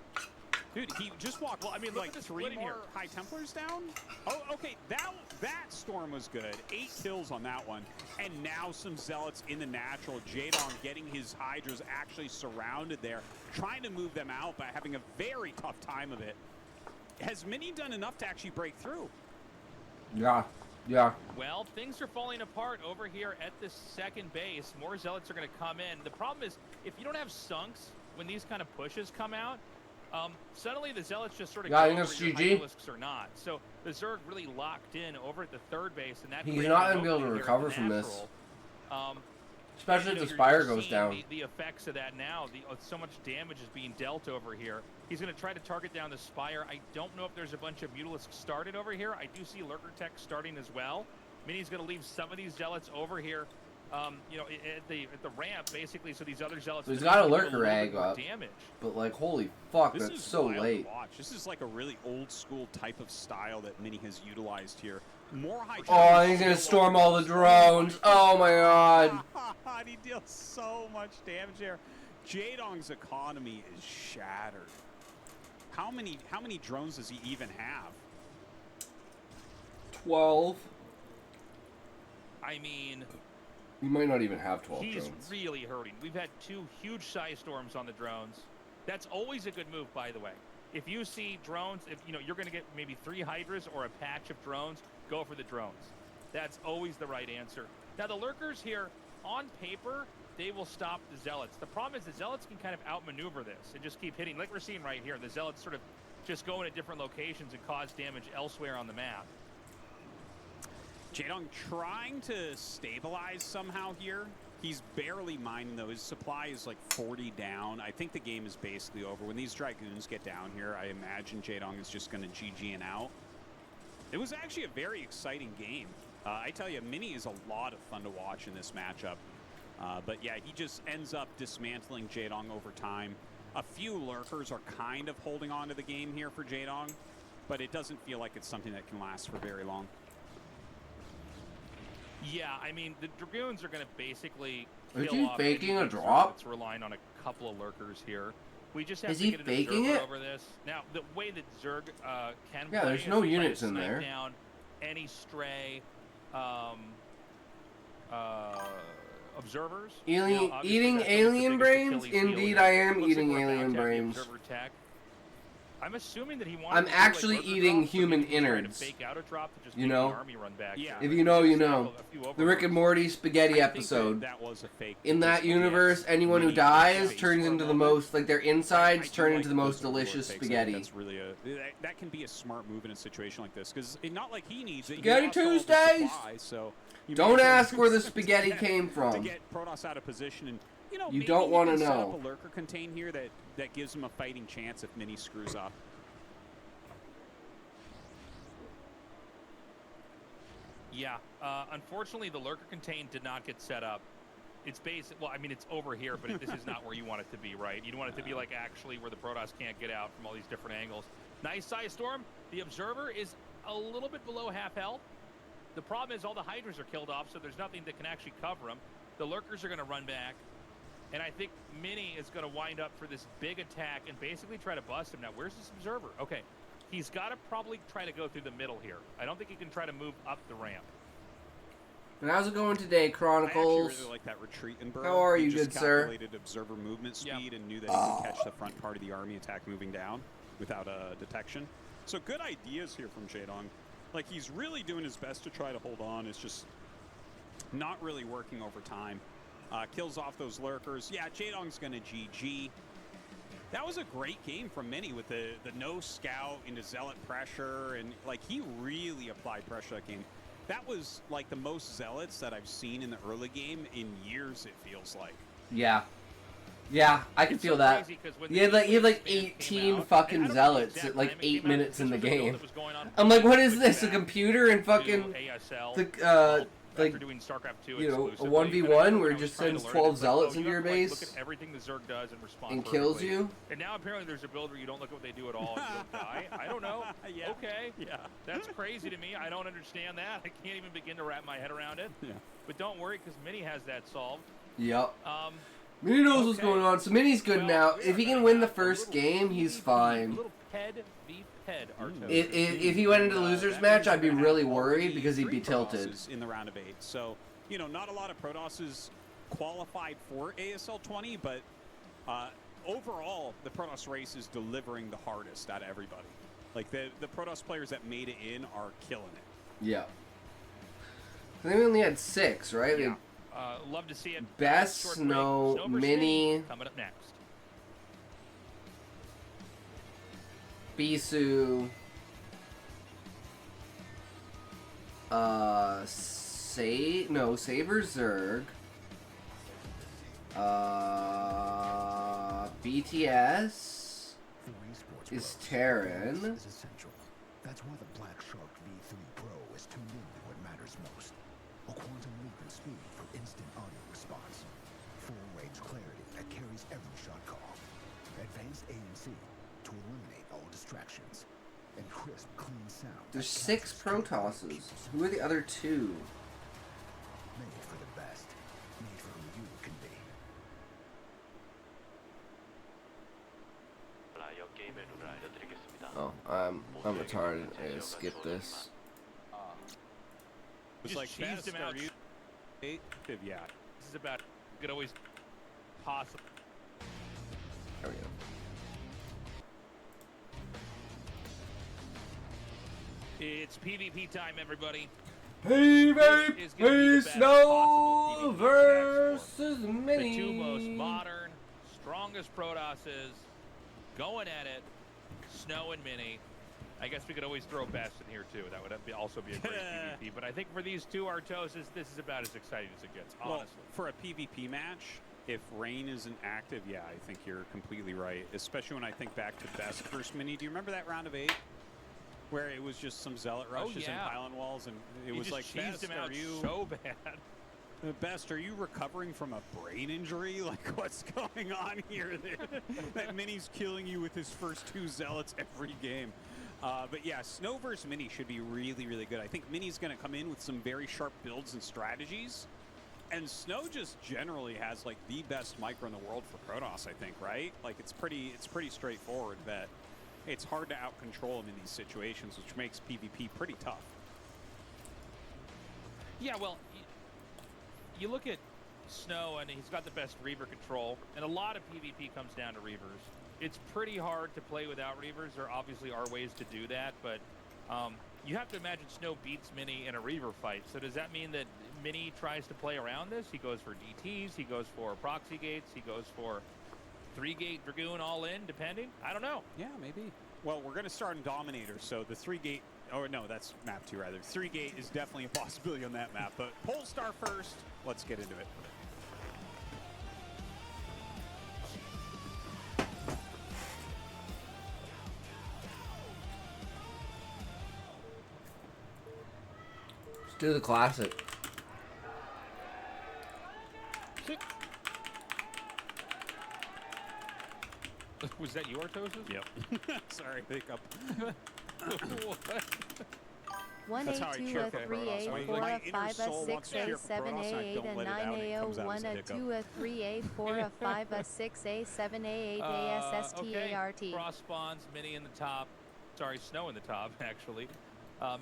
Dude, he just walked, I mean, like 3 more High Templars down? Oh, okay, that storm was good. 8 kills on that one. And now some Zealots in the natural. Jaedong getting his Hydras actually surrounded there, trying to move them out, but having a very tough time of it. Has Mini done enough to actually break through? Yeah. Yeah. Well, things are falling apart over here at the second base. More Zealots are going to come in. The problem is, if you don't have Sunks, when these kind of pushes come out, suddenly the Zealots just sort of go over your Hydralisks or not. So the Zerg really locked in over at the third base, and that he's not going to be able to recover from this. Especially if the Spire goes down. The effects of that now, so much damage is being dealt over here. He's going to try to target down the Spire. I don't know if there's a bunch of Mutalisks started over here. I do see Lurker Tech starting as well. Mini's going to leave some of these Zealots over here. You know, at the ramp, basically, so these other Zealots... He's got a Lurker Egg up, but, like, holy fuck, that's so late. This is like a really old-school type of style that Mini has utilized here. More high... Oh, he's gonna storm all the drones. Oh, my God. He deals so much damage there. Jaedong's economy is shattered. How many drones does he even have? 12. I mean... You might not even have 12 He's drones. really hurting. We've had 2 huge size storms on the drones. That's always a good move, by the way. If you see drones, if you know you're going to get maybe 3 Hydras or a patch of drones, go for the drones. That's always the right answer. Now the Lurkers here, on paper, they will stop the Zealots. The problem is the Zealots can kind of outmaneuver this and just keep hitting, like we're seeing right here. The Zealots sort of just go into different locations and cause damage elsewhere on the map. Jaedong trying to stabilize somehow here. He's barely mining, though. His supply is like 40 down. I think the game is basically over. When these Dragoons get down here, I imagine Jaedong is just going to GG and out. It was actually a very exciting game. I tell you, Mini is a lot of fun to watch in this matchup. But yeah, he just ends up dismantling Jaedong over time. A few Lurkers are kind of holding on to the game here for Jaedong, but it doesn't feel like it's something that can last for very long. Yeah, I mean, the Dragoons are going to basically Is kill he off faking a anything drop? that's relying on a couple of Lurkers here. We just have Is to he get an faking observer it? over this. Now, the way that Zerg can Yeah, play there's is no to try to units in snipe there. down any stray observers. Alien, obviously eating that's alien the biggest brains? Achilles heel Indeed, here. I am Looks eating like we're about alien to have the brains. observer tech. I'm assuming that he wanted I'm to do, actually like, lurker eating drops, so human he can try to innards. fake out a drop to just You make the know? army run back. Yeah. If you know, you Just know. a few The Rick and overlords. Morty spaghetti I think episode. that was a fake. In that Yes. universe, anyone who Mini dies face turns for a into the moment. most, like their I insides do turn like into the most those overlord delicious fakes. I think spaghetti. That's really that can be a smart move in a situation like this, because not like he needs it. Spaghetti he lost all of his Tuesdays! supply, so Don't ask where the some spaghetti steps came to from. get Protoss out of position, and you know, You maybe don't he wanna can set know. up a lurker contain here that gives him a fighting chance if Mini screws up. Yeah, unfortunately, the lurker contain did not get set up. It's basic. Well, I mean, it's over here, but this is not where you want it to be, right? You want it to be like actually where the Protoss can't get out from all these different angles. Nice size storm. The observer is a little bit below half health. The problem is all the hydras are killed off, so there's nothing that can actually cover them. The lurkers are going to run back, and I think Mini is going to wind up for this big attack and basically try to bust him. Now, where's this observer? Okay, he's got to probably try to go through the middle here. I don't think he can try to move up the ramp. And how's it going today, Chronicles? I actually really like that retreat in Burrow. How are you, He just good sir? calculated observer movement speed and knew that he could catch the front part of the army attack moving down without detection. So good ideas here from Jaedong. Like, he's really doing his best to try to hold on. It's just not really working over time. Kills off those lurkers. Yeah, Jaedong's going to GG. That was a great game from Mini with the no scout into zealot pressure, and like he really applied pressure that game. That was like the most zealots that I've seen in the early game in years, it feels like. Yeah. Yeah, I can feel that. He had like 18 fucking zealots at like 8 minutes in the game. I'm like, what is this? A computer and fucking like, doing Starcraft 2 you know, a 1v1 where it just sends 12 zealots into your base look at everything the Zerg does and respond and kills perfectly. you. And now apparently there's a build where you don't look at what they do at all and you don't die. I don't know. Yeah. Okay. Yeah. That's crazy to me. I don't understand that. I can't even begin to wrap my head around it. Yeah. But don't worry, because Mini has that solved. Yep. Mini knows what's going on, so Mini's good now. If he can win the first game, he's fine. If he went into the losers match, I'd be really worried because he'd be tilted. In the round of 8, so you know, not a lot of Protosses qualified for ASL 20, but overall, the Protoss race is delivering the hardest out of everybody. Like the Protoss players that made it in are killing it. Yeah. I think we only had 6, right? Yeah. Love to see it. Best, Snow, Mini, coming up next. Bisu, Saber Zerg, BTS is Terran. Is essential. That's why the Black Shark V3 Pro is tuned in to what matters most. A quantum leap in speed for instant audio response. Full range clarity that carries every shot call. Advanced ANC to eliminate all distractions. And crisp, clean sound. There's 6 Protosses. Who are the other 2? Made for the best. Made for who you can be. Oh, I'm retarded. I gotta skip this. It's like cheesed him out. Yeah. This is about could always possible. There we go. It's PvP time, everybody. PvP Snow versus Mini. The two most modern, strongest Protosses going at it. Snow and Mini. I guess we could always throw Best in here too. That would also be a great PvP. But I think for these two Artoses, this is about as exciting as it gets, honestly. Well, for a PvP match, if Rain isn't active, yeah, I think you're completely right. Especially when I think back to Best versus Mini. Do you remember that round of 8? Where it was just some zealot rushes and pylon walls, and it was like, Best, him out are you so bad? Best, are you recovering from a brain injury? Like, what's going on here? That Mini's killing you with his first 2 zealots every game. But yeah, Snow versus Mini should be really, really good. I think Mini's going to come in with some very sharp builds and strategies. And Snow just generally has like the best micro in the world for Protoss, I think, right? Like it's pretty straightforward that it's hard to out-control him in these situations, which makes PvP pretty tough. Yeah, well, you look at Snow, and he's got the best Reaver control, and a lot of PvP comes down to Reavers. It's pretty hard to play without Reavers. There obviously are ways to do that, but you have to imagine Snow beats Mini in a Reaver fight. So does that mean that Mini tries to play around this? He goes for DTs, he goes for proxy gates, he goes for 3-gate Dragoon all in, depending? I don't know. Yeah, maybe. Well, we're going to start in Dominator, so the 3-gate Or no, that's map 2 rather. 3 gate is definitely a possibility on that map. But Polestar first. Let's get into it. Let's do the classic. Was that your Tosis? Yep. Sorry, hiccup. 1 That's A how I 2 cheer A for 3 Protoss. A Like, 4 my A inner 5 A soul wants 6 to cheer A for 7 Protoss, and I A 8 don't A let it 9 out, and A it 0 comes out 1 as a A hiccup. 2 A 3 A 4 A 5 A 6 A 7 A 8 A S S T A R T. Cross spawns, Mini in the top. Sorry, Snow in the top, actually.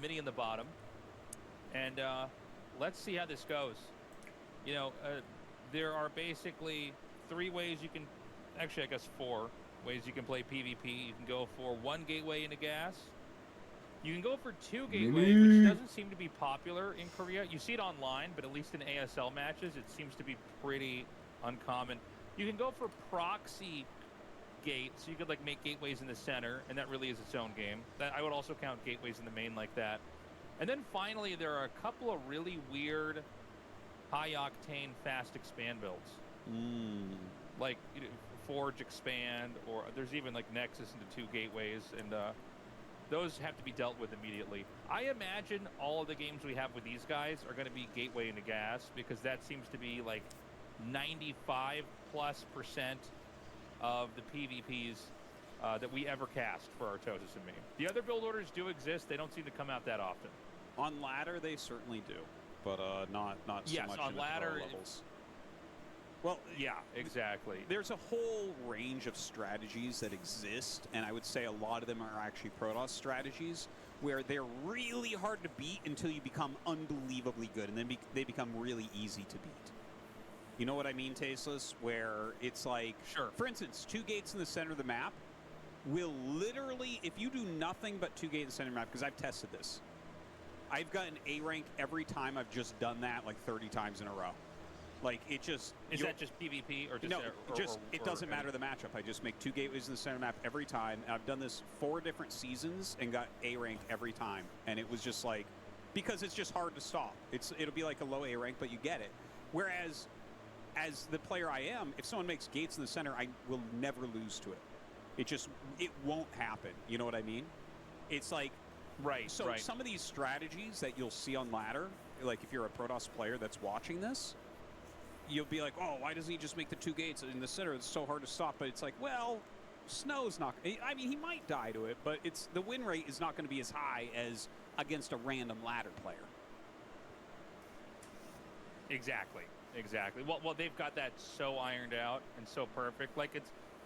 Mini in the bottom. And let's see how this goes. You know, there are basically 3 ways you can, actually I guess 4 ways you can play PvP. You can go for 1 gateway into gas. You can go for 2 gateway, which doesn't seem to be popular in Korea. You see it online, but at least in ASL matches, it seems to be pretty uncommon. You can go for proxy gate, so you could like make gateways in the center, and that really is its own game. That I would also count gateways in the main like that. And then finally, there are a couple of really weird high-octane fast expand builds. Like, you know, Forge expand, or there's even like Nexus into 2 gateways, and those have to be dealt with immediately. I imagine all of the games we have with these guys are going to be gateway into gas, because that seems to be like 95+% of the PvPs that we ever cast for our Tosis and me. The other build orders do exist. They don't seem to come out that often. On ladder, they certainly do, but not so Yes, much on in the ladder, pro levels. Well, Yeah, exactly. there's a whole range of strategies that exist, and I would say a lot of them are actually Protoss strategies, where they're really hard to beat until you become unbelievably good, and then they become really easy to beat. You know what I mean, Tasteless? Where it's like, Sure. For instance, 2 gates in the center of the map will literally, if you do nothing but 2 gates in the center of the map, because I've tested this, I've gotten A rank every time I've just done that like 30 times in a row. Like, it just... Is that just PvP or just... No, it doesn't matter the matchup. I just make 2 gateways in the center map every time. And I've done this 4 different seasons and got A rank every time. And it was just like, because it's just hard to stop. It'll be like a low A rank, but you get it. Whereas, as the player I am, if someone makes gates in the center, I will never lose to it. It won't happen. You know what I mean? It's like... Right, So some of these strategies that you'll see on ladder, like if you're a Protoss player that's watching this, you'll be like, oh, why doesn't he just make the 2 gates in the center? It's so hard to stop. But it's like, well, Snow's not... I mean, he might die to it, but the win rate is not going to be as high as against a random ladder player. Exactly. Well, they've got that so ironed out and so perfect. Like,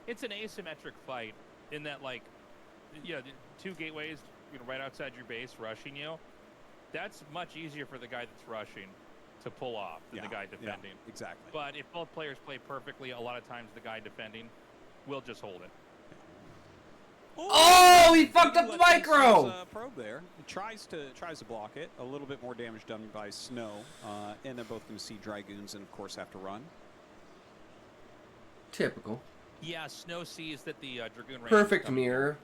it's an asymmetric fight in that, like, yeah, 2 gateways, you know, right outside your base rushing you. That's much easier for the guy that's rushing to pull off than the guy defending. Yeah, exactly. But if both players play perfectly, a lot of times the guy defending will just hold it. Oh, he fucked up the micro! Probe there. He tries to block it. A little bit more damage done by Snow. And they're both going to see Dragoons and, of course, have to run. Typical. Yeah, Snow sees that the Dragoon range Perfect mirror.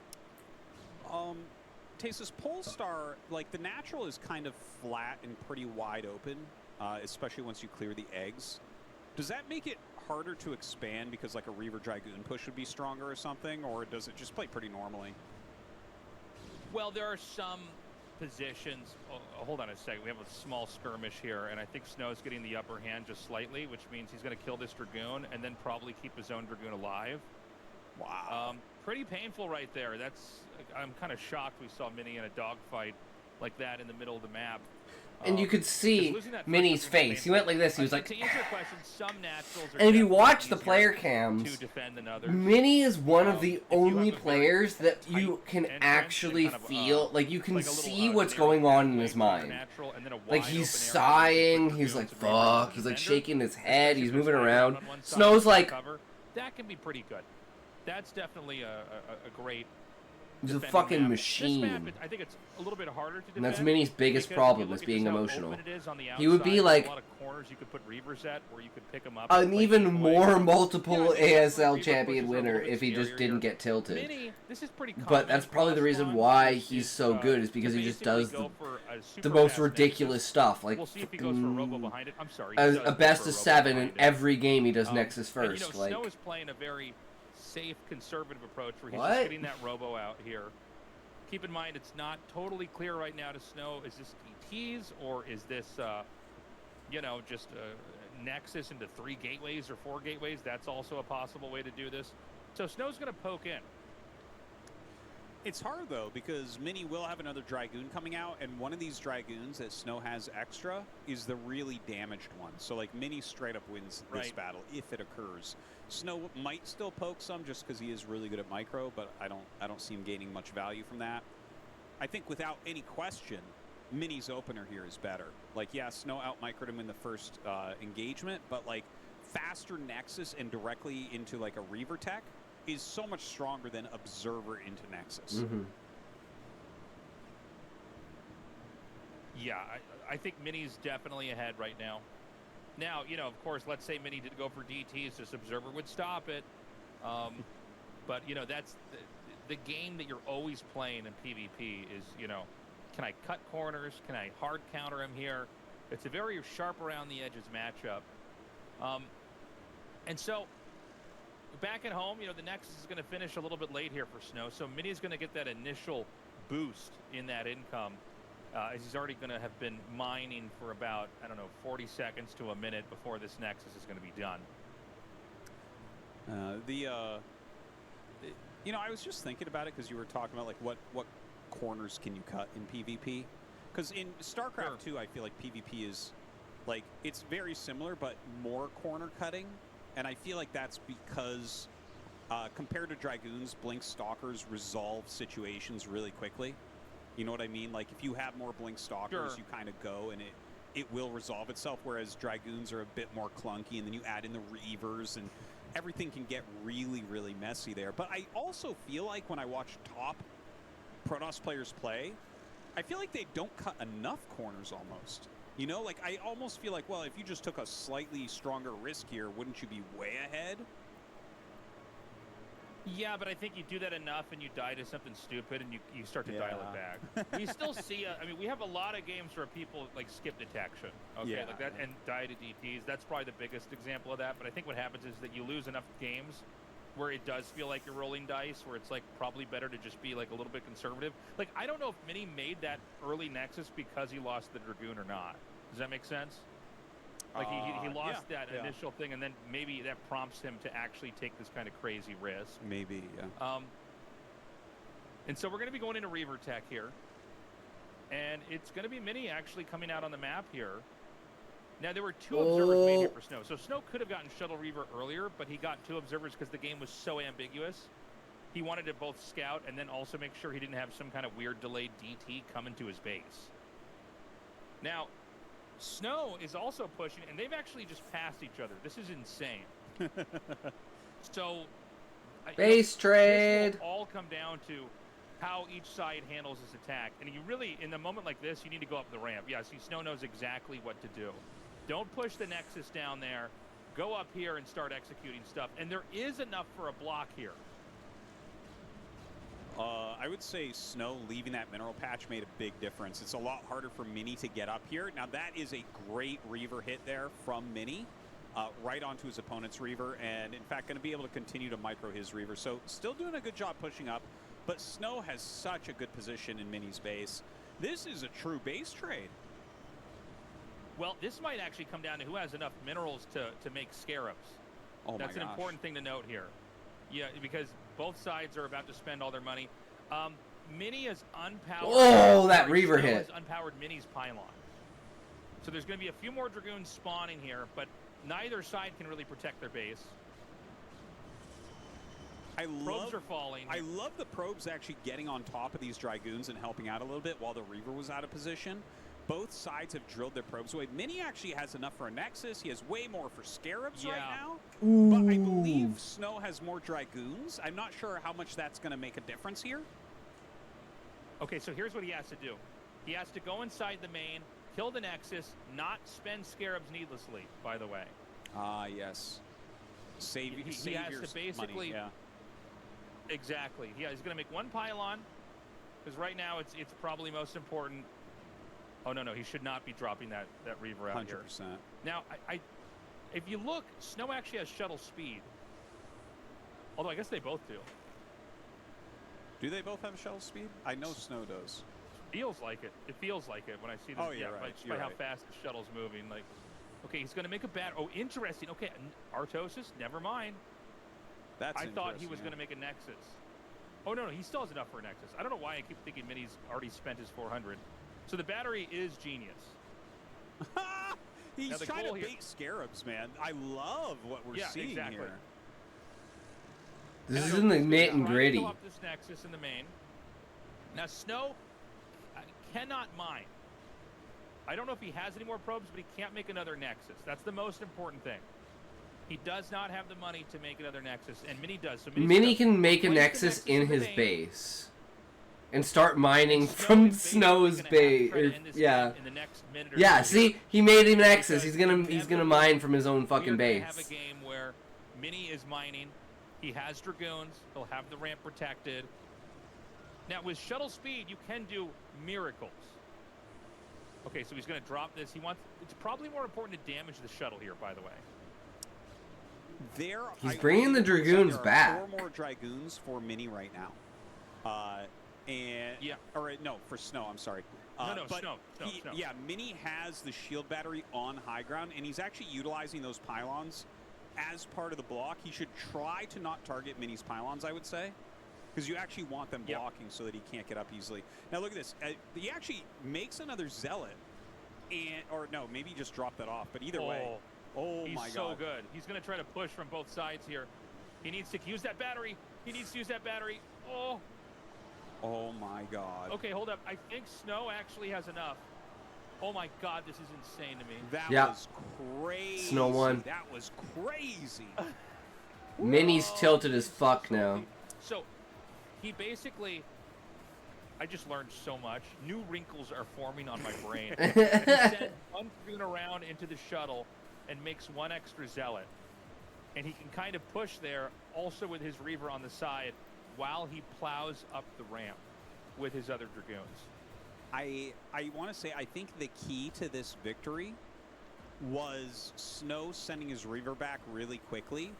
Tasteless, Polestar, like, the natural is kind of flat and pretty wide open, especially once you clear the eggs. Does that make it harder to expand because, like, a Reaver Dragoon push would be stronger or something, or does it just play pretty normally? Well, there are some positions. Oh, hold on a second. We have a small skirmish here, and I think Snow's getting the upper hand just slightly, which means he's going to kill this Dragoon and then probably keep his own Dragoon alive. Wow. Pretty painful right there. I'm kind of shocked we saw Mini in a dogfight like that in the middle of the map. And you could see Mini's face. He went like this. He was like... To answer your question, some naturals are And if you definitely watch the easier player cams, to defend than others. Mini is one of the If you only have a very players that tight you can entrance actually and kind of, feel, like you can like a little, see what's narrow going on in pathway his for mind. natural, and then a Like wide he's open area sighing, with he's like, Dragoons and Reavers fuck, he's like defender, shaking his head, he's especially moving if it's around. on one side Snow's and like... cover. That can be pretty good. That's definitely a great He's a defending fucking map. machine. This map, I think it's a little bit harder to defend. And that's Mini's biggest because problem, if you is look at being just how emotional. open it is on the He would be outside, like there's a lot of corners you could put reavers at where you could pick them up. an even more multiple Yeah, ASL Reaver champion pushes are a winner little bit if he just scarier didn't here. get tilted. Mini, this is pretty But that's common probably the cross reason spawn why is- he's is, so good, is to because he just basically does go for a the super most fast ridiculous Nexus. stuff. Like We'll see if he goes for a robo behind it. I'm sorry. a he does go best for of a robo 7 in behind it. every game he does Nexus And, first. Snow Like, is playing a very safe, conservative approach where he's What? just getting that robo out here. Keep in mind, it's not totally clear right now to Snow. Is this DTs or is this, just Nexus into 3 gateways or 4 gateways? That's also a possible way to do this. So Snow's going to poke in. It's hard, though, because Mini will have another Dragoon coming out, and one of these Dragoons that Snow has extra is the really damaged one. So, like, Mini straight up wins this battle if it occurs. Snow might still poke some just because he is really good at micro, but I don't see him gaining much value from that. I think without any question, Mini's opener here is better. Like, yeah, Snow out-microed him in the first engagement, but, like, faster Nexus and directly into, like, a Reaver tech is so much stronger than Observer into Nexus. mm-hmm. Yeah, I think Mini's definitely ahead right now. Now, of course, let's say Mini did go for DTs, this Observer would stop it. But, that's the game that you're always playing in PvP is, can I cut corners? Can I hard counter him here? It's a very sharp around the edges matchup. And so, back at home, the Nexus is going to finish a little bit late here for Snow. So Mini's going to get that initial boost in that income. As he's already going to have been mining for about, 40 seconds to a minute before this Nexus is going to be done. I was just thinking about it because you were talking about, like, what corners can you cut in PvP? Because in StarCraft 2, I feel like PvP is, like, it's very similar, but more corner cutting. And I feel like that's because, compared to Dragoons, Blink Stalkers resolve situations really quickly. You know what I mean? Like, if you have more Blink Stalkers, you kind of go and it will resolve itself, whereas Dragoons are a bit more clunky, and then you add in the Reavers, and everything can get really, really messy there. But I also feel like when I watch top Protoss players play, I feel like they don't cut enough corners almost. Like, I almost feel like, well, if you just took a slightly stronger risk here, wouldn't you be way ahead? Yeah, but I think you do that enough and you die to something stupid and you start to dial it back. We still see, we have a lot of games where people, like, skip detection, okay, like that, and die to DTs. That's probably the biggest example of that, but I think what happens is that you lose enough games where it does feel like you're rolling dice, where it's, like, probably better to just be, like, a little bit conservative. Like, I don't know if Mini made that early Nexus because he lost the Dragoon or not. Does that make sense? Like, he lost that initial thing, and then maybe that prompts him to actually take this kind of crazy risk. Maybe, yeah. And so we're going to be going into Reaver Tech here. And it's going to be Mini actually coming out on the map here. Now, there were 2 observers made here for Snow. So Snow could have gotten Shuttle Reaver earlier, but he got 2 observers because the game was so ambiguous. He wanted to both scout and then also make sure he didn't have some kind of weird delayed DT coming to his base. Now, Snow is also pushing, and they've actually just passed each other. This is insane. So, base trade. This will all come down to how each side handles this attack. And you really, in a moment like this, you need to go up the ramp. Yeah, see, Snow knows exactly what to do. Don't push the Nexus down there. Go up here and start executing stuff. And there is enough for a block here. I would say Snow leaving that mineral patch made a big difference. It's a lot harder for Mini to get up here. Now, that is a great Reaver hit there from Mini, right onto his opponent's Reaver, and, in fact, going to be able to continue to micro his Reaver. So, still doing a good job pushing up, but Snow has such a good position in Mini's base. This is a true base trade. Well, this might actually come down to who has enough minerals to make Scarabs. Oh, That's an important thing to note here. Yeah, because both sides are about to spend all their money. Mini is unpowered. Oh, that Reaver hit. Has unpowered Mini's pylon. So there's going to be a few more Dragoons spawning here, but neither side can really protect their base. Probes are falling. I love the probes actually getting on top of these Dragoons and helping out a little bit while the Reaver was out of position. Both sides have drilled their probes away. Mini actually has enough for a Nexus. He has way more for Scarabs right now. Ooh. But I believe Snow has more Dragoons. I'm not sure how much that's going to make a difference here. Okay, so here's what he has to do. He has to go inside the main, kill the Nexus, not spend Scarabs needlessly, by the way. Ah, yes. Save He save has your to basically... money, yeah. Exactly. Yeah, he's going to make one pylon, because right now it's probably most important. Oh, no, he should not be dropping that Reaver out 100%. here. Now, if you look, Snow actually has shuttle speed. Although I guess they both do. Do they both have shuttle speed? I know Snow does. Feels like it. It feels like it when I see this. Oh, yeah, right. Just by how fast the shuttle's moving. Like, okay, he's going to make a bat. Oh, interesting. Okay, Artosis, never mind. That's I thought he was going to make a Nexus. Oh, no, he still has enough for a Nexus. I don't know why I keep thinking Mini's already spent his 400. So the battery is genius. He's trying to bait Scarabs, man. I love what we're seeing here. This is in the nit and gritty. Fill up this Nexus in the main. Now, Snow cannot mine. I don't know if he has any more probes, but he can't make another Nexus. That's the most important thing. He does not have the money to make another Nexus, and Mini does. So Mini can make a Nexus in his base and start mining from Snow's base. Yeah. Yeah, see, he made a Nexus. He's gonna mine from his own fucking base. Have a game where Mini is mining. He has Dragoons. He'll have the ramp protected. Now, with shuttle speed, you can do miracles. Okay, so he's going to drop this. It's probably more important to damage the shuttle here, by the way. He's bringing the Dragoons back. 4 more Dragoons for Mini right now. For Snow, I'm sorry. Snow. Yeah, Mini has the shield battery on high ground, and he's actually utilizing those pylons as part of the block. He should try to not target Mini's pylons, I would say, because you actually want them blocking so that he can't get up easily. Now look at this. He actually makes another Zealot, maybe he just dropped that off, but either way. Oh my God. He's so good. He's going to try to push from both sides here. He needs to use that battery. Oh. Oh my God. Okay, hold up. I think Snow actually has enough. Oh my God, this is insane to me. That was crazy. Snow won. That was crazy. Mini's tilted as fuck now. So, he basically... I just learned so much. New wrinkles are forming on my brain. He sends one Dragoon around into the shuttle and makes one extra Zealot. And he can kind of push there, also with his Reaver on the side, while he plows up the ramp with his other Dragoons. I want to say I think the key to this victory was Snow sending his Reaver back really quickly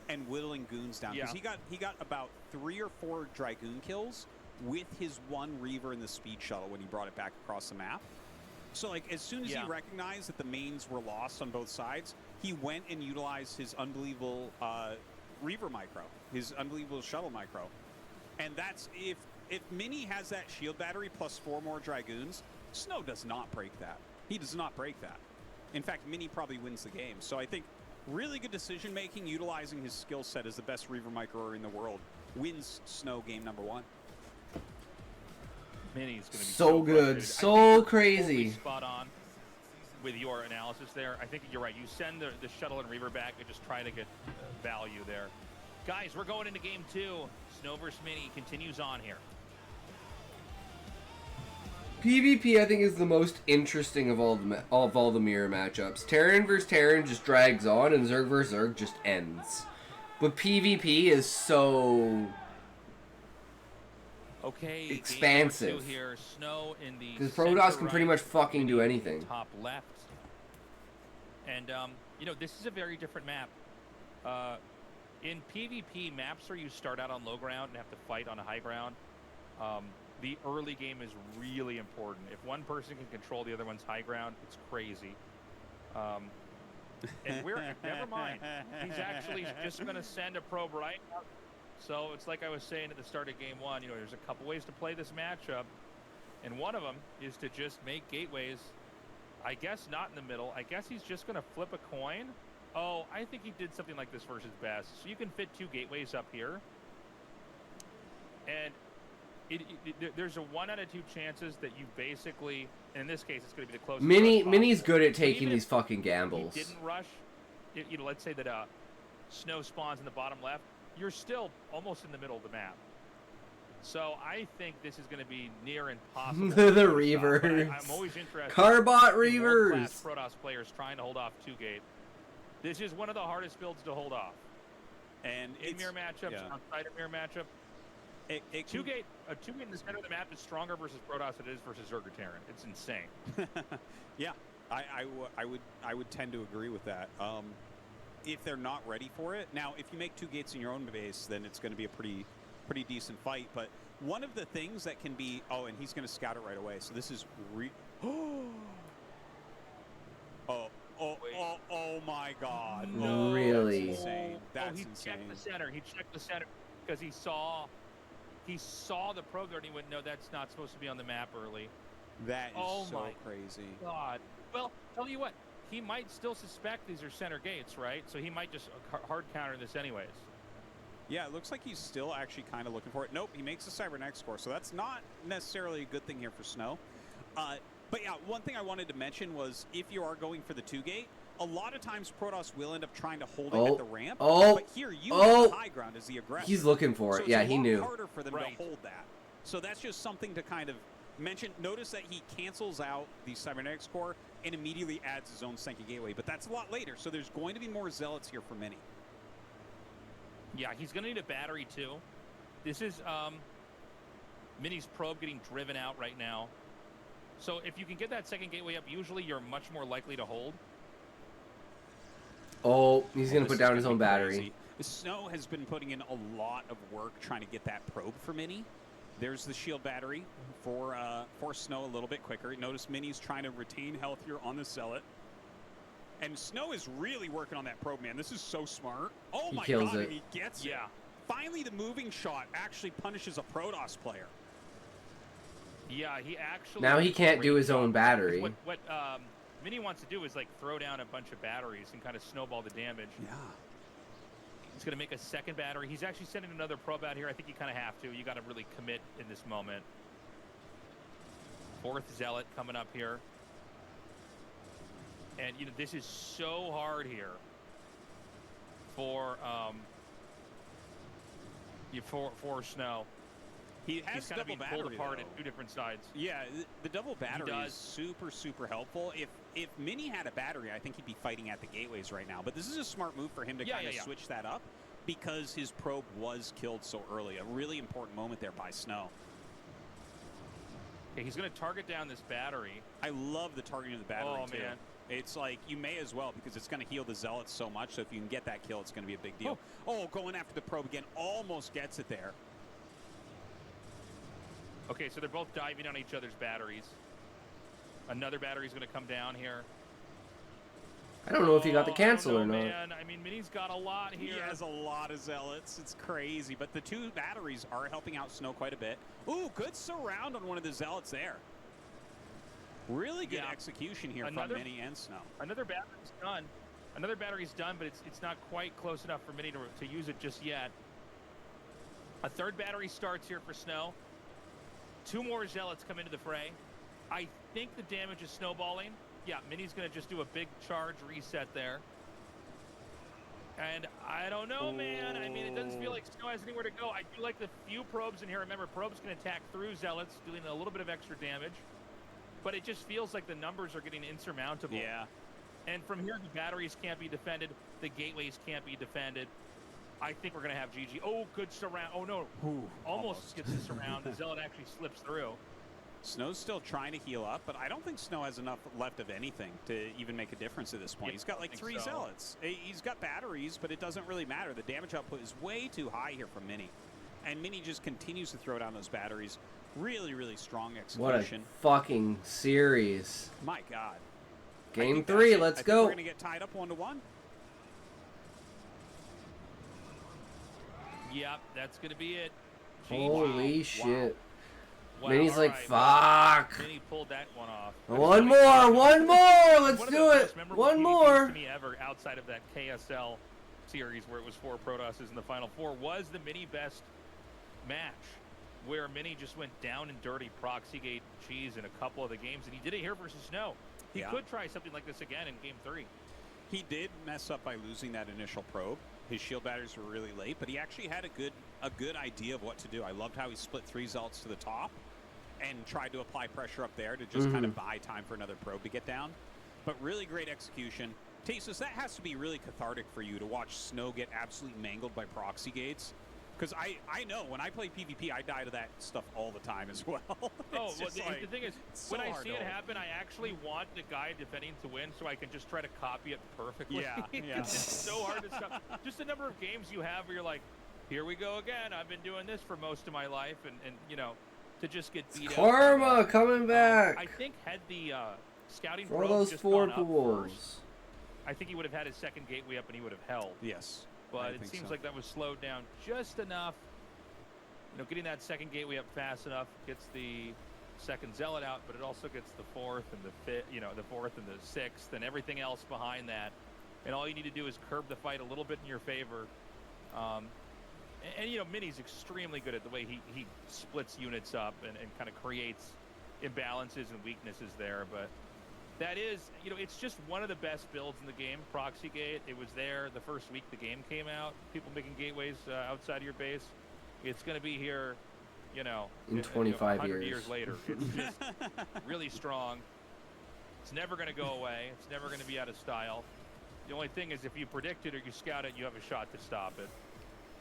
and whittling goons down, because he got about 3 or 4 Dragoon kills with his one Reaver in the speed shuttle when he brought it back across the map. So like as soon as he recognized that the mains were lost on both sides, he went and utilized his unbelievable Reaver micro, his unbelievable shuttle micro. And that's if Mini has that shield battery plus 4 more Dragoons, Snow does not break that. He does not break that. In fact, Mini probably wins the game. So I think really good decision making, utilizing his skill set as the best Reaver microer in the world, wins Snow game number 1. Mini's going to be so good, so crazy. Totally spot on with your analysis there. I think you're right. You send the shuttle and Reaver back and just try to get value there. Guys, we're going into game 2. Snow versus Mini continues on here. PvP, I think, is the most interesting of all the mirror matchups. Terran versus Terran just drags on, and Zerg versus Zerg just ends. But PvP is so expansive. Because Protoss can pretty much fucking do anything. Top left. And this is a very different map. In PvP, maps where you start out on low ground and have to fight on a high ground, the early game is really important. If one person can control the other one's high ground, it's crazy. And never mind. He's actually just going to send a probe right out. So it's like I was saying at the start of game 1, there's a couple ways to play this matchup. And one of them is to just make gateways, I guess not in the middle. I guess he's just going to flip a coin. Oh, I think he did something like this versus Best. So you can fit 2 gateways up here. And there's a 1 out of 2 chances that you basically, in this case, it's going to be the closest. Mini's good at taking these fucking gambles. He didn't rush. Let's say that Snow spawns in the bottom left. You're still almost in the middle of the map. So I think this is going to be near impossible. The Reavers. I'm always interested. Carbot in Reavers. world-class Protoss players trying to hold off 2-gate. This is one of the hardest builds to hold off. And in mirror matchups, outside of mirror matchup. A 2-gate in the center of the map is stronger versus Protoss than it is versus Zerg Terran. It's insane. Yeah, I would tend to agree with that. If they're not ready for it, now if you make 2 gates in your own base, then it's going to be a pretty decent fight. But one of the things that can be, oh, and he's going to scout it right away. So this is oh my God! No. Really? That's insane. That's he insane. checked the center. He checked the center because he saw the probe there and he went, no, that's not supposed to be on the map early. That is so my crazy. God. Well, tell you what, he might still suspect these are center gates, right? So he might just hard counter this anyways. Yeah, it looks like he's still actually kind of looking for it. Nope, he makes a Cybernetic score, so that's not necessarily a good thing here for Snow. But yeah, one thing I wanted to mention was if you are going for the 2-gate, a lot of times Protoss will end up trying to hold it at the ramp. But here you have the high ground as the aggressor. He's looking for it. So Yeah, he knew. It's harder for them to hold that. So that's just something to kind of mention. Notice that he cancels out the Cybernetics core and immediately adds his own Senki Gateway. But that's a lot later, so there's going to be more Zealots here for Mini. Yeah, he's going to need a battery too. This is Mini's probe getting driven out right now. So if you can get that second gateway up, usually you're much more likely to hold. Oh, he's going to put down his own battery. Crazy. Snow has been putting in a lot of work trying to get that probe for Mini. There's the shield battery for Snow a little bit quicker. Notice Mini's trying to retain health here on the Zealot. And Snow is really working on that probe, man. This is so smart. Oh my God, and he gets it. Yeah. Finally, the moving shot actually punishes a Protoss player. Yeah, he actually... Now he can't do his own battery. What Mini wants to do is like throw down a bunch of batteries and kind of snowball the damage. Yeah. He's going to make a second battery. He's actually sending another probe out here. I think you kind of have to. You got to really commit in this moment. Fourth Zealot coming up here. And, you know, this is so hard here for Snow. He has He's kind of being pulled apart at two different sides. Yeah, the double battery is super, super helpful. If Mini had a battery, I think he'd be fighting at the gateways right now. But this is a smart move for him to kind of switch that up because his probe was killed so early. A really important moment there by Snow. Okay, he's going to target down this battery. I love the targeting of the battery, too. Man. It's like, you may as well because it's going to heal the Zealots so much. So if you can get that kill, it's going to be a big deal. Oh, going after the probe again. Almost gets it there. Okay, so they're both diving on each other's batteries. Another battery's going to come down here. I don't know if he got the cancel or not. Man. I mean, Mini's got a lot here. He has a lot of Zealots. It's crazy. But the two batteries are helping out Snow quite a bit. Ooh, good surround on one of the Zealots there. Really good execution here from Mini and Snow. Another battery's done. Another battery's done, but it's not quite close enough for Mini to use it just yet. A third battery starts here for Snow. Two more Zealots come into the fray. I think the damage is snowballing. Yeah, Mini's going to just do a big charge reset there. And I don't know, man. I mean, it doesn't feel like Snow has anywhere to go. I do like the few probes in here. Remember, probes can attack through Zealots, doing a little bit of extra damage. But it just feels like the numbers are getting insurmountable. Yeah. And from here, the batteries can't be defended. The gateways can't be defended. I think we're going to have GG. Oh, good surround. Oh, no. Almost gets the surround. The Zealot actually slips through. Snow's still trying to heal up, but I don't think Snow has enough left of anything to even make a difference at this point. He's got like 3 Zealots. He's got batteries, but it doesn't really matter. The damage output is way too high here from Mini. And Mini just continues to throw down those batteries. Really, really strong execution. What a fucking series. My God. Game 3, let's go. We're going to get tied up 1-1. Yep, that's going to be it. Holy shit. Wow. Mini's like, fuck. Mini pulled that one off. One more. Let's do it. One more. To me ever outside of that KSL series where it was 4 Protosses in the Final Four was the Mini best match where Mini just went down and dirty proxy gate cheese in a couple of the games, and he did it here versus Snow. He could try something like this again in Game 3. He did mess up by losing that initial probe, his shield batteries were really late, but he actually had a good idea of what to do. I loved how he split 3 zealots to the top and tried to apply pressure up there to just kind of buy time for another probe to get down. But really great execution. Tasus, that has to be really cathartic for you to watch Snow get absolutely mangled by proxy gates. Because I know when I play PvP, I die to that stuff all the time as well. Well, the thing is, when I see it happen, I actually want the guy defending to win so I can just try to copy it perfectly. Yeah. It's so hard to stop. Just the number of games you have where you're like, here we go again. I've been doing this for most of my life, and you know, to just get beat up. Karma coming back. I think had the scouting for all probe those just 4 gone up pools. first, I think he would have had his second gateway up and he would have held. Yes. But it seems like that was slowed down just enough. You know, getting that second gateway up fast enough gets the second zealot out, but it also gets the 4th and the 5th, you know, the 4th and the 6th and everything else behind that. And all you need to do is curb the fight a little bit in your favor. And you know, Mini's extremely good at the way he splits units up and kind of creates imbalances and weaknesses there. But that is, you know, it's just one of the best builds in the game, Proxy Gate. It was there the first week the game came out. People making gateways outside of your base. It's going to be here, you know, in 25 100 years. years later. It's just really strong. It's never going to go away. It's never going to be out of style. The only thing is if you predict it or you scout it, you have a shot to stop it.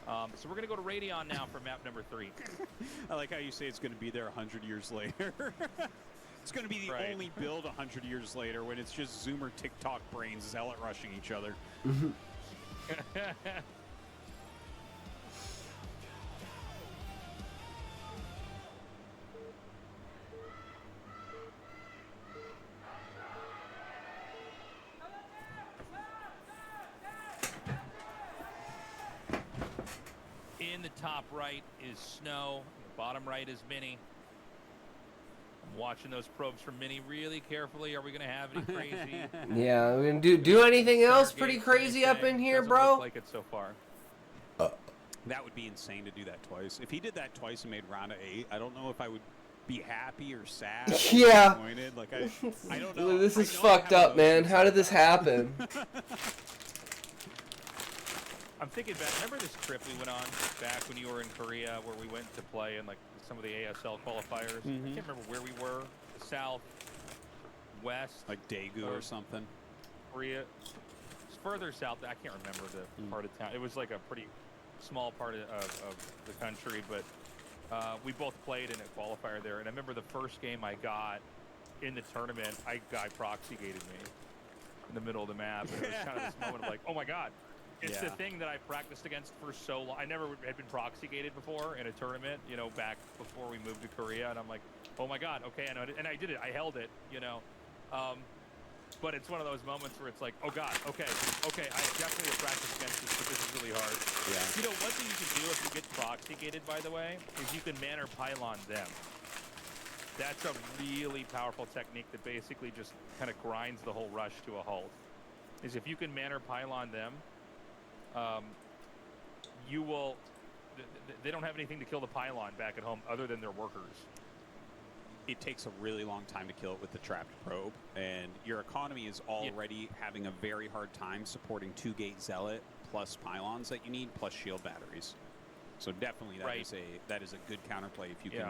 So we're going to go to Radion now for map number 3. I like how you say it's going to be there 100 years later. It's going to be the only build 100 years later when it's just Zoomer TikTok brains zealot rushing each other. In the top right is Snow. The bottom right is Mini. I'm watching those probes from Mini really carefully. Are we going to have any crazy? Yeah, we gonna do anything else pretty crazy up in here, Doesn't bro? look like it so far. That would be insane to do that twice. If he did that twice and made round of 8, I don't know if I would be happy or sad. Or Yeah. disappointed. Like I don't know. This is I know I fucked have up, man. emotions How did like this that. happen? I'm thinking back. Remember this trip we went on back when you were in Korea, where we went to play in like some of the ASL qualifiers? I can't remember where we were. South, west, Like Daegu or something. Korea. It's further south. I can't remember the part of town. It was like a pretty small part of the country, but we both played in a qualifier there. And I remember the first game I got in the tournament, a guy proxy gated me in the middle of the map. And it was kind of this moment of like, oh my god. It's the thing that I practiced against for so long. I never had been proxy gated before in a tournament, you know, back before we moved to Korea. And I'm like, oh my god, okay, I know it. And I did it. I held it, you know. But it's one of those moments where it's like, oh god, okay, I definitely have practiced against this, but this is really hard. Yeah. You know, one thing you can do if you get proxy gated, by the way, is you can man or pylon them. That's a really powerful technique that basically just kind of grinds the whole rush to a halt. Is if you can man or pylon them, you will. They don't have anything to kill the pylon back at home other than their workers. It takes a really long time to kill it with the trapped probe, and your economy is already having a very hard time supporting 2-gate zealot plus pylons that you need plus shield batteries. So definitely that is a good counterplay if you can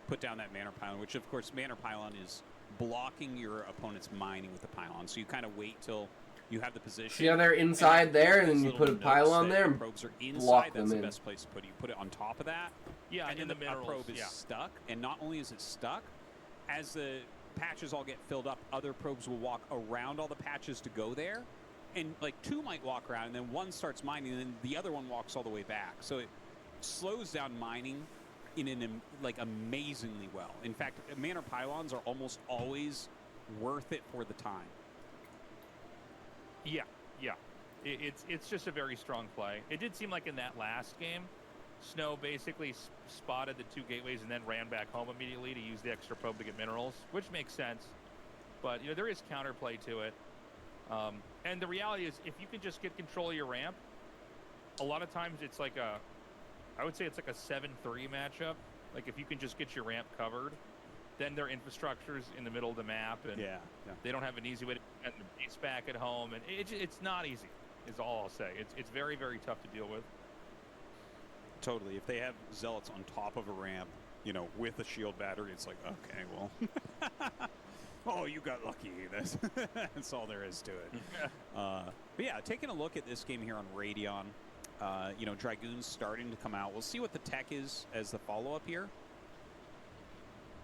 put down that manor pylon, which of course manor pylon is blocking your opponent's mining with the pylon. So you kind of wait till you have the position. See how they're inside there, and then you put a pylon there and probes are inside. block That's them in. the best place to put it. You put it on top of that. Yeah, and in then the the minerals, probe is stuck. And not only is it stuck, as the patches all get filled up, other probes will walk around all the patches to go there. And like 2 might walk around, and then 1 starts mining, and then the other one walks all the way back. So it slows down mining in like amazingly well. In fact, manor pylons are almost always worth it for the time. Yeah. It's just a very strong play. It did seem like in that last game, Snow basically spotted the 2 gateways and then ran back home immediately to use the extra probe to get minerals, which makes sense. But, you know, there is counterplay to it. And the reality is, if you can just get control of your ramp, a lot of times it's like I would say it's like a 7-3 matchup. Like, if you can just get your ramp covered, then their infrastructure's in the middle of the map, and they don't have an easy way to get the base back at home, and it's not easy. is all I'll say. It's very, very tough to deal with. Totally. If they have Zealots on top of a ramp, you know, with a shield battery, it's like, okay, well, oh, you got lucky. That's all there is to it. But yeah, taking a look at this game here on Radeon, you know, Dragoon's starting to come out. We'll see what the tech is as the follow-up here.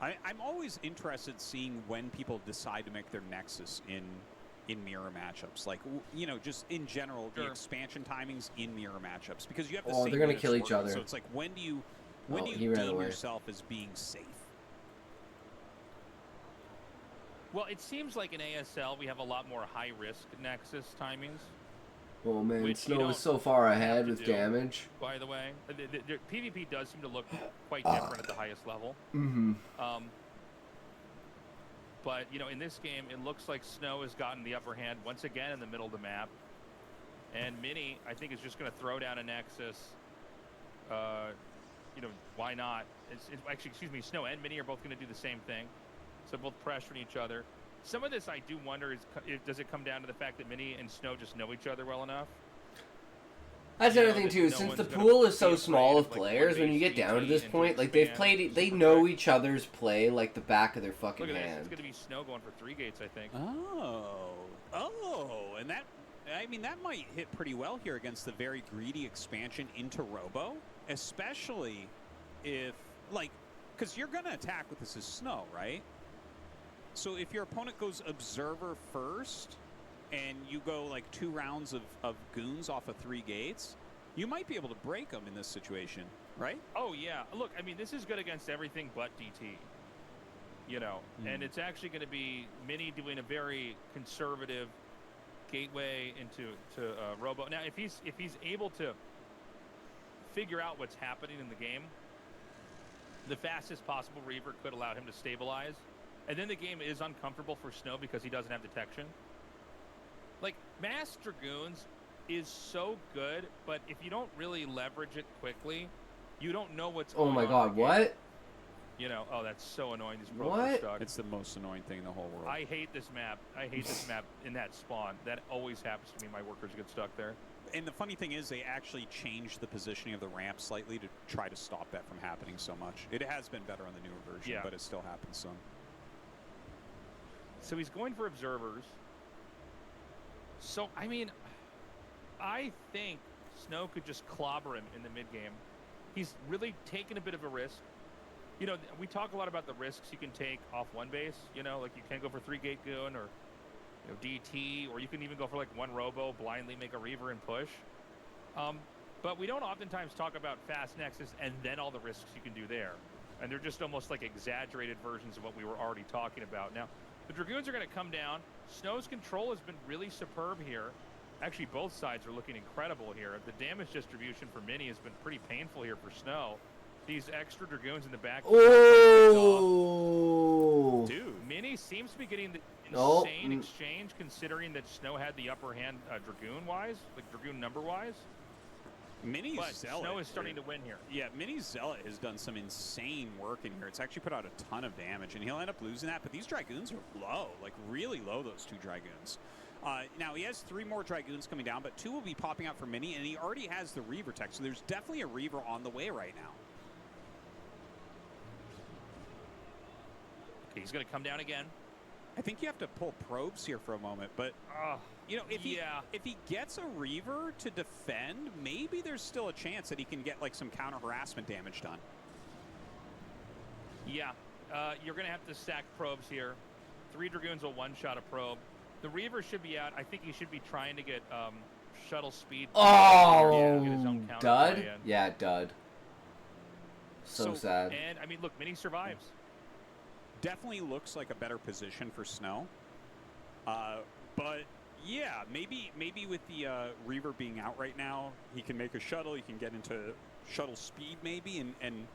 I'm always interested seeing when people decide to make their Nexus in mirror matchups, like, you know, just in general, the expansion timings in mirror matchups, because you have the same they're gonna units kill each working, other. so it's like, when do you deem yourself as being safe? Well, it seems like in ASL we have a lot more high-risk Nexus timings. Oh man, Which Snow is so far ahead to with do, damage. By the way, the PvP does seem to look quite different at the highest level. Mm-hmm. But, you know, in this game, it looks like Snow has gotten the upper hand once again in the middle of the map. And Mini, I think, is just going to throw down a Nexus. You know, why not? Actually, excuse me, Snow and Mini are both going to do the same thing. So both pressuring each other. Some of this I do wonder is, does it come down to the fact that Mini and Snow just know each other well enough? That's another thing too. Since the pool is so small of players, when you get down to this point, like they know each other's play like the back of their fucking hand. Look at hand. this. It's going to be Snow going for 3 gates, I think. Oh, and that, I mean, that might hit pretty well here against the very greedy expansion into Robo, especially if, like, because you're going to attack with this as Snow, right? So if your opponent goes Observer first, and you go like 2 rounds of goons off of 3 gates, you might be able to break them in this situation, right? Oh, yeah. Look, I mean, this is good against everything but DT. You know, and it's actually going to be Mini doing a very conservative gateway into Robo. Now, if he's able to figure out what's happening in the game, the fastest possible Reaver could allow him to stabilize. And then the game is uncomfortable for Snow because he doesn't have detection. Like, Mass Dragoons is so good, but if you don't really leverage it quickly, you don't know what's going on. Oh my god, what? You know, oh, that's so annoying. These probes What? are stuck. It's the most annoying thing in the whole world. I hate this map. I hate this map in that spawn. That always happens to me. My workers get stuck there. And the funny thing is, they actually changed the positioning of the ramp slightly to try to stop that from happening so much. It has been better on the newer version, but it still happens some. So he's going for observers. So, I mean, I think Snow could just clobber him in the mid-game. He's really taken a bit of a risk. You know, we talk a lot about the risks you can take off one base. You know, like you can go for 3-gate goon or, you know, DT, or you can even go for like 1 Robo, blindly make a Reaver and push. But we don't oftentimes talk about fast Nexus and then all the risks you can do there. And they're just almost like exaggerated versions of what we were already talking about. Now, the Dragoons are going to come down. Snow's control has been really superb here. Actually, both sides are looking incredible here. The damage distribution for Mini has been pretty painful here for Snow. These extra Dragoons in the back. Oh, dude. Mini seems to be getting the insane exchange, considering that Snow had the upper hand Dragoon-wise, like Dragoon number-wise. Mini's Zealot. Snow is starting to win here. Yeah, Mini's Zealot has done some insane work in here. It's actually put out a ton of damage, and he'll end up losing that. But these Dragoons are low, like really low, those 2 Dragoons. Now, he has 3 more Dragoons coming down, but 2 will be popping out for Mini, and he already has the Reaver tech, so there's definitely a Reaver on the way right now. Okay, he's going to come down again. I think you have to pull probes here for a moment, but you know, if he gets a Reaver to defend, maybe there's still a chance that he can get like some counter harassment damage done. Yeah, you're going to have to stack probes here. 3 Dragoons will one-shot a probe. The Reaver should be out. I think he should be trying to get shuttle speed. Oh, dud? Yeah, dud. So sad. And, I mean, look, Mini survives. Definitely looks like a better position for Snow. But, yeah, maybe with the Reaver being out right now, he can make a shuttle. He can get into shuttle speed maybe and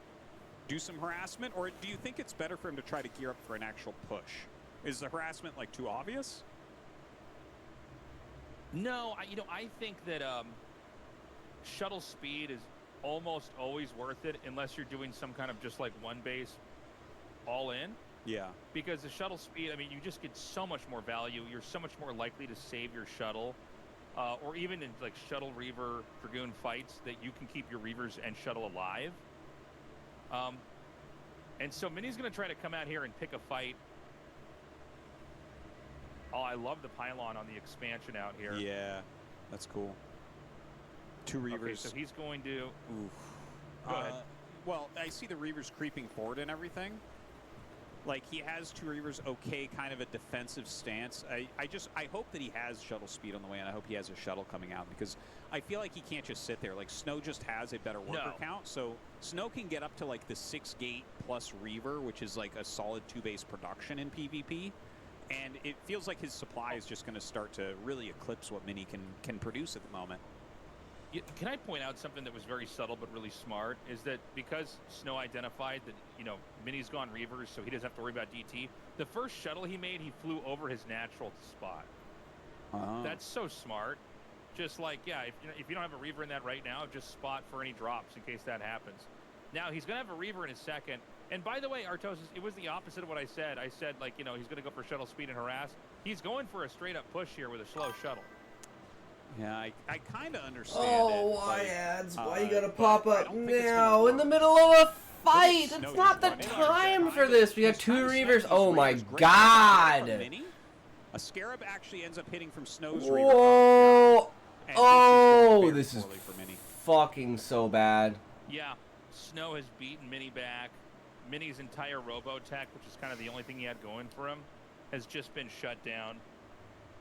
do some harassment. Or do you think it's better for him to try to gear up for an actual push? Is the harassment, like, too obvious? No, I think that shuttle speed is almost always worth it unless you're doing some kind of just like one base all in. Yeah. Because the shuttle speed, I mean, you just get so much more value. You're so much more likely to save your shuttle or even in like shuttle Reaver Dragoon fights, that you can keep your Reavers and shuttle alive. And so Mini's going to try to come out here and pick a fight. Oh, I love the pylon on the expansion out here. Yeah, that's cool. 2 Reavers. Okay, so he's going to... Oof. Go ahead. Well, I see the Reavers creeping forward and everything. Like, he has 2 Reavers, okay, kind of a defensive stance. I hope that he has shuttle speed on the way, and I hope he has a shuttle coming out, because I feel like he can't just sit there. Like, Snow just has a better worker count, so Snow can get up to, like, the 6 gate plus Reaver, which is, like, a solid 2-base production in PvP. And it feels like his supply is just going to start to really eclipse what Mini can produce at the moment. Can I point out something that was very subtle but really smart? Is that because Snow identified that, you know, Mini's gone Reavers, so he doesn't have to worry about DT. The first shuttle he made, he flew over his natural spot. That's so smart. Just like, yeah, if you don't have a Reaver in that right now, just spot for any drops in case that happens. Now, he's going to have a Reaver in a second. And by the way, Artosis, it was the opposite of what I said. I said, like, you know, he's going to go for shuttle speed and harass. He's going for a straight-up push here with a slow shuttle. Yeah, I kind of understand why ads? Why you gotta pop up now in the middle of a fight? It's not the time for this. We got 2 Reavers. Oh my god! A Scarab actually ends up hitting from Snow's Reaver. Reaver. Whoa! Oh, this is fucking so bad. Yeah, Snow has beaten Mini back. Mini's entire Robotech, which is kind of the only thing he had going for him, has just been shut down.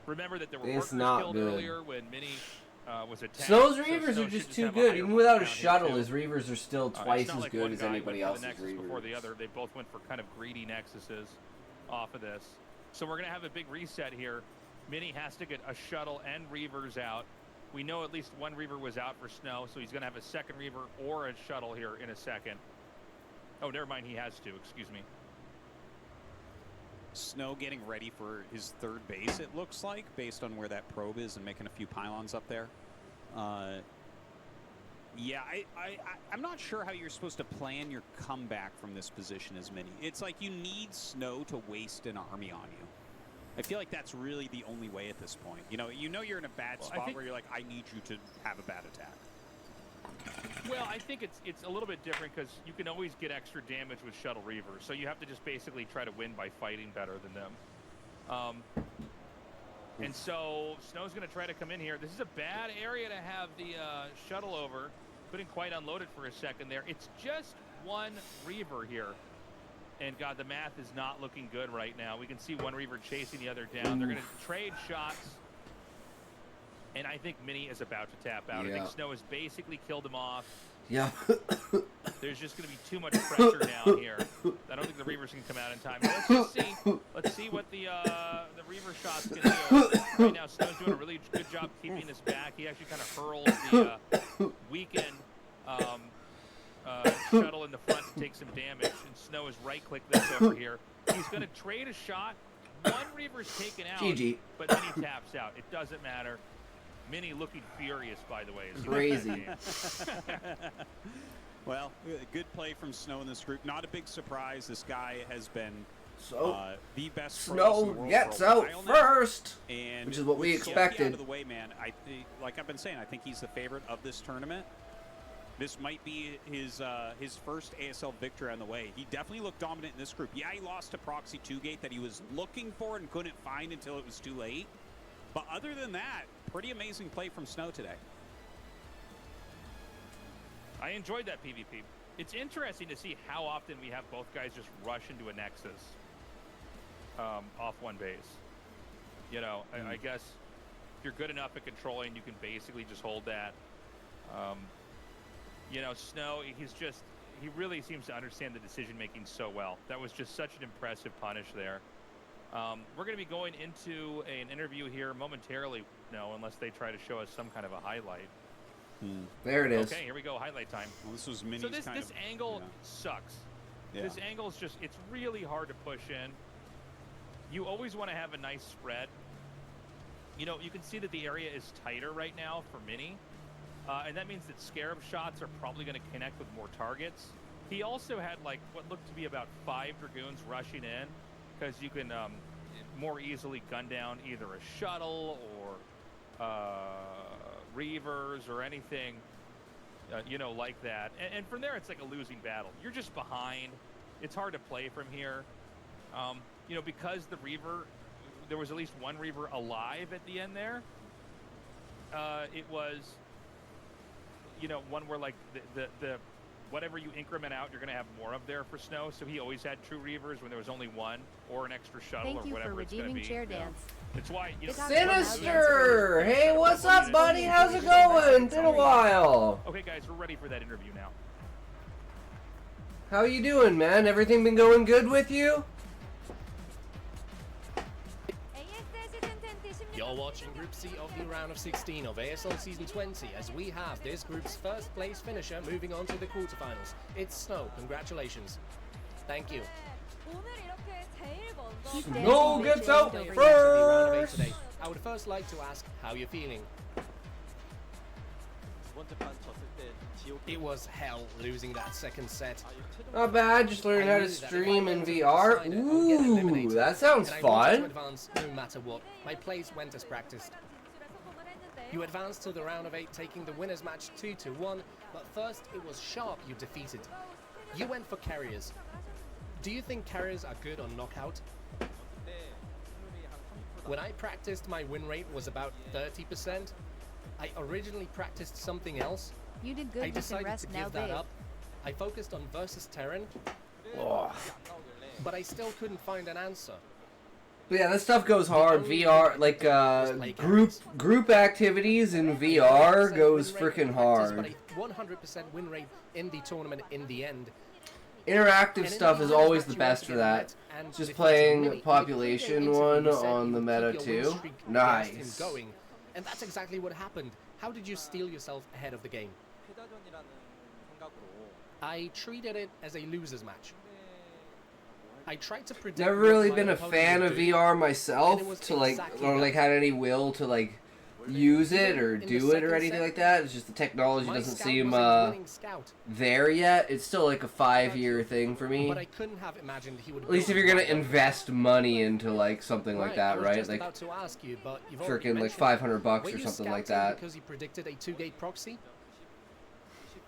Remember that there were workers killed earlier when Mini was attacked. Snow's Reavers are just too good. Even without a shuttle, his Reavers are still twice as good as anybody else's Reavers. Before the other, they both went for kind of greedy Nexuses off of this. So we're going to have a big reset here. Mini has to get a shuttle and Reavers out. We know at least 1 Reaver was out for Snow, so he's going to have a second Reaver or a shuttle here in a second. Oh, never mind, he has to. Excuse me. Snow getting ready for his 3rd base, it looks like, based on where that probe is and making a few pylons up there. Yeah, I'm not sure how you're supposed to plan your comeback from this position as Mini. It's like you need Snow to waste an army on you. I feel like that's really the only way at this point. You know you're in a bad spot where you're like, I need you to have a bad attack. Well, I think it's a little bit different because you can always get extra damage with shuttle Reavers, so you have to just basically try to win by fighting better than them. And so Snow's going to try to come in here. This is a bad area to have the shuttle over. Couldn't quite unload it for a second there. It's just 1 Reaver here. And God, the math is not looking good right now. We can see 1 Reaver chasing the other down. They're going to trade shots. And I think Mini is about to tap out. I think Snow has basically killed him off. Yeah. There's just going to be too much pressure down here. I don't think the Reavers can come out in time. Now, let's just see. Let's see what the Reaver shots can do. Right now, Snow's doing a really good job keeping this back. He actually kind of hurls the weakened shuttle in the front to take some damage. And Snow has right-clicked this over here. He's going to trade a shot. 1 Reaver's taken out, GG. but Mini taps out. It doesn't matter. Mini looking furious, by the way. Crazy. Well, good play from Snow in this group. Not a big surprise. This guy has been the best. Snow gets out first, and which is what we expected. Out of the way, man. Like I've been saying, I think he's the favorite of this tournament. This might be his first ASL victory on the way. He definitely looked dominant in this group. Yeah, he lost to Proxy 2-Gate that he was looking for and couldn't find until it was too late. But other than that, pretty amazing play from Snow today. I enjoyed that PvP. It's interesting to see how often we have both guys just rush into a Nexus off 1 base. You know, I guess if you're good enough at controlling, you can basically just hold that. You know, Snow, he really seems to understand the decision-making so well. That was just such an impressive punish there. We're going to be going into an interview here momentarily, unless they try to show us some kind of a highlight. There it is. Okay, here we go, highlight time. Well, this was Mini's so this angle sucks. Yeah. This angle is it's really hard to push in. You always want to have a nice spread. You know, you can see that the area is tighter right now for Mini. And that means that Scarab shots are probably going to connect with more targets. He also had like what looked to be about 5 Dragoons rushing in, because you can more easily gun down either a shuttle or Reavers or anything, you know, like that. And from there, it's like a losing battle. You're just behind. It's hard to play from here. You know, because the Reaver, there was at least one Reaver alive at the end there. It was, you know, one where like the whatever you increment out, you're going to have more of there for Snow. So he always had true Reavers when there was only one, or an extra shuttle, Thank or you whatever for it's going to redeeming be. chair You know. dance. It's why, you know, Sinister! Hey, what's up, buddy? How's it going? Been a while. Okay, guys, we're ready for that interview now. How you doing, man? Everything been going good with you? You're watching Group C of the round of 16 of ASL Season 20 as we have this group's first place finisher moving on to the quarterfinals. It's Snow. Congratulations. Thank you. Snow gets out Playing first. into the round of 8 today. I would first like to ask how you're feeling. It was hell losing that second set. Not bad, just learning how to stream in VR. Ooh, that sounds And I wanted to fun. advance no matter what. My plays went as practiced. You advanced to the round of 8, taking the winners match 2-1, but first it was Sharp you defeated. You went for carriers. Do you think carriers are good on knockout? When I practiced, my win rate was about 30%. I originally practiced something else. You did I good. You can decided to rest now, give that babe. up. I focused on versus Terran, Oh. but I still couldn't find an answer. But yeah, this stuff goes hard. VR, like group activities in VR goes freaking hard. But a 100% win rate in the tournament in the end. Interactive stuff is always the best for that. Just playing population one on the meta too. Nice. And that's exactly what happened. How did you steel yourself ahead of the game? I treated it as a loser's match. I tried to predict. Never really what my been a opponent fan would of do, VR and it myself was to like, exactly or like that. had any will to like use it or In the do it or second anything set, like that. It's just the technology My doesn't scout seem was a winning scout, there yet. It's still like a 5-year thing for me. but I couldn't have imagined he would. At least if you're gonna invest money into like something like I that, was right? just Like about to ask you, but you've already freaking like mentioned it. $500 Were or you something like scouting that. because he predicted a 2-gate proxy?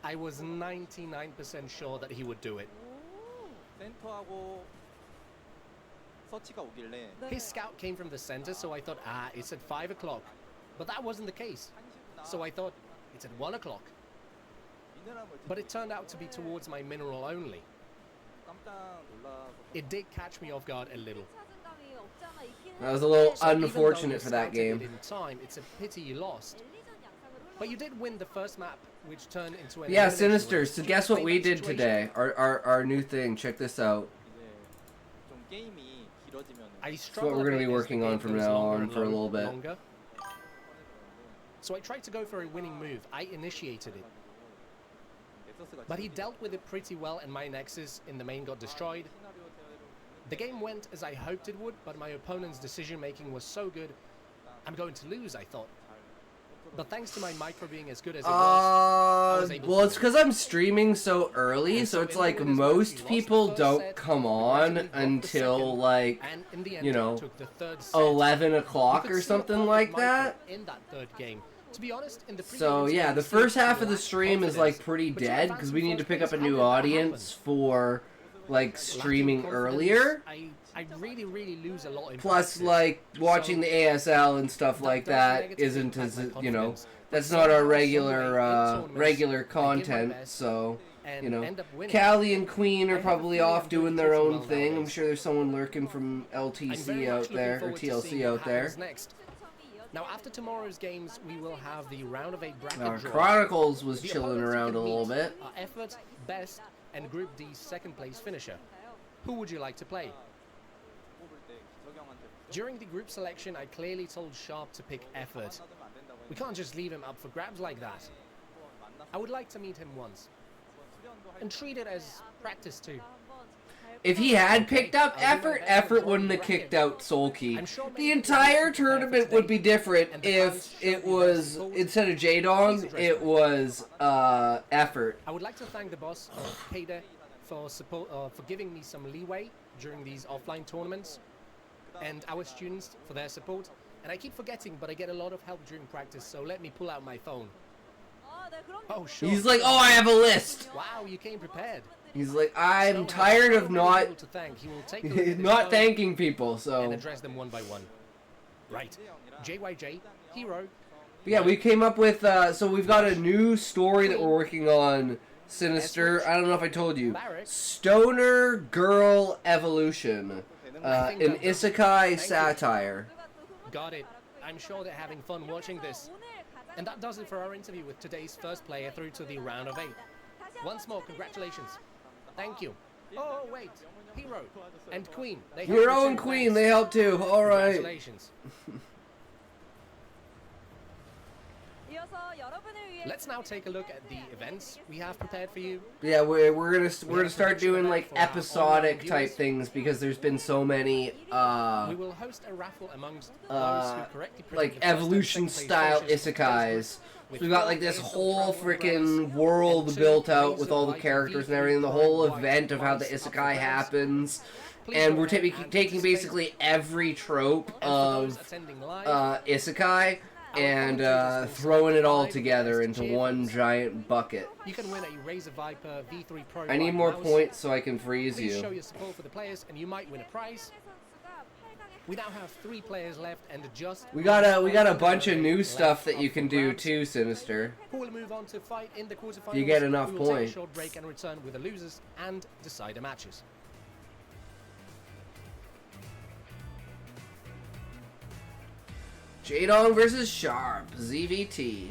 I was 99% sure that he would do it. His scout came from the center, so I thought, it's at 5 o'clock. But that wasn't the case. So I thought, it's at 1 o'clock. But it turned out to be towards my mineral only. It did catch me off guard a little. That was a little So even though unfortunate you for that scouted it game. in time, it's a pity you lost. But you did win the first map, which turned into an Yeah, elimination Sinister. race. So Did you guess what explain we that did situation? today? Our new thing. Check this out. I what we're gonna be working on from now on for a little bit. Longer. So I tried to go for a winning move. I initiated it. But he dealt with it pretty well, and my Nexus in the main got destroyed. The game went as I hoped it would, but my opponent's decision making was so good, I'm going to lose, I thought. But thanks to my micro being as good as it was, Well, it's because I'm streaming so early, so it's like most people don't come on until like, and in the end, you know, took the third set. 11 You o'clock could or see something a like micro that. in that third game. To be honest, in the So prelims, yeah, you the see first half of the lack stream is like confidence. pretty But you dead advance because in we need to first pick up a place. How new did that audience for like Lacking streaming confidence, earlier. I really lose a lot in Plus, practice. like watching So, the ASL and stuff that like does that negatively isn't impact as my you know, confidence. that's But not our somehow, regular some way, in tournaments, regular I give my content. best So and you know, end up winning. Callie and Queen I are have a probably feeling off I'm doing doing their pretty own well thing. I'm nowadays. sure there's someone lurking from I'm LTC very much out looking there or forward to TLC seeing what out there. happens next. Now, after tomorrow's games, we will have the round of 8 bracket draw. Chronicles was The chilling opponents around can a little meet bit. are Effort, Best, and Group D's second place finisher. Who would you like to play? During the group selection, I clearly told Sharp to pick Effort. We can't just leave him up for grabs like that. I would like to meet him once. And treat it as practice too. If he had picked up Effort wouldn't have kicked out Soulkey. The entire tournament would be different if it was, instead of J-Dong, it was Effort. I would like to thank the boss, Kader, for giving me some leeway during these offline tournaments, and our students for their support. And I keep forgetting, but I get a lot of help during practice, so let me pull out my phone. Oh, sure. He's like, oh, I have a list. Wow, you came prepared. He's like, I'm tired of not not thanking people, so. And address them one by one. Right. JYJ, hero. But yeah, we came up with, so we've got a new story that we're working on, Sinister. I don't know if I told you. Stoner Girl Evolution. An isekai satire. Got it. I'm sure they're having fun watching this. And that does it for our interview with today's first player through to the round of 8. Once more, congratulations. Thank you. Oh, wait. Hero and Queen. Hero and Queen, they help too. All right. Congratulations. Let's now take a look at the events we have prepared for you. Yeah, we're gonna start doing like episodic type things because there's been so many we will host a raffle amongst those who correctly like evolution style isekais. So we've got like this whole freaking world built out with all the characters and everything, the whole event of how the isekai happens. And we're taking basically every trope of isekai and throwing it all together into one giant bucket. You can win a Razor Viper V3 Pro. I need more points so I can freeze you. Please show your support for the players and you might win a prize. We now have 3 players left and just we got a bunch of new stuff that you can do too, Sinister. Who will move on to fight in the quarterfinals? You get enough we will take points. a short break and return with the losers and decider matches. Jadong versus Sharp, ZVT.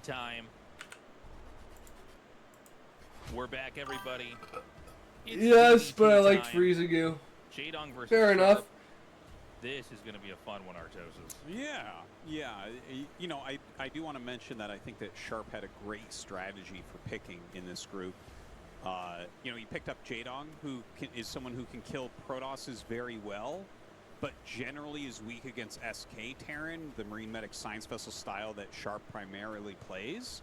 Time. We're back, everybody. It's Yes, but I liked time. freezing you. Jadong versus Fair Sharp. enough. This is going to be a fun one, Artosis. Yeah. You know, I do want to mention that I think that Sharp had a great strategy for picking in this group. You know, he picked up Jadong, who is someone who can kill Protosses very well, but generally is weak against SK Terran, the Marine Medic Science Vessel style that Sharp primarily plays.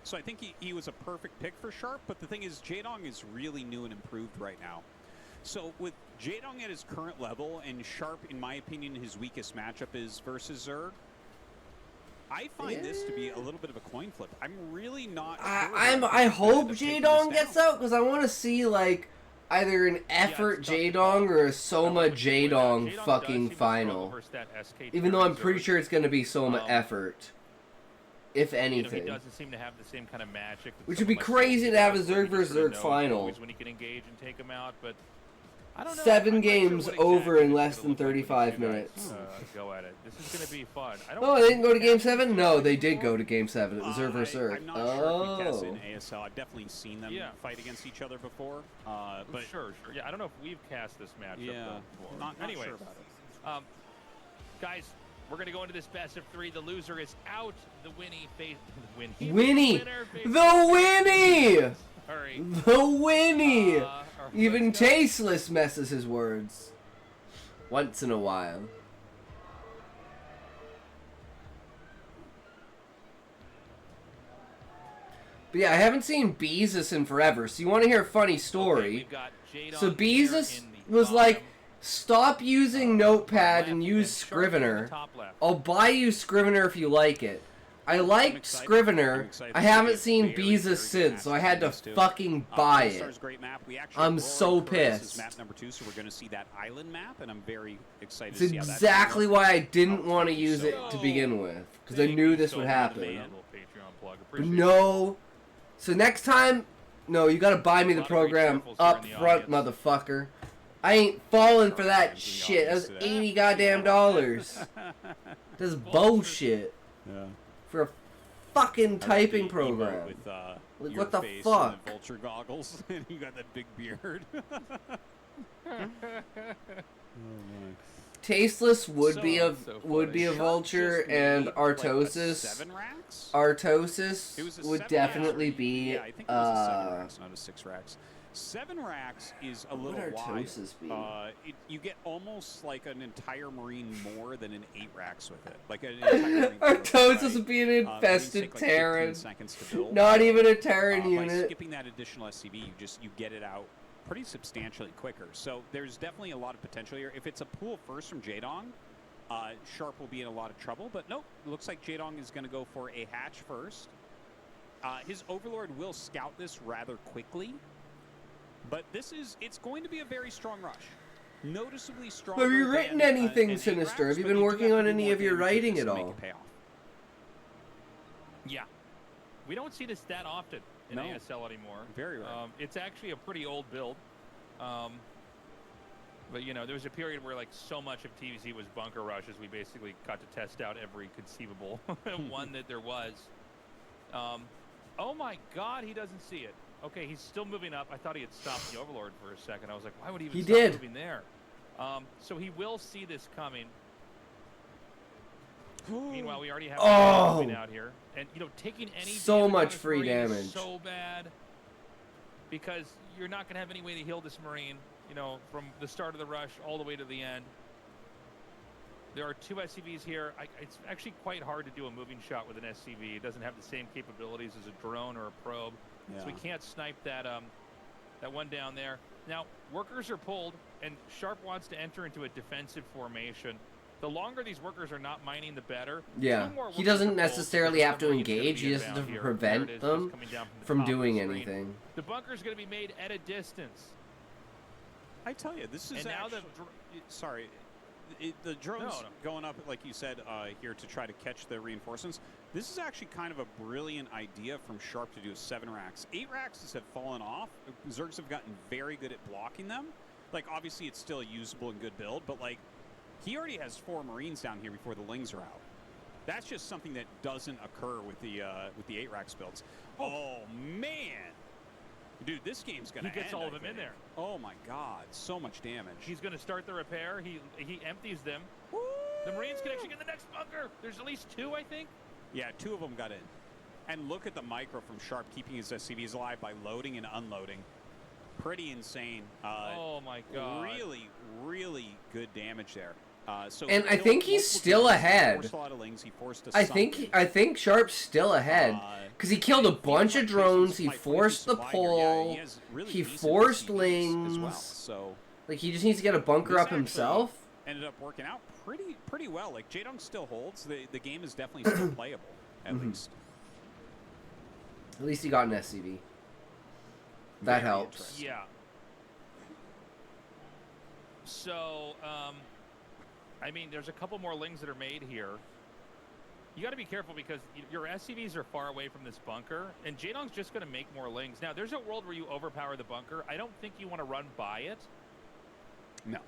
So I think he was a perfect pick for Sharp, but the thing is, Jadong is really new and improved right now. So with Jadong at his current level, and Sharp, in my opinion, his weakest matchup is versus Zerg, I find this to be a little bit of a coin flip. I'm really not sure. I hope Jadong gets out because I want to see like either an effort Jadong or a Soma Jadong fucking final. Even though I'm pretty sure it's going to be Soma effort. If anything. He doesn't seem to have the same kind of magic. Which would be crazy to have a Zerg versus Zerg final. When he can engage and take him out, but I don't know. 7 games over in less than 35 minutes. Go at it. This is going to be fun. Oh, they didn't go to Game 7? No, they did go to Game 7. It was Zerg versus Zerg. I'm not sure if we cast in ASL. I've definitely seen them fight against each other before. But sure. Yeah, I don't know if we've cast this matchup before. Not anyway, sure about it. Guys, we're going to go into this best of 3. The loser is out. The Winnie face. Winnie! The Winnie! Hurry. The Winnie! Even Tasteless messes his words. Once in a while. But yeah, I haven't seen Beezus in forever, so you want to hear a funny story. So Beezus was like, stop using Notepad and use Scrivener. I'll buy you Scrivener if you like it. I liked Scrivener. I haven't seen Beezus since, so I had to fucking buy it. I'm so pissed. Map number 2, so we're going to see that island map, and I'm very excited It's to see how exactly why I didn't want to use it to begin with, because I knew this would happen. But no. So next time, no, you gotta buy me the program up front, motherfucker. I ain't falling for that shit. That was $80 goddamn dollars. That's bullshit. Yeah. For a fucking typing program. With, like, your what the face fuck? and the vulture goggles, and you got that big beard. Tasteless would be a vulture, and Artosis would definitely be I think it was a 7 racks, not a 6 racks. 7 racks is a little would wide. Artosis be? You get almost like an entire Marine more than an 8 racks with it. Like an entire Marine Artosis would be an infested Terran. Not even a Terran By unit. skipping that additional SCV, you get it out pretty substantially quicker. So there's definitely a lot of potential here. If it's a pool first from Jaedong, Sharp will be in a lot of trouble. But nope, it looks like Jaedong is going to go for a hatch first. His Overlord will scout this rather quickly. But it's going to be a very strong rush. Noticeably stronger. Have you written anything, Sinister? Have you been working on any of your damage writing to at make all? it pay off. Yeah. We don't see this that often in No. ASL anymore. Very rare. It's actually a pretty old build. But, you know, there was a period where, like, so much of TVZ was bunker rushes. We basically got to test out every conceivable one that there was. Oh, my God, he doesn't see it. Okay, he's still moving up. I thought he had stopped the Overlord for a second. I was like, why would he even stop moving there? So he will see this coming. Meanwhile, we already have moving out here. And, you know, taking any So damage much on this free Marine damage. is so bad. Because you're not going to have any way to heal this Marine, you know, from the start of the rush all the way to the end. There are 2 SCVs here. It's actually quite hard to do a moving shot with an SCV. It doesn't have the same capabilities as a drone or a probe. Yeah. So we can't snipe that that one down there. Now, workers are pulled, and Sharp wants to enter into a defensive formation. The longer these workers are not mining, the better. Yeah, 2 more he workers doesn't are pulled, necessarily because have to the Marine's gonna engage. be He has to inbound here. prevent There it is, them just coming down the from top of the doing screen. anything. The bunker's going to be made at a distance. I tell you, this is And now actually... Sorry. The drone's going up, like you said, here to try to catch the reinforcements. This is actually kind of a brilliant idea from Sharp to do 7 racks. 8 racks have fallen off. Zergs have gotten very good at blocking them. Like, obviously, it's still a usable and good build, but, like, he already has 4 Marines down here before the Lings are out. That's just something that doesn't occur with the 8 racks builds. Oh, man! Dude, this game's going to end. He gets all of them in there. Oh, my God. So much damage. He's going to start the repair. He empties them. Woo! The Marines can actually get the next bunker. There's at least 2, I think. Yeah, 2 of them got in. And look at the micro from Sharp keeping his SCVs alive by loading and unloading. Pretty insane. Oh, my God. Really, really good damage there. And I think he's still ahead. Forced a lot of Lings. He forced I think Sharp's still ahead because he killed a bunch of drones. He forced the pull. He forced Lings. As well. So like he just needs to get a bunker up himself. Ended up working out pretty well. Like Jaedong still holds. The game is definitely still playable at least. At least he got an SCV. That Very helps. Yeah. So, I mean, there's a couple more Lings that are made here. You got to be careful because your SCVs are far away from this bunker, and Jaedong's just going to make more Lings. Now, there's a world where you overpower the bunker. I don't think you want to run by it. No.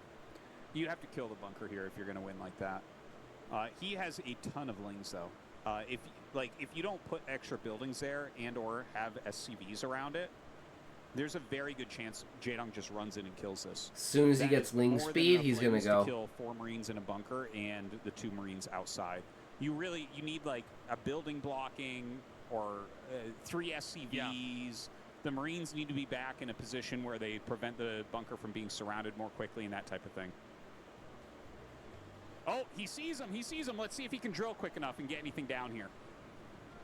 You have to kill the bunker here if you're going to win like that. He has a ton of Lings, though. If you don't put extra buildings there and or have SCVs around it, there's a very good chance Jaedong just runs in and kills this. As soon as he gets Ling speed, he's going to go. Kill 4 Marines in a bunker and the 2 Marines outside. You need like a building blocking or 3 SCVs. Yeah. The Marines need to be back in a position where they prevent the bunker from being surrounded more quickly and that type of thing. Oh, he sees him. Let's see if he can drill quick enough and get anything down here.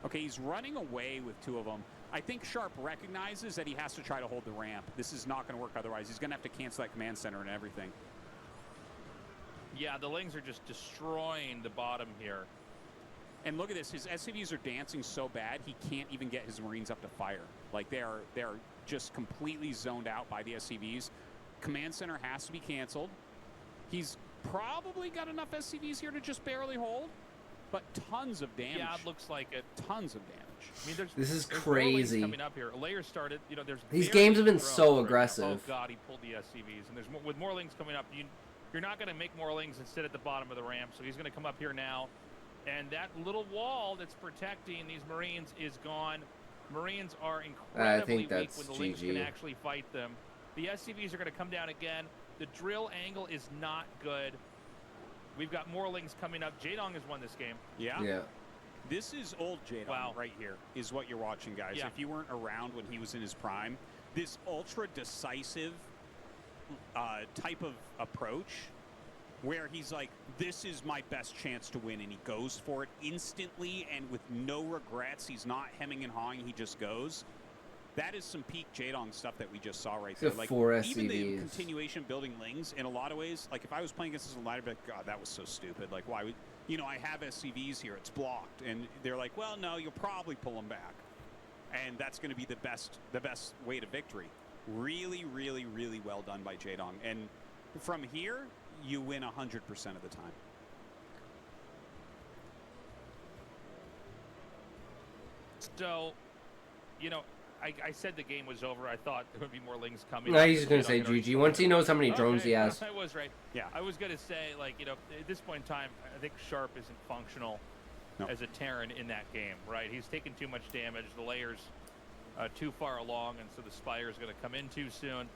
Okay, he's running away with 2 of them. I think Sharp recognizes that he has to try to hold the ramp. This is not going to work otherwise. He's going to have to cancel that command center and everything. Yeah, the Lings are just destroying the bottom here. And look at this. His SCVs are dancing so bad, he can't even get his Marines up to fire. Like, they're just completely zoned out by the SCVs. Command center has to be canceled. He's probably got enough SCVs here to just barely hold, but tons of damage. Yeah, it looks like it. Tons of damage. I mean, this is there's crazy. Coming up here. A layer started. You know, there's these games have been so right aggressive. now. Oh God, he pulled the SCVs, and there's more, with more Lings coming up. You're not going to make more Lings and sit at the bottom of the ramp. So he's going to come up here now, and that little wall that's protecting these Marines is gone. Marines are incredibly weak when the Lings can actually fight them. The SCVs are going to come down again. The drill angle is not good. We've got more Lings coming up. Jaedong has won this game. Yeah. This is old Jaedong right here, is what you're watching, guys. Yeah. If you weren't around when he was in his prime, this ultra decisive type of approach where he's like, this is my best chance to win, and he goes for it instantly and with no regrets. He's not hemming and hawing, he just goes. that is some peak Jaedong stuff that we just saw right He's there. got Like 4 even the SCVs. continuation building Lings in a lot of ways. Like if I was playing against this line, I'd be like, God, that was so stupid. Like why would I have SCVs here? It's blocked, and they're like, well, no, you'll probably pull them back, and that's going to be the best way to victory. Really, really, really well done by Jaedong, and from here you win 100% of the time. So, I said the game was over. I thought there would be more Lings coming. No, he's just going to say GG once he knows how many drones he has. I was right. Yeah. I was going to say, at this point in time, I think Sharp isn't functional as a Terran in that game, right? He's taken too much damage. The layer's too far along, and so the Spire's going to come in too soon.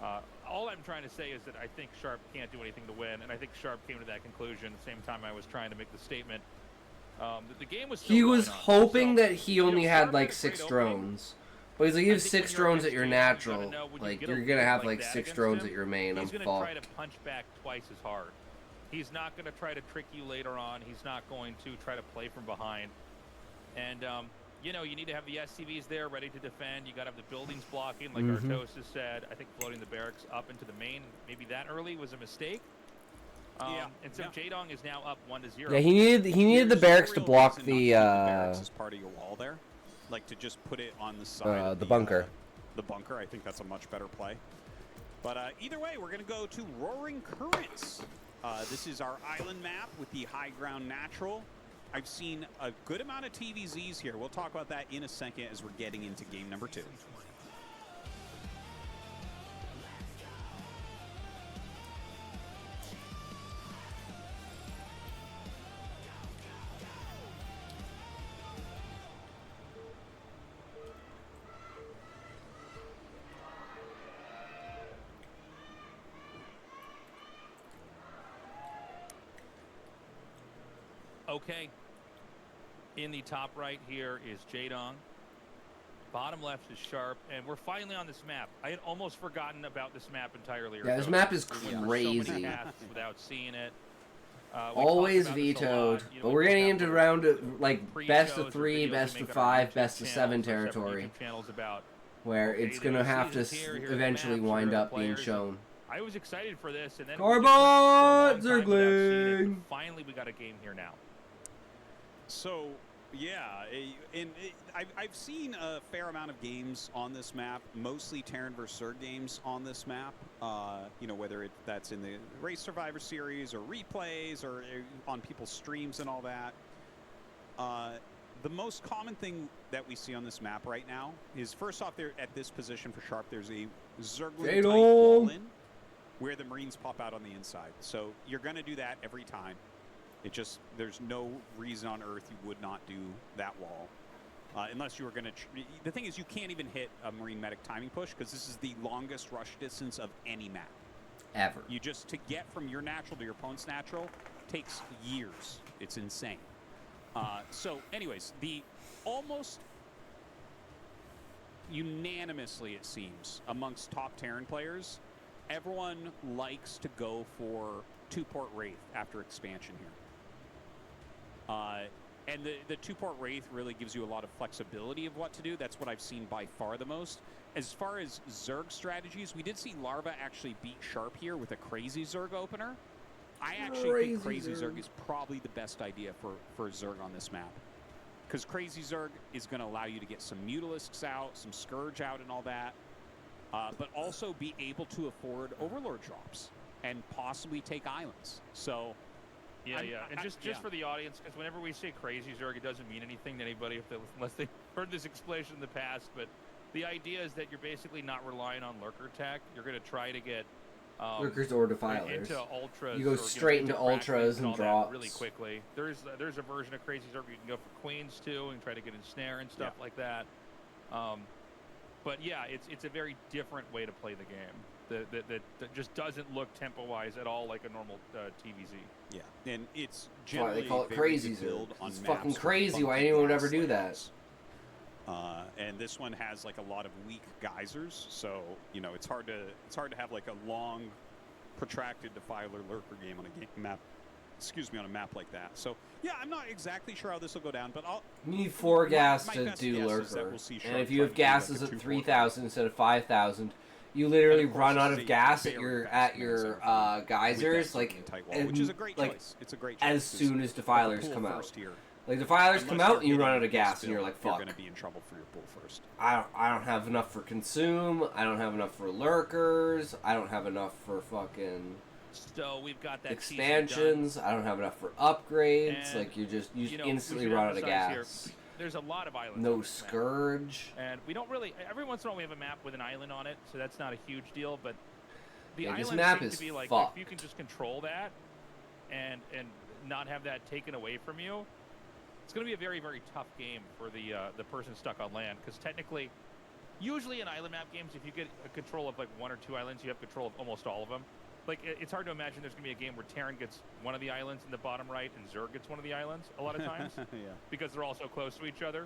All I'm trying to say is that I think Sharp can't do anything to win, and I think Sharp came to that conclusion at the same time I was trying to make the statement. The game was still He was going on. hoping So, that he only had Sharp like a 6 great opening. drones. But he's like, you have 6 drones at your natural. Like, You're you're going to have like 6 drones at your main. I'm He's going to try fucked. to punch back twice as hard. He's not going to try to trick you later on. He's not going to try to play from behind. And, you need to have the SCVs there ready to defend. You got to have the buildings blocking, like Artos has said. I think floating the barracks up into the main, maybe that early was a mistake. And so Jaedong is now up 1-0. Yeah, he needed the barracks to block the barracks as part of your wall there, like to just put it on the side of the bunker. The bunker. I think that's a much better play. But either way, we're going to go to Roaring Currents. This is our island map with the high ground natural. I've seen a good amount of TVZs here. We'll talk about that in a second as we're getting into game number 2. Okay. In the top right here is Jaedong. Bottom left is Sharp, and we're finally on this map. I had almost forgotten about this map entirely. Yeah, this map is So crazy. many paths without seeing it. Always vetoed. But we're getting into round of, like, best of 3, best of 5, best of 7 territory. Where it's going to have to eventually wind up being shown. I was excited for this, and then Carbot Zergling! Finally, we got a game here now. So, yeah, I've seen a fair amount of games on this map, mostly Terran vs. Zerg games on this map. Whether that's in the Race Survivor series or replays or on people's streams and all that. The most common thing that we see on this map right now is, first off, there at this position for Sharp, there's a Zergling type wall in where the Marines pop out on the inside. So you're going to do that every time. There's no reason on earth you would not do that wall. Unless you were going to... The thing is, you can't even hit a Marine medic timing push because this is the longest rush distance of any map. Ever. To get from your natural to your opponent's natural takes years. It's insane. So, anyways, the almost unanimously, it seems, amongst top Terran players, everyone likes to go for 2-port Wraith after expansion here. And the 2-port Wraith really gives you a lot of flexibility of what to do. That's what I've seen by far the most. As far as Zerg strategies, we did see Larva actually beat Sharp here with a Crazy Zerg opener. I actually think Crazy Zerg is probably the best idea for Zerg on this map. Because Crazy Zerg is going to allow you to get some Mutalisks out, some Scourge out and all that. But also be able to afford Overlord drops and possibly take islands. So... Yeah. And just for the audience, because whenever we say Crazy Zerg, it doesn't mean anything to anybody unless they've heard this explanation in the past. But the idea is that you're basically not relying on lurker tech. You're going to try to get lurkers or defilers. Into ultras. You go straight into ultras and drops really quickly. There's a version of Crazy Zerg you can go for Queens too and try to get in snare and stuff like that. But yeah, it's a very different way to play the game. That just doesn't look tempo-wise at all like a normal TVZ. Yeah, and it's generally they call it Crazy Zerg. It's fucking crazy why anyone would ever do that. And this one has like a lot of weak geysers, so it's hard to have like a long, protracted Defiler lurker game on a map excuse me, on a map like that. So yeah, I'm not exactly sure how this will go down, but You need 4 gas my to best do guess is that lurker, we'll see and Shark if you try have to do, like, gases a at 2-4 3,000 instead of 5,000, you literally And of course, run this out is of a gas at very your fast command zone for geysers, with like, that tight wall, which is a great choice. It's a great choice. as soon as defilers come out. Here. Like, defilers come Unless out and you you're run out hitting of gas this and you're build, like, fuck. You're going to be in trouble for your pool first. I don't have enough for consume, I don't have enough for lurkers, I don't have enough for fucking So we've got that expansions, I don't have enough for upgrades, And, like, you you know, instantly we should run out of emphasize gas. here, there's a lot of islands. No on this map. Scourge. And we don't really, every once in a while we have a map with an island on it, so that's not a huge deal, but the Yeah, this islands map seem is to be like, fucked. if you can just control that and not have that taken away from you, it's going to be a very, very tough game for the person stuck on land, because technically, usually in island map games, if you get a control of like 1 or 2 islands, you have control of almost all of them. Like, it's hard to imagine there's going to be a game where Terran gets one of the islands in the bottom right and Zerg gets one of the islands a lot of times, Yeah. because they're all so close to each other.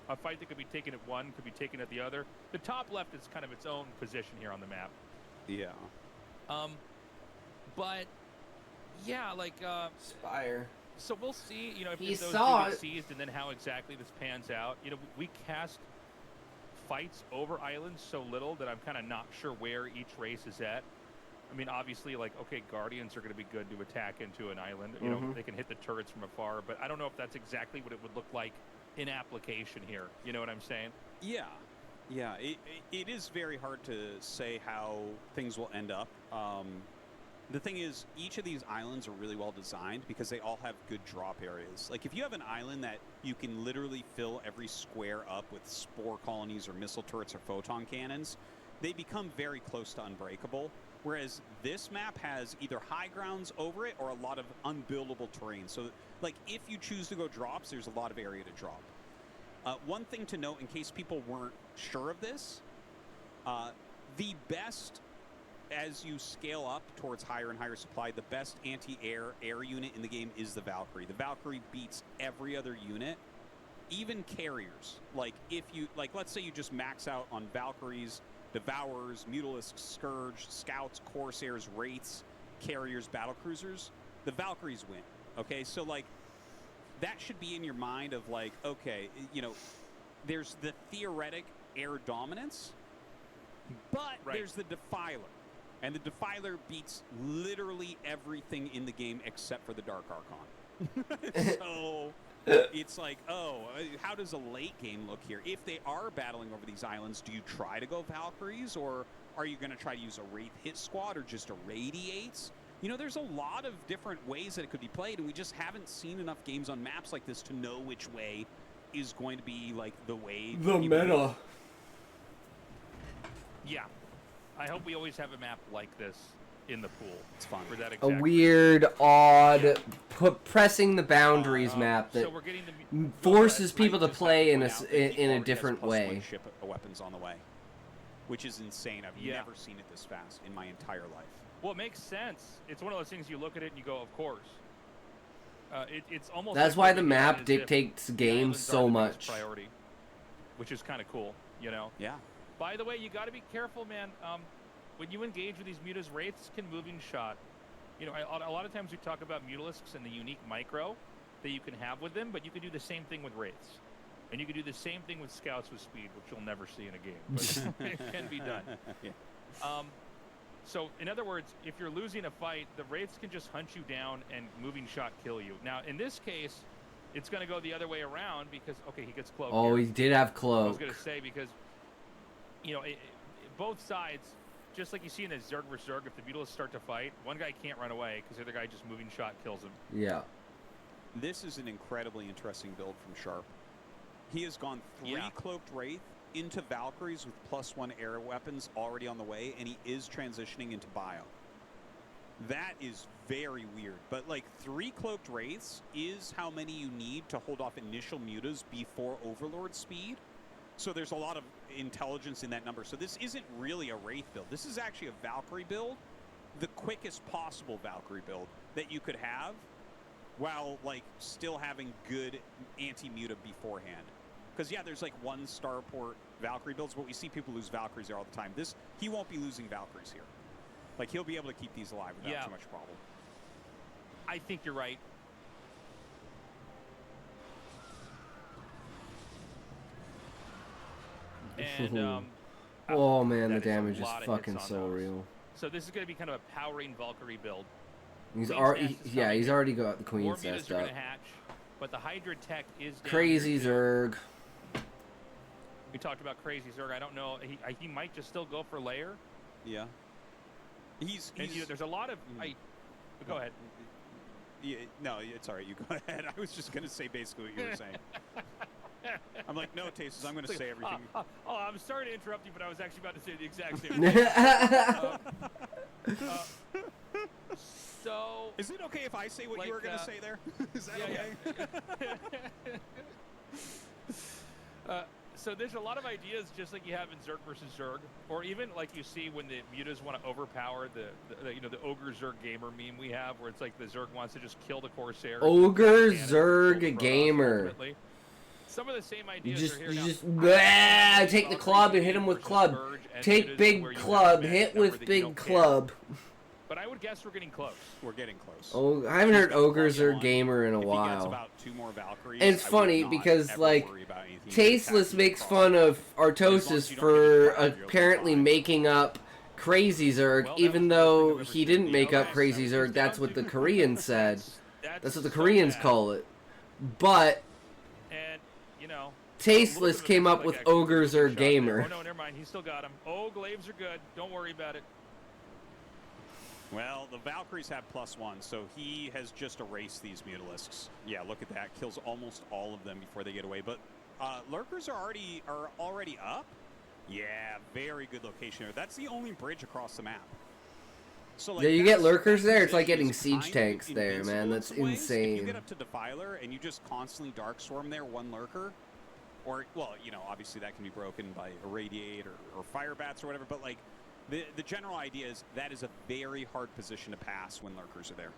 A fight that could be taken at one could be taken at the other. The top left is kind of its own position here on the map. Yeah. But yeah, like Spire. so we'll see. You know, if He those saw do get it. seized, and then how exactly this pans out. You know, we cast fights over islands so little that I'm kind of not sure where each race is at. I mean, obviously, like, okay, Guardians are going to be good to attack into an island. You know, they can hit the turrets from afar, but I don't know if that's exactly what it would look like in application here. You know what I'm saying? Yeah. Yeah, it is very hard to say how things will end up. The thing is, each of these islands are really well designed because they all have good drop areas. Like, if you have an island that you can literally fill every square up with spore colonies or missile turrets or photon cannons, they become very close to unbreakable. Whereas this map has either high grounds over it or a lot of unbuildable terrain. So, like, if you choose to go drops, there's a lot of area to drop. One thing to note, in case people weren't sure of this, the best, as you scale up towards higher and higher supply, the best anti-air unit in the game is the Valkyrie. The Valkyrie beats every other unit, even carriers. Like, if you, like, let's say you just max out on Valkyries, Devourers, Mutalisks, Scourge, Scouts, Corsairs, Wraiths, Carriers, Battlecruisers, the Valkyries win. Okay, so, like, that should be in your mind of, like, okay, you know, there's the theoretic air dominance, but there's the Defiler. And the Defiler beats literally everything in the game except for the Dark Archon. So it's like, oh, how does a late game look here? If they are battling over these islands, do you try to go Valkyries, or are you going to try to use a Wraith hit squad or just irradiates? You know, there's a lot of different ways that it could be played, and we just haven't seen enough games on maps like this to know which way is going to be, like, the way. The meta. Yeah. I hope we always have a map like this in the pool. It's fun. For that A exact weird, odd, pressing the boundaries map that so we're getting the forces people to I just play have in to a point out that he in a already has different +1 way. ship of weapons on the way, which is insane. I've Yeah. never seen it this fast in my entire life. Well, it makes sense. It's one of those things you look at it and you go, of course. It's almost. That's like why we're the looking at map it as if dictates the games islands so are the biggest much. priority, which is kind of cool, you know. Yeah. By the way, you got to be careful, man. When you engage with these mutas, Wraiths can moving shot. You know, a lot of times we talk about Mutalisks and the unique micro that you can have with them, but you can do the same thing with Wraiths. And you can do the same thing with Scouts with speed, which you'll never see in a game. But it can be done. Yeah. So, in other words, if you're losing a fight, the Wraiths can just hunt you down and moving shot kill you. Now, in this case, it's going to go the other way around because, okay, he gets cloak. Oh, here. he did have I was cloak. going to say because, you know, both sides, just like you see in a Zerg vs. Zerg, if the Mutalisks start to fight, one guy can't run away because the other guy just moving shot kills him. Yeah. This is an incredibly interesting build from Sharp. He has gone 3 cloaked Wraith into Valkyries with +1 air weapons already on the way, and he is transitioning into Bio. That is very weird, but like 3 cloaked Wraiths is how many you need to hold off initial mutas before Overlord speed. So there's a lot of intelligence in that number. So this isn't really a Wraith build. This is actually a Valkyrie build, the quickest possible Valkyrie build that you could have while like still having good anti-muta beforehand. Because, yeah, there's like 1 starport Valkyrie builds, but we see people lose Valkyries there all the time. He won't be losing Valkyries here. Like, he'll be able to keep these alive without too much problem. I think you're right. And oh man, the that is a damage is lot of fucking hits on so those. real. So this is going to be kind of a powering Valkyrie build. He's Queen's already, Nest is yeah, coming he's in. already got the More Queen's mutas Nest are going up. to hatch, but the Hydra tech is down Crazy here too. Zerg. We talked about Crazy Zerg. I don't know. He might just still go for layer. Yeah. He's And, you know, there's a lot of. Go ahead. Yeah, no, it's all right. You go ahead. I was just going to say basically what you were saying. I'm like, no, Tastes, I'm going to say everything. I'm sorry to interrupt you, but I was actually about to say the exact same thing. So. Is it okay if I say what like, you were going to say there? Is that okay? So there's a lot of ideas, just like you have in Zerg versus Zerg, or even like you see when the mutas want to overpower the Ogre Zerg gamer meme we have, where it's like the Zerg wants to just kill the Corsair. Ogre Zerg gamer. Ultimately. Some of the same You ideas are here now. just take the club and hit him with club. Take big club, hit with big club. But I would guess we're getting close. We're getting close. Oh, I haven't heard Ogres or Gamer in a If he gets while. about 2 more Valkyries, And it's I would funny not because, ever like, worry about anything Tasteless attacking makes across fun the of map. As long as Artosis you don't get for the crowd, you're apparently fine. making up Crazy Zerg, Well, that even was the best thing though I've ever he seen. didn't make up Okay, Crazy so Zerg. That's what the Koreans said. That's what the so Koreans bad. call it. But And, you know, Tasteless came up with Ogres or Oh, Gamer. no, never mind. He still got him. Oh, glaives are good. Don't worry about it. Well, the Valkyries have +1, so he has just erased these Mutalisks. Yeah, look at that. Kills almost all of them before they get away. But Lurkers are already up. Yeah, very good location there. That's the only bridge across the map. So, like, Yeah, you get that's- lurkers that there. It's like position getting is siege kind of tanks there, invincible man. in That's some ways. If you insane. get up to Defiler and you just constantly Dark Swarm there, one lurker, or, well, you know, obviously that can be broken by Irradiate or Fire Bats or whatever, but, like, the general idea is that is a very hard position to pass when lurkers are there.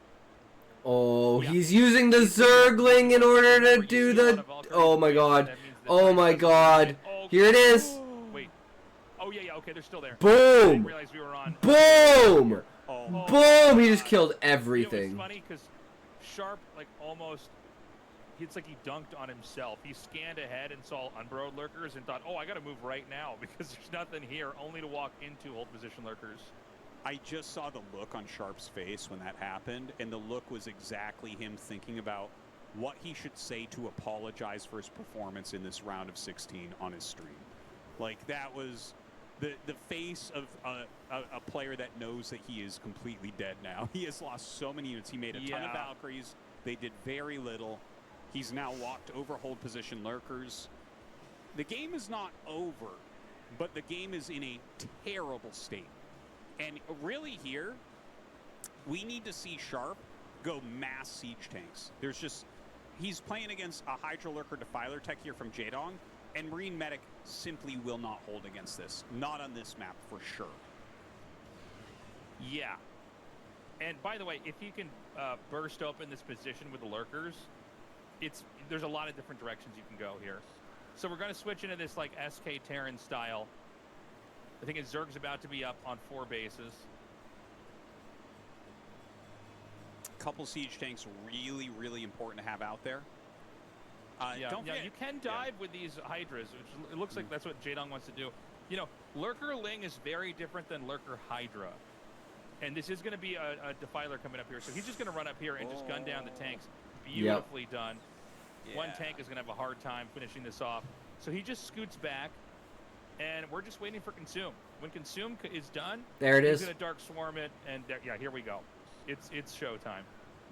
Oh, Yeah. he's using the Zergling in order to do the... Oh my god. Oh my god. Here it is. Wait. Oh, yeah, okay, they're still there. I Boom. didn't realize we were on. Boom. Oh, Boom. He just killed You know, everything. it's funny because Sharp, like, almost... It's like he dunked on himself. He scanned ahead and saw unburrowed lurkers and thought, oh, I got to move right now because there's nothing here, only to walk into hold position lurkers. I just saw the look on Sharp's face when that happened, and the look was exactly him thinking about what he should say to apologize for his performance in this round of 16 on his stream. Like, that was the face of a player that knows that he is completely dead now. He has lost so many units. He made a ton of Valkyries. They did very little. He's now walked over hold position lurkers. The game is not over, but the game is in a terrible state. And really here, we need to see Sharp go mass siege tanks. There's just, he's playing against a Hydra Lurker Defiler tech here from Jaedong, and Marine Medic simply will not hold against this. Not on this map, for sure. Yeah. And by the way, if you can burst open this position with the lurkers, there's a lot of different directions you can go here. So we're going to switch into this like SK Terran style. I think Zerg's about to be up on 4 bases. Couple siege tanks really, really important to have out there. Yeah, don't forget, you can dive with these Hydras, which it looks like that's what Jaedong wants to do. You know, Lurker Ling is very different than Lurker Hydra. And this is going to be a Defiler coming up here. So he's just going to run up here and just gun down the tanks. Beautifully done. Yeah. One tank is going to have a hard time finishing this off. So he just scoots back, and we're just waiting for Consume. When Consume is done, There it he's is. going to Dark Swarm it, and yeah, here we go. It's showtime.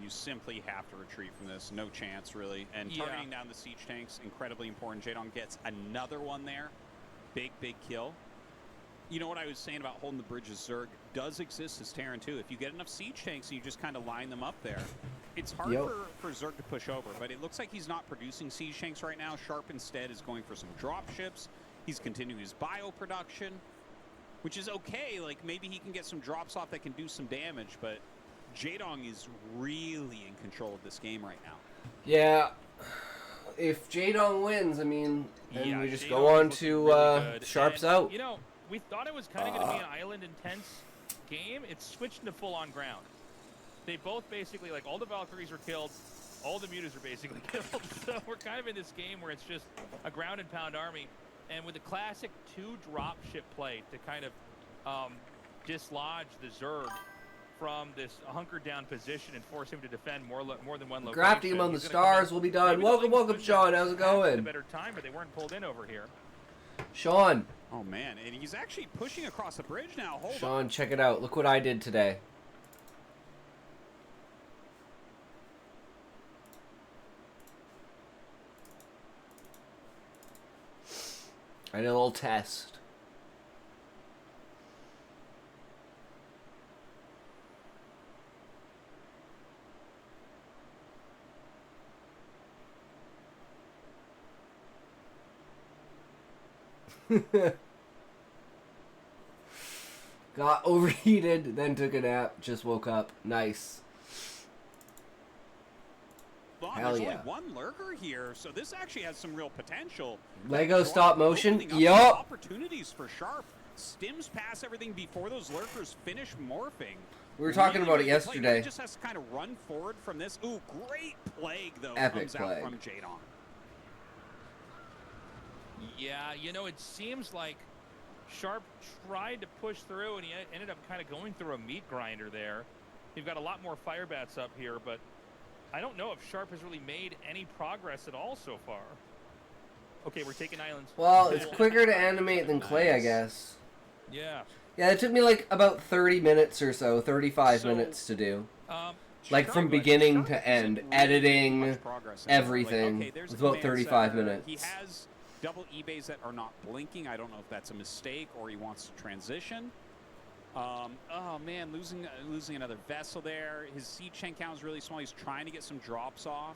You simply have to retreat from this. No chance, really. And Yeah. targeting down the siege tanks, incredibly important. Jaedong gets another one there. Big, big kill. You know what I was saying about holding the bridges? Zerg does exist as Terran, too. If you get enough siege tanks and you just kind of line them up there, it's hard for Zerg to push over. But it looks like he's not producing siege tanks right now. Sharp instead is going for some drop ships. He's continuing his bio production, which is okay. Like, maybe he can get some drops off that can do some damage, but Jaedong is really in control of this game right now. Yeah. If Jaedong wins, I mean, then Yeah, we just Jaedong go on is to looking really good. Sharp's And, out. You know, we thought it was kind of going to be an island intense game. It's switched into full on ground. They both basically, like, all the Valkyries are killed, all the Mutas are basically killed. So we're kind of in this game where it's just a ground and pound army. And with the classic 2 dropship play to kind of dislodge the Zerg from this hunkered down position and force him to defend more than one location. Grafting among the stars will be done. Welcome, Sean. How's it going? A better time, but they weren't pulled in over here. Sean. Oh, man. And he's actually pushing across the bridge now. Hold Sean, on. check it out. Look what I did today. I did a little test. Got overheated, then took a nap, just woke up. Nice. Hell There's yeah. only one lurker here, so this actually has some real potential. Lego stop motion? Yup. Opportunities for Sharp. Stims past everything before those lurkers finish morphing. We were talking about it yesterday. He just has to kind of run forward from this. Ooh, great plague, though, Epic comes plague. out from Jadon. Yeah, you know, it seems like Sharp tried to push through, and he ended up kind of going through a meat grinder there. You've got a lot more fire bats up here, but I don't know if Sharp has really made any progress at all so far. Okay, we're taking islands. Well, it's quicker to animate than clay, I guess. Yeah. Yeah, it took me like about 30 minutes or so, 35 minutes to do. Like from beginning to end, editing, everything. Like, okay, It was about 35 minutes. He has double eBays that are not blinking. I don't know if that's a mistake or he wants to transition. Oh man, losing another vessel there. His siege chain count is really small. He's trying to get some drops off.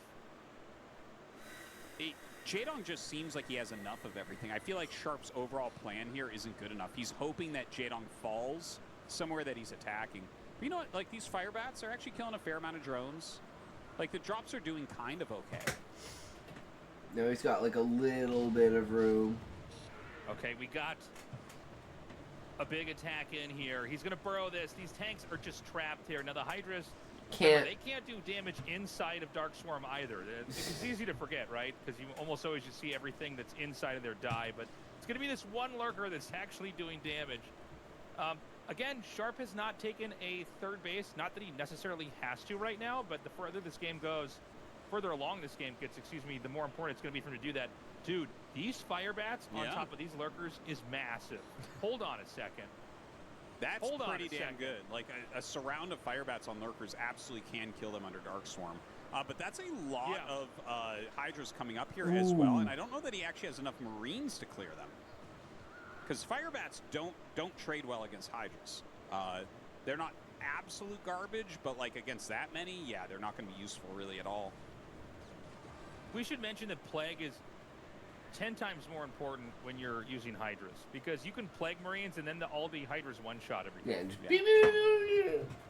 Jadong just seems like he has enough of everything. I feel like Sharp's overall plan here isn't good enough. He's hoping that Jadong falls somewhere that he's attacking. But you know what? Like, these fire bats are actually killing a fair amount of drones. Like, the drops are doing kind of okay. Now he's got like a little bit of room. Okay, we got a big attack in here. He's going to burrow this. These tanks are just trapped here. Now, the Hydras, they can't do damage inside of Dark Swarm either. It's easy to forget, right? Because you almost always just see everything that's inside of their die. But it's going to be this one lurker that's actually doing damage. Again, Sharp has not taken a third base. Not that he necessarily has to right now, but the further this game goes, further along this game gets, the more important it's going to be for him to do that. Dude, these fire bats on top of these lurkers is massive. Hold on a second. That's pretty damn good. Like, a surround of fire bats on lurkers absolutely can kill them under Dark Swarm. But that's a lot of Hydras coming up here as well, and I don't know that he actually has enough Marines to clear them. Because fire bats don't trade well against Hydras. They're not absolute garbage, but like against that many, yeah, they're not going to be useful really at all. We should mention that Plague is 10 times more important when you're using Hydras, because you can Plague Marines and then all the Hydras one-shot everything.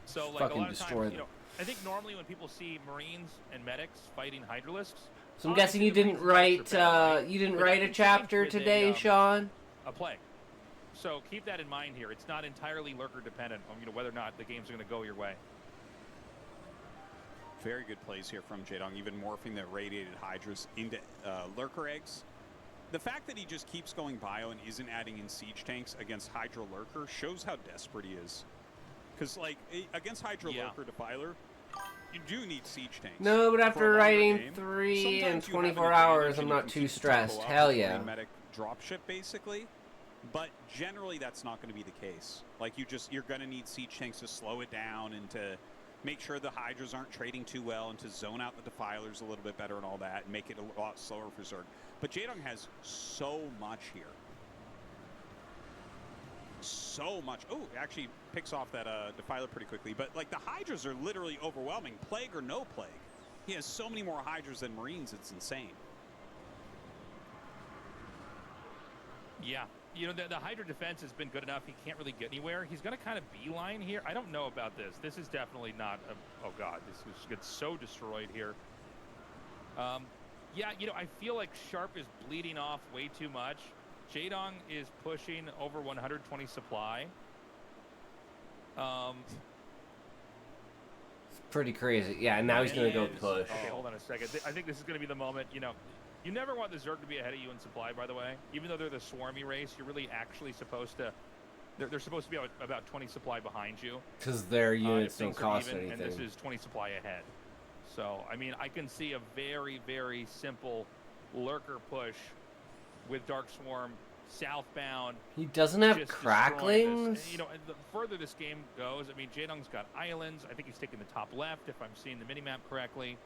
So like a lot of times, I think normally when people see Marines and medics fighting Hydralisks. So I'm guessing you didn't write a chapter today, Sean? A Plague. So keep that in mind here. It's not entirely lurker dependent on whether or not the game's going to go your way. Very good plays here from Jadong, even morphing the radiated Hydras into lurker eggs. The fact that he just keeps going bio and isn't adding in siege tanks against Hydra Lurker shows how desperate he is. Because, like, against Hydra Lurker Defiler, you do need siege tanks. No, but after writing 3 and 24 hours, I'm not too stressed. Hell yeah. Medic dropship, basically. But generally, that's not going to be the case. Like, you're going to need siege tanks to slow it down and to make sure the Hydras aren't trading too well and to zone out the Defilers a little bit better and all that and make it a lot slower for Zerg. But Jadong has so much here. So much. Oh, actually picks off that Defiler pretty quickly. But, like, the Hydras are literally overwhelming. Plague or no Plague. He has so many more Hydras than Marines, it's insane. Yeah. The Hydra defense has been good enough. He can't really get anywhere. He's going to kind of beeline here. I don't know about this. This is definitely not oh, God. This gets so destroyed here. Yeah, I feel like Sharp is bleeding off way too much. Jadong is pushing over 120 supply. pretty crazy. Yeah, and now he's going to go push. Okay, hold on a second. I think this is going to be the moment, you know. You never want the Zerg to be ahead of you in supply, by the way. Even though they're the swarmy race, you're really actually supposed to... They're supposed to be about 20 supply behind you. Because their units don't cost anything. And this is 20 supply ahead. So, I mean, I can see a very, very simple lurker push with Dark Swarm southbound. He doesn't have cracklings? You know, and the further this game goes, I mean, Jaedong's got islands. I think he's taking the top left, if I'm seeing the minimap correctly.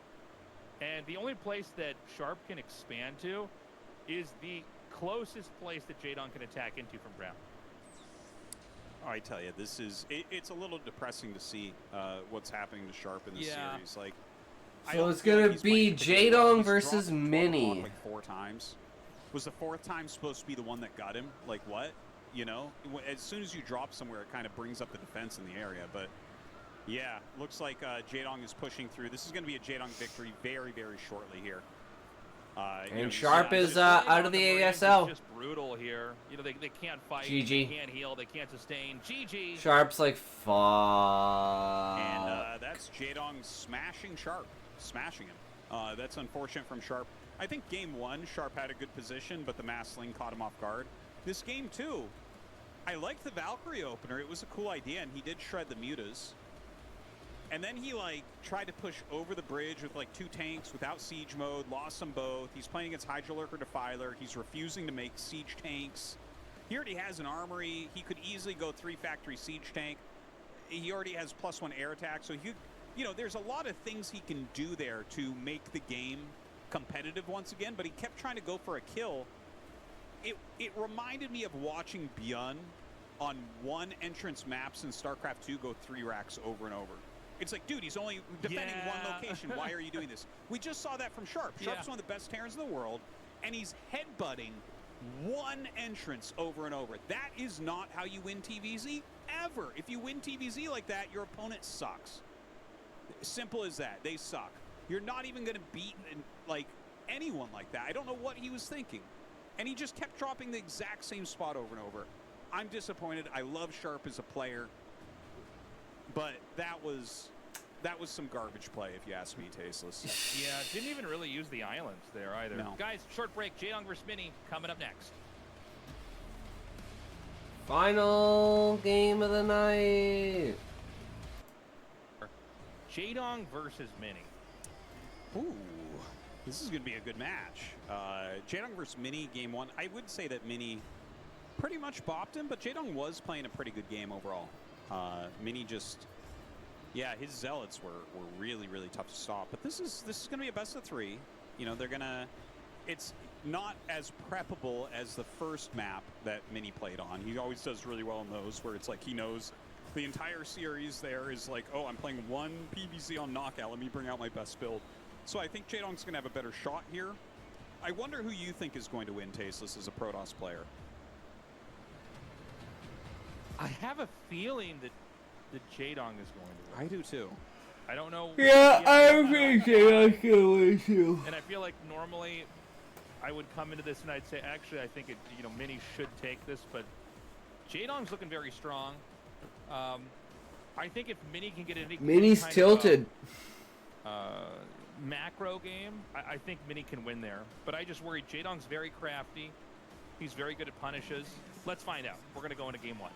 And the only place that Sharp can expand to is the closest place that Jaedong can attack into from ground. Oh, I tell you, this is it's a little depressing to see what's happening to Sharp in the series. Like, so it's gonna be Jaedong versus Mini. Like 4 times. Was the 4th time supposed to be the one that got him? Like what? You know, as soon as you drop somewhere, it kind of brings up the defense in the area. But yeah, looks like Jaedong is pushing through. This is going to be a Jaedong victory very, very shortly here. And Sharp is out of the ASL. Just brutal here. You know, they can't fight. GG. They can't heal. They can't sustain. GG. Sharp's like, fuck. And that's Jaedong smashing Sharp. Smashing him. That's unfortunate from Sharp. I think game 1, Sharp had a good position, but the Mass Sling caught him off guard. This game 2, I liked the Valkyrie opener. It was a cool idea, and he did shred the mutas. And then he, like, tried to push over the bridge with, like, 2 tanks without siege mode, lost them both. He's playing against Hydra Lurker Defiler. He's refusing to make siege tanks. He already has an armory. He could easily go 3 factory siege tank. He already has +1 air attack. So, you know, there's a lot of things he can do there to make the game competitive once again, but he kept trying to go for a kill. It reminded me of watching Bjorn on 1 entrance maps in StarCraft 2 go 3 racks over and over. It's like, dude, he's only defending 1 location. Why are you doing this? We just saw that from Sharp. Sharp's one of the best Terrans in the world, and he's headbutting 1 entrance over and over. That is not how you win TVZ, ever. If you win TVZ like that, your opponent sucks. Simple as that. They suck. You're not even going to beat, like, anyone like that. I don't know what he was thinking. And he just kept dropping the exact same spot over and over. I'm disappointed. I love Sharp as a player. But that was some garbage play, if you ask me, Tasteless. Yeah, didn't even really use the islands there either. No. Guys, short break. Jaedong versus Mini coming up next. Final game of the night. Jaedong versus Mini. Ooh, this is going to be a good match. Jaedong versus Mini, game 1. I would say that Mini pretty much bopped him, but Jaedong was playing a pretty good game overall. Mini just, yeah, his zealots were really, really tough to stop. But this is going to be a best of 3. You know, they're going to, it's not as preppable as the first map that Mini played on. He always does really well in those, where it's like he knows the entire series there is like, oh, I'm playing 1 PvZ on Knockout. Let me bring out my best build. So I think Jaedong's going to have a better shot here. I wonder who you think is going to win, Tasteless, as a Protoss player. I have a feeling that Jaedong is going to win. I do too. I don't know. Yeah, I think Jaedong's going to win too. And I feel like normally I would come into this and I'd say, actually, I think Mini should take this, but Jaedong's looking very strong. I think if Mini can get any Mini's tilted. Macro game, I think Mini can win there. But I just worry Jaedong's very crafty. He's very good at punishes. Let's find out. We're going to go into game 1.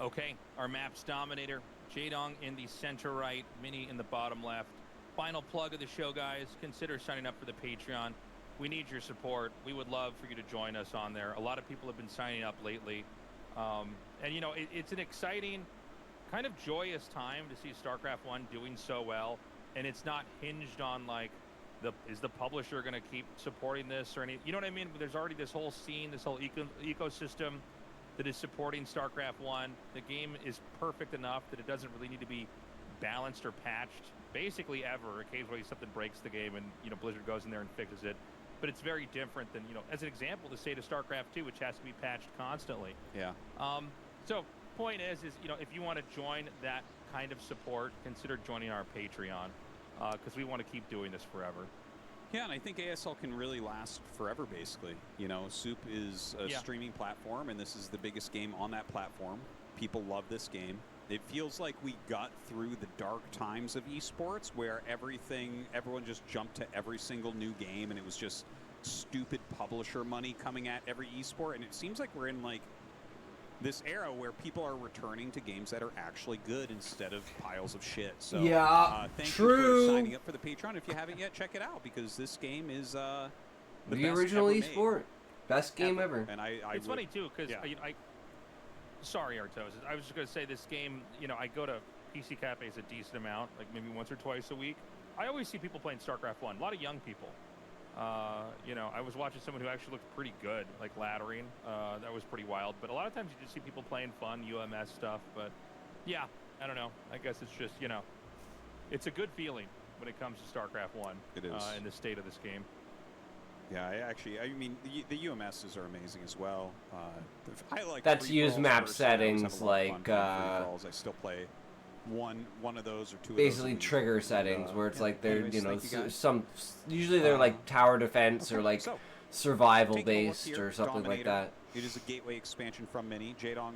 Okay, our map's dominator. Jaedong in the center right, Mini in the bottom left. Final plug of the show, guys. Consider signing up for the Patreon. We need your support. We would love for you to join us on there. A lot of people have been signing up lately. And, you know, it's an exciting, kind of joyous time to see StarCraft 1 doing so well. And it's not hinged on, like, is the publisher going to keep supporting this or any, you know what I mean? There's already this whole scene, this whole ecosystem that is supporting StarCraft 1. The game is perfect enough that it doesn't really need to be balanced or patched basically ever. Occasionally something breaks the game and, you know, Blizzard goes in there and fixes it. but it's very different than, as an example, the state of Starcraft 2, which has to be patched constantly. Yeah. So point is, if you want to join that kind of support, consider joining our Patreon, because we want to keep doing this forever. Yeah, and I think ASL can really last forever, basically. Soup is a streaming platform, and this is the biggest game on that platform. People love this game. It feels like we got through the dark times of esports where everyone just jumped to every single new game, and it was just stupid publisher money coming at every esport. And it seems like we're in like this era where people are returning to games that are actually good instead of piles of shit. So yeah, thank true. you for signing up for the Patreon. If you haven't yet, check it out, because this game is the original esport, best game ever. And it's funny too, because sorry, Artos. I was just going to say this game, I go to PC cafes a decent amount, like maybe once or twice a week. I always see people playing StarCraft 1, a lot of young people. I was watching someone who actually looked pretty good, like laddering. That was pretty wild. But a lot of times you just see people playing fun UMS stuff. But yeah, I don't know. I guess it's just, it's a good feeling when it comes to StarCraft 1. It is. In the state of this game. Yeah, I mean, the UMSs are amazing as well. I like that's use map personally. settings like I still play one of those or two. Basically of those trigger settings where it's like they're anyways, some usually they're like tower defense or like survival based here, or something Dominator. like that. It is a gateway expansion from Mini. Jadong,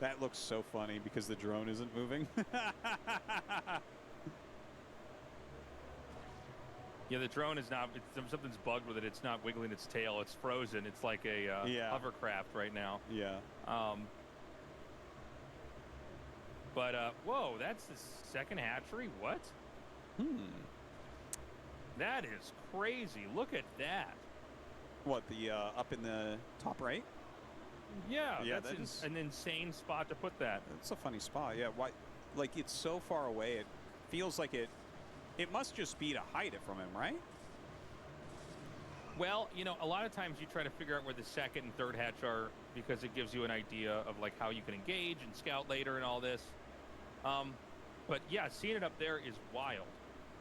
that looks so funny because the drone isn't moving. Yeah, the drone is not. Something's bugged with it. It's not wiggling its tail. It's frozen. It's like a hovercraft right now. Yeah. But whoa, that's the second hatchery. What? That is crazy. Look at that. What, the up in the top right? Yeah, that is an insane spot to put that. It's a funny spot. Yeah. Why? Like, it's so far away. It feels like it must just be to hide it from him, right? Well, a lot of times you try to figure out where the second and third hatch are because it gives you an idea of like how you can engage and scout later and all this. But yeah, seeing it up there is wild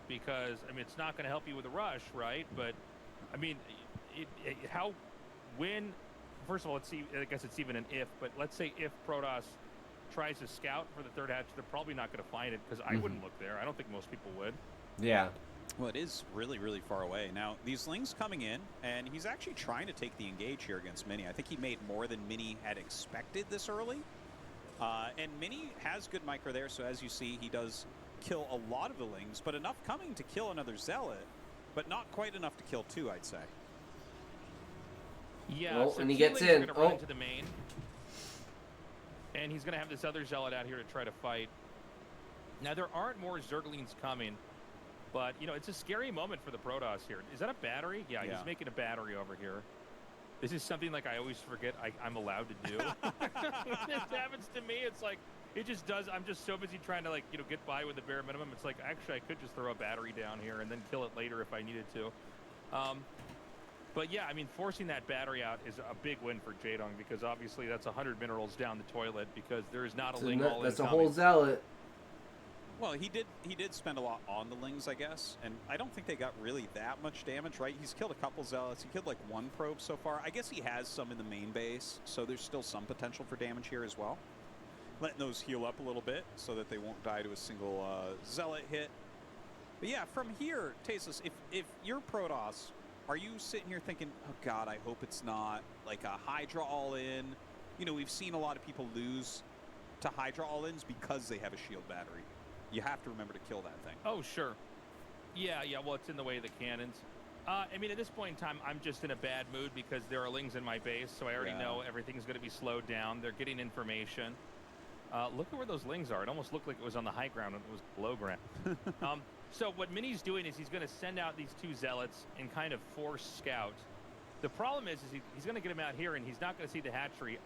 because it's not going to help you with a rush, right? But first of all, let's see. I guess it's even an if, but let's say if Protoss tries to scout for the third hatch, they're probably not going to find it because I wouldn't look there. I don't think most people would. Yeah. Well, it is really, really far away. Now, these Lings coming in, and he's actually trying to take the engage here against Mini. I think he made more than Mini had expected this early. And Mini has good micro there, so as you see, he does kill a lot of the Lings, but enough coming to kill another Zealot, but not quite enough to kill two, I'd say. Yeah, well, so and he gets in. Gonna run into the main. And he's going to have this other Zealot out here to try to fight. Now, there aren't more Zerglings coming, but, it's a scary moment for the Protoss here. Is that a battery? Yeah, he's making a battery over here. This is something like I always forget I'm allowed to do. When this happens to me, it's like, it just does. I'm just so busy trying to, get by with the bare minimum. It's like, actually, I could just throw a battery down here and then kill it later if I needed to. But yeah, forcing that battery out is a big win for Jadong because obviously that's 100 minerals down the toilet because there is not a Ling all in. That's a whole Zealot. Well, he did spend a lot on the Lings, I guess, and I don't think they got really that much damage, right? He's killed a couple Zealots. He killed like one probe so far. I guess he has some in the main base, so there's still some potential for damage here as well. Letting those heal up a little bit so that they won't die to a single Zealot hit. But yeah, from here, Tasteless, if you're Protoss, are you sitting here thinking, oh God, I hope it's not like a Hydra all-in? We've seen a lot of people lose to Hydra all-ins because they have a shield battery. You have to remember to kill that thing. Oh, sure. Yeah, well, it's in the way of the cannons. At this point in time, I'm just in a bad mood because there are Lings in my base, so I already know everything's going to be slowed down. They're getting information. Look at where those Lings are. It almost looked like it was on the high ground when it was below ground. So what Mini's doing is he's going to send out these two Zealots and kind of force scout. The problem is he's going to get him out here, and he's not going to see the hatchery.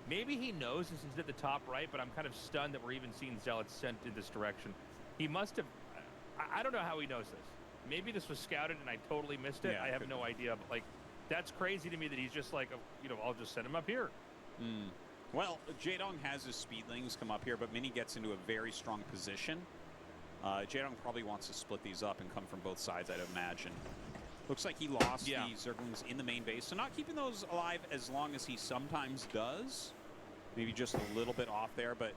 Maybe he knows this is at the top right, but I'm kind of stunned that we're even seeing Zealots sent in this direction. He must have... I don't know how he knows this. Maybe this was scouted and I totally missed it. Yeah, I have no idea. But, that's crazy to me that he's just like, I'll just send him up here. Well, Jadong has his Speedlings come up here, but Mini gets into a very strong position. Jadong probably wants to split these up and come from both sides, I'd imagine. Looks like he lost Yeah. the Zerglings in the main base, so not keeping those alive as long as he sometimes does. Maybe just a little bit off there, but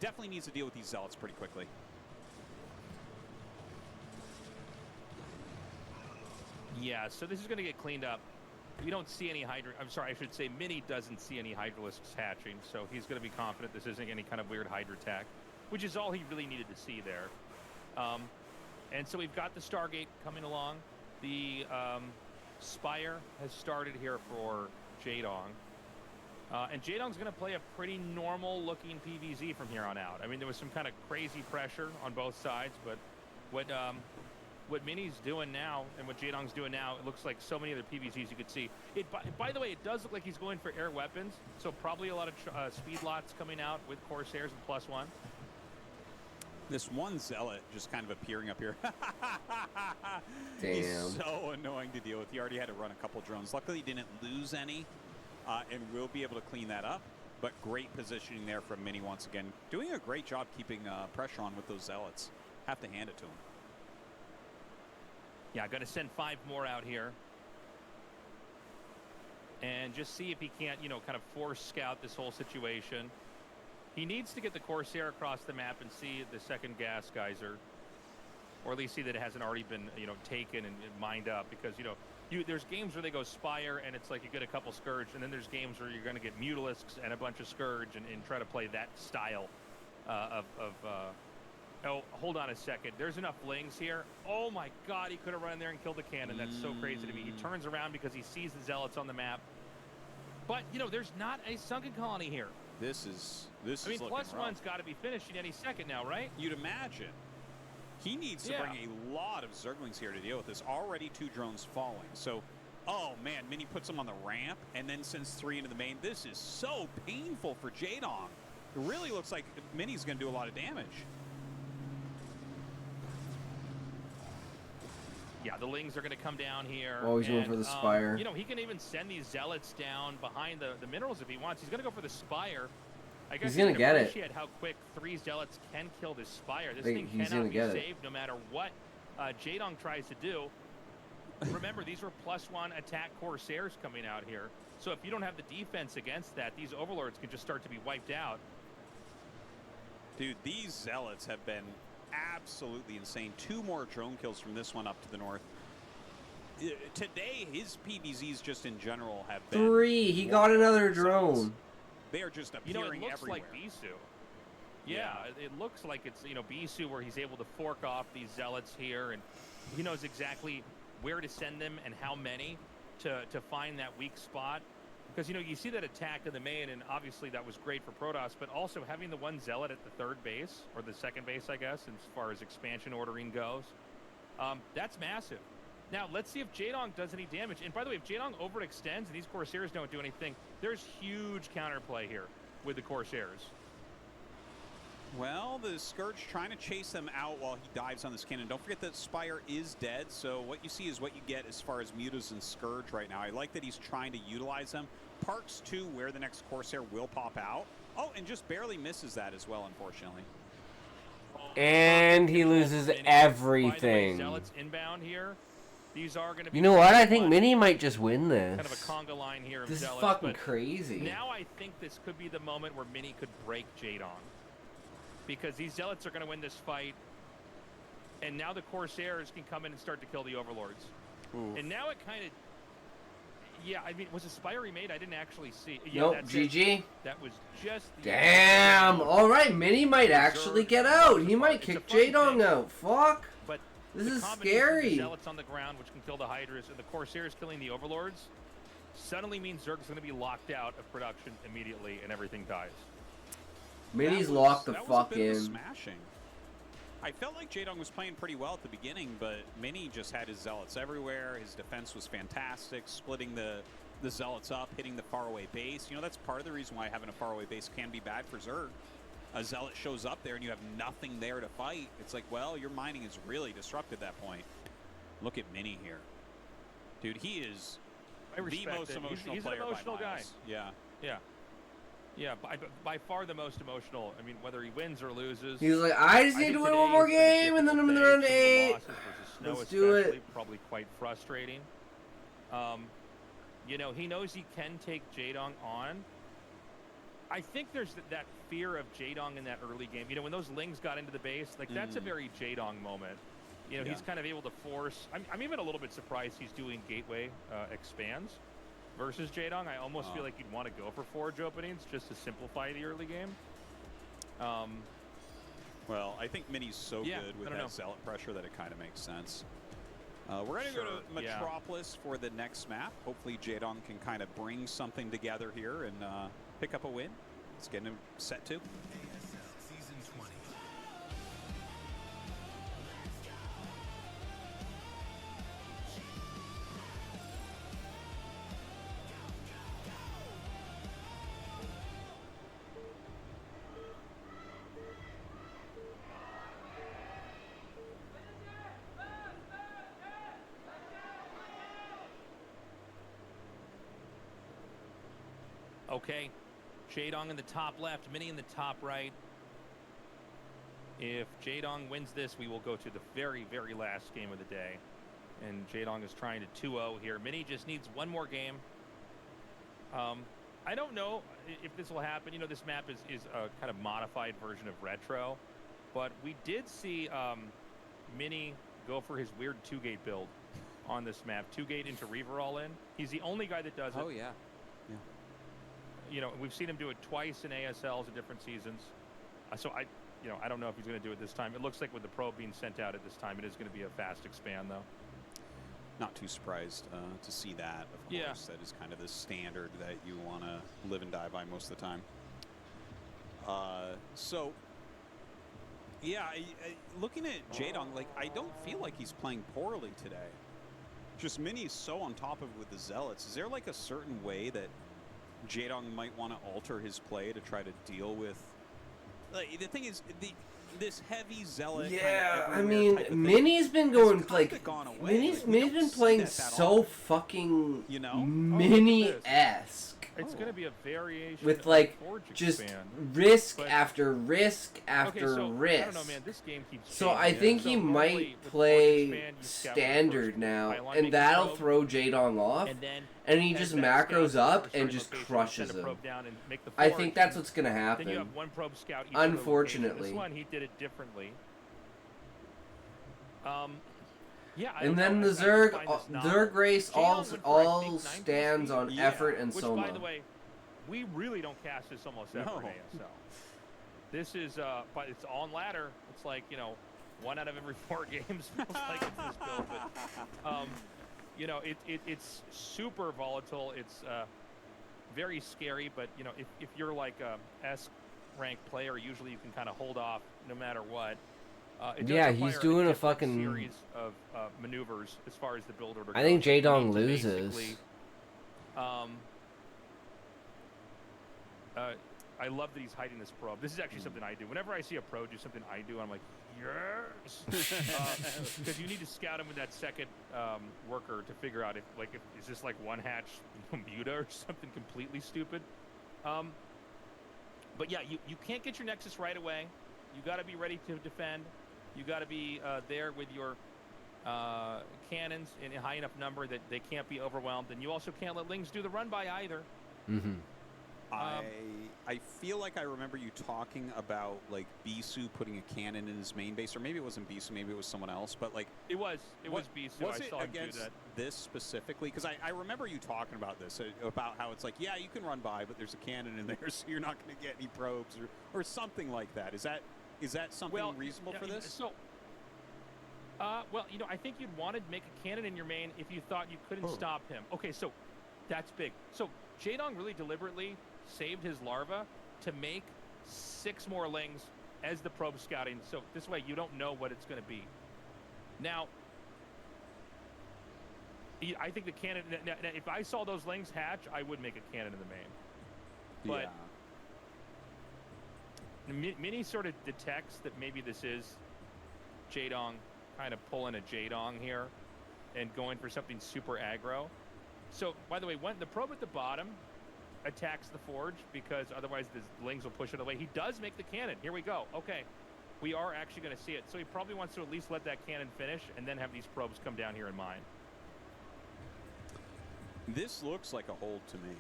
definitely needs to deal with these Zealots pretty quickly. Yeah, so this is going to get cleaned up. We don't see any Hydra. I'm sorry, I should say Mini doesn't see any Hydralisks hatching, so he's going to be confident this isn't any kind of weird Hydra attack, which is all he really needed to see there. And so we've got the Stargate coming along. The Spire has started here for Jaedong. And Jaedong's going to play a pretty normal-looking PvZ from here on out. I mean, there was some kind of crazy pressure on both sides, but what Mini's doing now and what Jaedong's doing now, it looks like so many other PvZs you could see. By the way, it does look like he's going for air weapons, so probably a lot of speed lots coming out with Corsairs and +1. This one Zealot just kind of appearing up here. Damn. He's so annoying to deal with. He already had to run a couple drones. Luckily, he didn't lose any, and will be able to clean that up. But great positioning there from Mini once again. Doing a great job keeping pressure on with those Zealots. Have to hand it to him. Yeah, going to send 5 more out here. And just see if he can't, you know, kind of force scout this whole situation. He needs to get the Corsair across the map and see the second gas geyser. Or at least see that it hasn't already been, you know, taken and mined up. Because, you know, there's games where they go Spire and it's like you get a couple Scourge. And then there's games where you're going to get Mutalisks and a bunch of Scourge and try to play that style Oh, hold on a second. There's enough Lings here. Oh my God, he could have run in there and killed the cannon. That's so crazy to me. He turns around because he sees the Zealots on the map. But, you know, there's not a sunken colony here. This is I mean, looking rough. +1's got to be finishing any second now, right? You'd imagine. He needs to bring a lot of Zerglings here to deal with this. Already 2 drones falling. So, oh man, Mini puts them on the ramp and then sends 3 into the main. This is so painful for Jaedong. It really looks like Mini's going to do a lot of damage. Yeah, the Lings are going to come down here. Oh, he's going for the Spire. You know, he can even send these Zealots down behind the minerals if he wants. He's going to go for the Spire. I guess he's going to get it. Appreciate how quick 3 Zealots can kill this Spire. This Like, thing he's cannot gonna be get saved no matter what Jaedong tries to do. Remember, these were +1 attack Corsairs coming out here. So if you don't have the defense against that, these Overlords can just start to be wiped out. Dude, these Zealots have been absolutely insane. 2 more drone kills from this one up to the north. Today, his PvZs just in general have been 3. He got another drone. They are just appearing You know, it looks everywhere. like Bisu. Yeah, it looks like it's, you know, Bisu where he's able to fork off these Zealots here, and he knows exactly where to send them and how many to find that weak spot. Because, you know, you see that attack in the main, and obviously that was great for Protoss, but also having the 1 Zealot at the 3rd base, or the 2nd base, I guess, as far as expansion ordering goes, that's massive. Now, let's see if Jaedong does any damage. And by the way, if Jaedong overextends and these Corsairs don't do anything, there's huge counterplay here with the Corsairs. Well, the Scourge trying to chase them out while he dives on this cannon. Don't forget that Spire is dead, so what you see is what you get as far as Mutas and Scourge right now. I like that he's trying to utilize them. Parks to where the next Corsair will pop out. Oh, and just barely misses that as well, unfortunately. And he loses everything. By the way, Zealots inbound here. These are going to be. You know what? I think Mini might just win this. Kind of a conga line here of This is Zealots, fucking but crazy. Now I think this could be the moment where Mini could break Jaedong. Because these Zealots are going to win this fight. And now the Corsairs can come in and start to kill the Overlords. Ooh. And now it kind of... Yeah, I mean, was the Spire remade? I didn't actually see. Yeah, Nope, that's GG. it. That was just... Damn! Alright, Mini might actually get out. He might It's kick a fun Jaedong thing. out. Fuck! But This the is combination of scary. The Zealots on the ground, which can kill the Hydras, and the Corsairs killing the Overlords, suddenly means Zerg's going to be locked out of production immediately, and everything dies. Mini's locked the that was fuck a bit of a in. smashing. I felt like Jaedong was playing pretty well at the beginning, but Mini just had his Zealots everywhere. His defense was fantastic, splitting the Zealots up, hitting the faraway base. You know, that's part of the reason why having a faraway base can be bad for Zerg. A Zealot shows up there and you have nothing there to fight. It's like, well, your mining is really disrupted at that point. Look at Mini here. Dude, he is I the respect most it. emotional He's player an emotional by guy. miles. Yeah. Yeah. Yeah, by far the most emotional. I mean, whether he wins or loses. He's like, I just need to win one more game, and then I'm in the round 8. Let's do it. Probably quite frustrating. You know, he knows he can take Jaedong on. I think there's that fear of Jaedong in that early game. You know, when those Lings got into the base, like that's a very Jaedong moment. You know, he's kind of able to force. I'm even a little bit surprised he's doing Gateway expands versus Jaedong. I almost feel like you'd want to go for Forge openings just to simplify the early game. Well, I think Mini's so good with that Zealot pressure that it kind of makes sense. We're going to go to Metropolis for the next map. Hopefully Jaedong can kind of bring something together here and pick up a win. Let's get him set to. ASL Season 20. Okay, Jaedong in the top left, Mini in the top right. If Jaedong wins this, we will go to the very, very last game of the day. And Jaedong is trying to 2-0 here. Mini just needs one more game. I don't know if this will happen. You know, this map is a kind of modified version of Retro. But we did see Mini go for his weird 2-gate build on this map. 2-gate into Reaver all in. He's the only guy that does it. Oh, yeah. You know, we've seen him do it twice in ASLs in different seasons. So I don't know if he's going to do it this time. It looks like with the probe being sent out at this time, it is going to be a fast expand, though. Not too surprised to see that, of course. That is kind of the standard that you want to live and die by most of the time. So, yeah, looking at Jaedong, like, I don't feel like he's playing poorly today. Just Mini's so on top of it with the Zealots. Is there, like, a certain way that Jaedong might want to alter his play to try to deal with? Like, the thing is, this heavy Zealot. Yeah, I mean, Mini's been going like Mini's been playing so fucking Mini-esque. It's going to be a variation with like just risk after risk after risk. I don't know, man. This game keeps so I think he might play standard now, and that'll throw Jaedong off, and he just macros up and just crushes him. I think that's what's going to happen. Then you have one probe scout. Unfortunately. This one, he did it differently. Yeah, and then the Zerg race all stands on effort and Soma. Which, by the way, we really don't cast this almost ever in ASL. This is, but it's on ladder. It's like, you know, 1 out of every 4 games feels like it's this build. But, you know, it's super volatile. It's very scary. But, you know, if you're like a S-ranked player, usually you can kind of hold off no matter what. Yeah, he's doing a fucking series of maneuvers as far as the build order goes. I think Jaedong loses. I love that he's hiding this probe. This is actually something I do. Whenever I see a pro do something I do, I'm like, yes! Because you need to scout him with that second worker to figure out if is this like one hatch Muta or something completely stupid. But yeah, you can't get your Nexus right away. You got to be ready to defend. You got to be there with your cannons in a high enough number that they can't be overwhelmed. And you also can't let Lings do the run by either. Mm-hmm. I feel like I remember you talking about like Bisu putting a cannon in his main base, or maybe it wasn't Bisu, maybe it was someone else. But like it was Bisu. Was I saw him do that. This specifically? Because I remember you talking about this, about how it's like, yeah, you can run by, but there's a cannon in there, so you're not going to get any probes or something like that. Is that something reasonable for this? So, well, you know, I think you'd want to make a cannon in your main if you thought you couldn't stop him. Okay, so that's big. So Jaedong really deliberately saved his larva to make 6 more Lings as the probe scouting. So this way you don't know what it's going to be. Now, I think the cannon, if I saw those Lings hatch, I would make a cannon in the main. But Mini sort of detects that maybe this is Jaedong kind of pulling a Jaedong here and going for something super aggro. So, by the way, the probe at the bottom attacks the forge because otherwise the Lings will push it away. He does make the cannon. Here we go. Okay. We are actually going to see it. So he probably wants to at least let that cannon finish and then have these probes come down here in mine. This looks like a hold to me.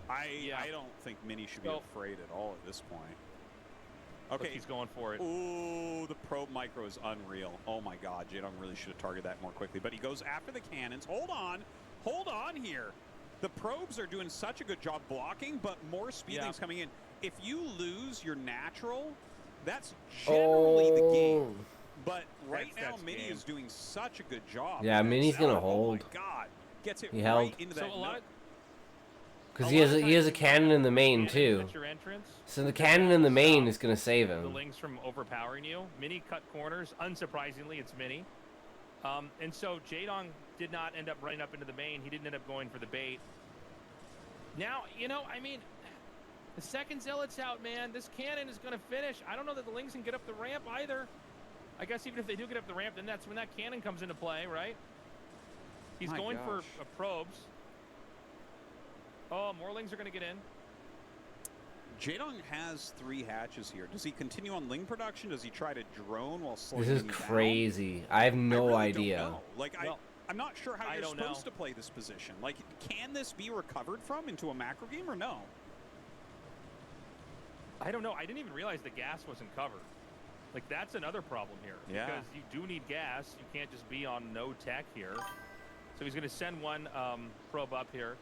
I don't think Mini should be afraid at all at this point. Okay. Look, he's going for it. Ooh, the probe micro is unreal. Oh my god, Jaedong really should have targeted that more quickly. But he goes after the cannons. Hold on here. The probes are doing such a good job blocking, but more speedlings coming in. If you lose your natural, that's generally the game. But right now, Mini is doing such a good job. Yeah, Mini's gonna hold. Oh my god, gets it he right held. into that. Because he has a cannon in the main too. So the cannon in the main is gonna save him. The Lings from overpowering you. Mini cut corners. Unsurprisingly, it's Mini. And so Jaedong did not end up running up into the main. He didn't end up going for the bait. Now, you know, I mean, the second Zealot's out, man. This cannon is going to finish. I don't know that the Lings can get up the ramp either. I guess even if they do get up the ramp, then that's when that cannon comes into play, right? He's going for probes. Oh, more Lings are going to get in. Jaedong has 3 hatches here. Does he continue on Ling production? Does he try to drone while slowing This is crazy. Down? I have no really idea. Don't know. Like, I'm not sure how you're supposed to play this position. Like, can this be recovered from into a macro game or no? I don't know. I didn't even realize the gas wasn't covered. Like, that's another problem here. Yeah. Because you do need gas. You can't just be on no tech here. So he's going to send one probe up here.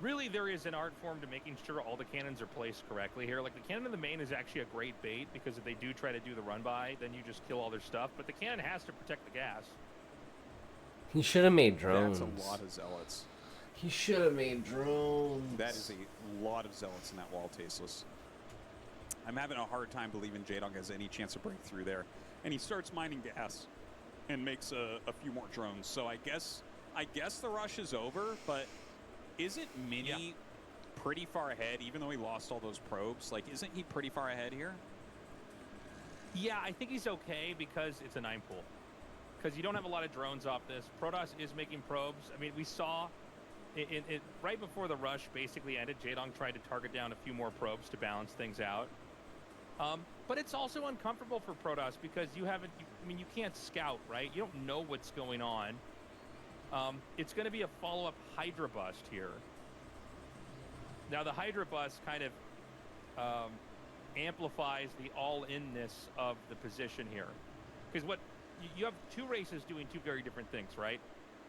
Really, there is an art form to making sure all the cannons are placed correctly here. Like, the cannon in the main is actually a great bait because if they do try to do the run-by, then you just kill all their stuff. But the cannon has to protect the gas. He should have made drones. That's a lot of Zealots. He should have made drones. That is a lot of Zealots in that wall, Tasteless. I'm having a hard time believing Jaedong has any chance to break through there. And he starts mining gas and makes a few more drones. So I guess the rush is over, but isn't Mini pretty far ahead, even though he lost all those probes? Like, isn't he pretty far ahead here? Yeah, I think he's okay because it's a 9 pool. Because you don't have a lot of drones off this. Protoss is making probes. I mean, we saw it right before the rush basically ended, Jaedong tried to target down a few more probes to balance things out. But it's also uncomfortable for Protoss because you can't scout, right? You don't know what's going on. It's going to be a follow-up Hydra bust here. Now, the Hydra bust kind of amplifies the all-in-ness of the position here. Because you have 2 races doing 2 very different things, right?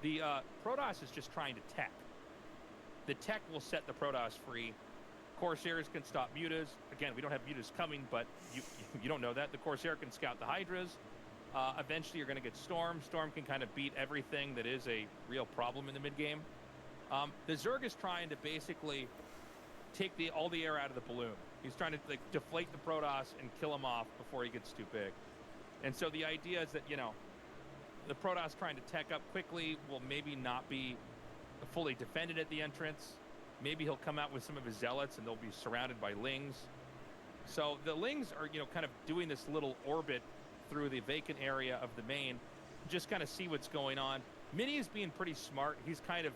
The Protoss is just trying to tech. The tech will set the Protoss free. Corsairs can stop mutas. Again, we don't have mutas coming, but you don't know that. The Corsair can scout the Hydras. Eventually, you're going to get Storm. Storm can kind of beat everything that is a real problem in the mid-game. The Zerg is trying to basically take all the air out of the balloon. He's trying to deflate the Protoss and kill him off before he gets too big. And so the idea is that, you know, the Protoss trying to tech up quickly will maybe not be fully defended at the entrance. Maybe he'll come out with some of his Zealots and they'll be surrounded by Lings. So the Lings are, you know, kind of doing this little orbit through the vacant area of the main, just kind of see what's going on. Mini is being pretty smart. He's kind of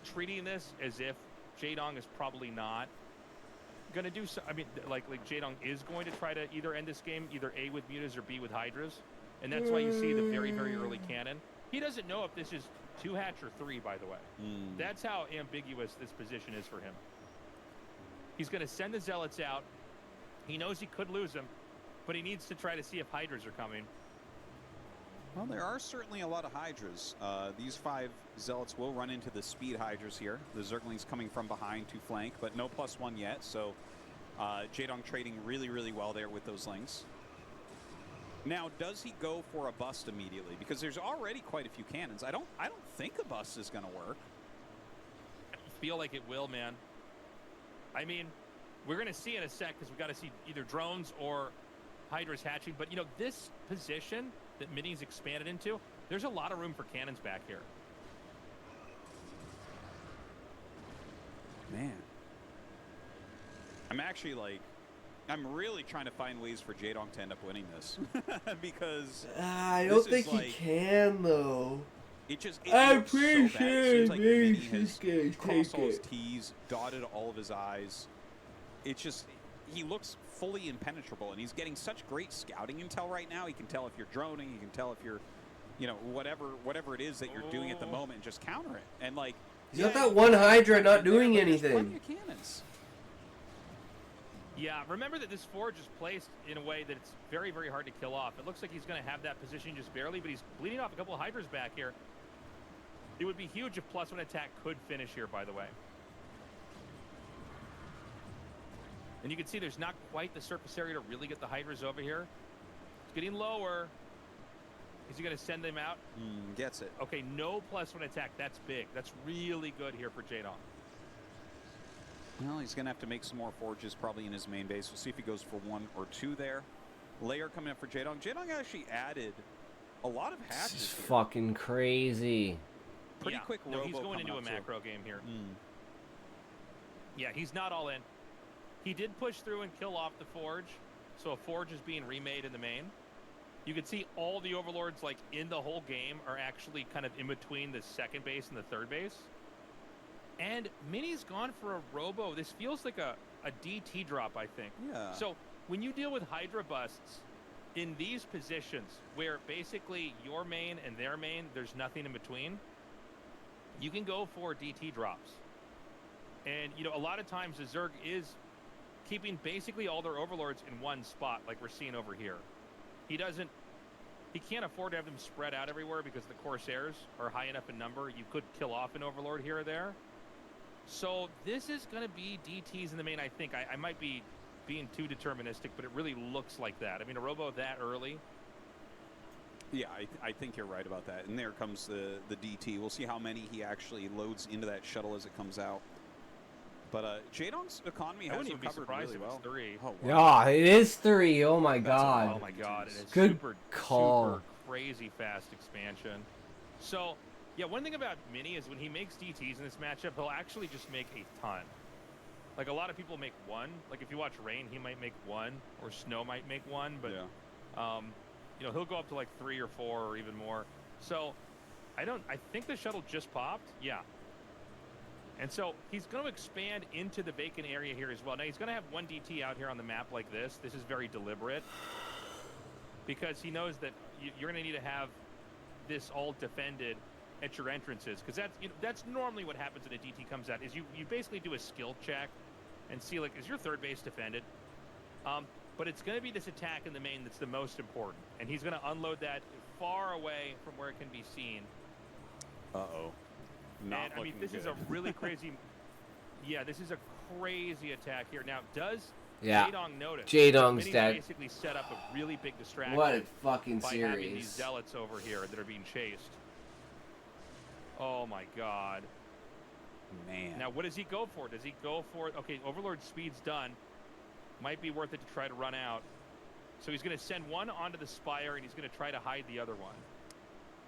treating this as if Jaedong is probably not going to do so. I mean, like Jaedong is going to try to either end this game, either A with mutas or B with Hydras. And that's why you see the very, very early cannon. He doesn't know if this is 2 hatch or 3, by the way. That's how ambiguous this position is for him. He's going to send the Zealots out. He knows he could lose them, but he needs to try to see if Hydras are coming. Well, there are certainly a lot of Hydras. These 5 Zealots will run into the speed Hydras here. The Zerglings coming from behind to flank, but no +1 yet. So Jaedong trading really, really well there with those Lings. Now, does he go for a bust immediately? Because there's already quite a few cannons. I don't think a bust is going to work. I feel like it will, man. I mean, we're going to see in a sec because we've got to see either drones or Hydras hatching. But, you know, this position that Mini's expanded into, there's a lot of room for cannons back here. Man. I'm actually like, I'm really trying to find ways for Jaedong to end up winning this. Because I don't think he can, though. It I looks so bad. It appreciate seems like Mini this has guy. crossed Take all his it. T's, dotted all of his I's. It's just, he looks fully impenetrable, and he's getting such great scouting intel right now. He can tell if you're droning, he can tell if you're, you know, whatever it is that you're doing at the moment, and just counter it. And like, He's got that one Hydra not doing there's anything. plenty of cannons. Yeah, remember that this Forge is placed in a way that it's very, very hard to kill off. It looks like he's going to have that position just barely, but he's bleeding off a couple of Hydras back here. It would be huge if +1 attack could finish here, by the way. And you can see there's not quite the surface area to really get the Hydras over here. It's getting lower. Is he going to send them out? Gets it. Okay, no +1 attack. That's big. That's really good here for Jaedong. Well, he's going to have to make some more forges probably in his main base. We'll see if he goes for 1 or 2 there. Layer coming up for Jaedong. Jaedong actually added a lot of hatches This is here. fucking crazy. Pretty quick No, he's robo going into a coming up, macro game here. Yeah, he's not all in. He did push through and kill off the Forge, so a Forge is being remade in the main. You can see all the Overlords, like, in the whole game are actually kind of in between the second base and the third base. And Mini's gone for a robo. This feels like a DT drop, I think. Yeah. So when you deal with Hydra busts in these positions where basically your main and their main, there's nothing in between, you can go for DT drops. And, you know, a lot of times the Zerg is keeping basically all their Overlords in one spot, like we're seeing over here. He can't afford to have them spread out everywhere because the Corsairs are high enough in number. You could kill off an Overlord here or there. So this is going to be DTs in the main, I think. I might be being too deterministic, but it really looks like that. I mean, a robo that early. Yeah, I think you're right about that. And there comes the DT. We'll see how many he actually loads into that shuttle as it comes out. But Jaedong's economy has recovered really well. 3. Oh, wow. Yeah, it is 3. Oh my god. Oh my god, it is Good super call. crazy fast expansion. So, yeah, one thing about Mini is when he makes DTs in this matchup, he'll actually just make a ton. Like, a lot of people make 1. Like, if you watch Rain, he might make 1, or Snow might make 1, but, you know, he'll go up to, like, 3 or 4 or even more. So, I think the shuttle just popped. Yeah. And so, he's going to expand into the vacant area here as well. Now, he's going to have 1 DT out here on the map like this. This is very deliberate. Because he knows that you're going to need to have this all defended at your entrances, because that's normally what happens when a DT comes out, is you basically do a skill check and see, like, is your third base defended? But it's going to be this attack in the main that's the most important, and he's going to unload that far away from where it can be seen. Uh-oh. And I mean, this is a really crazy. Yeah, this is a crazy attack here. Now, does Jaedong notice? Jaedong's Mini's dead. basically set up a really big distraction. What a fucking by having these series. zealots over here that are being chased. Oh my god. Man. Now, what does he go for? Does he go for... Okay, Overlord speed's done. Might be worth it to try to run out. So he's going to send 1 onto the Spire, and he's going to try to hide the other one.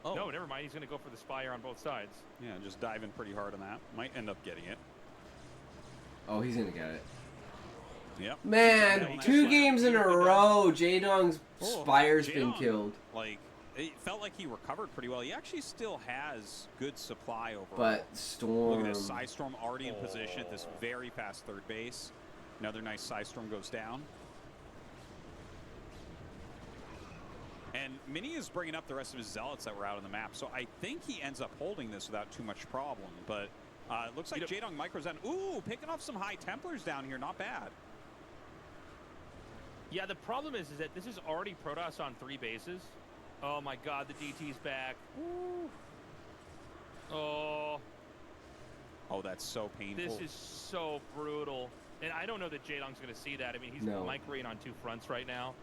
Oh. No, never mind. He's going to go for the Spire on both sides. Yeah, just diving pretty hard on that. Might end up getting it. Oh, he's gonna get it. Yep. Man, 2 games in a row, Jaedong's Oh, Spire's been Jaedong, killed. Like, it felt like he recovered pretty well. He actually still has good supply overall. But Storm... Look at this, Psystorm already in position at this very fast third base. Another nice Psystorm goes down. And Mini is bringing up the rest of his Zealots that were out on the map, so I think he ends up holding this without too much problem. But it looks like Jaedong micros down. Ooh, picking off some High Templars down here, not bad. Yeah, the problem is that this is already Protoss on 3 bases. Oh my god, the DT's back. Ooh. Oh. Oh, that's so painful. This is so brutal. And I don't know that Jaedong's going to see that. I mean, he's microing on 2 fronts right now.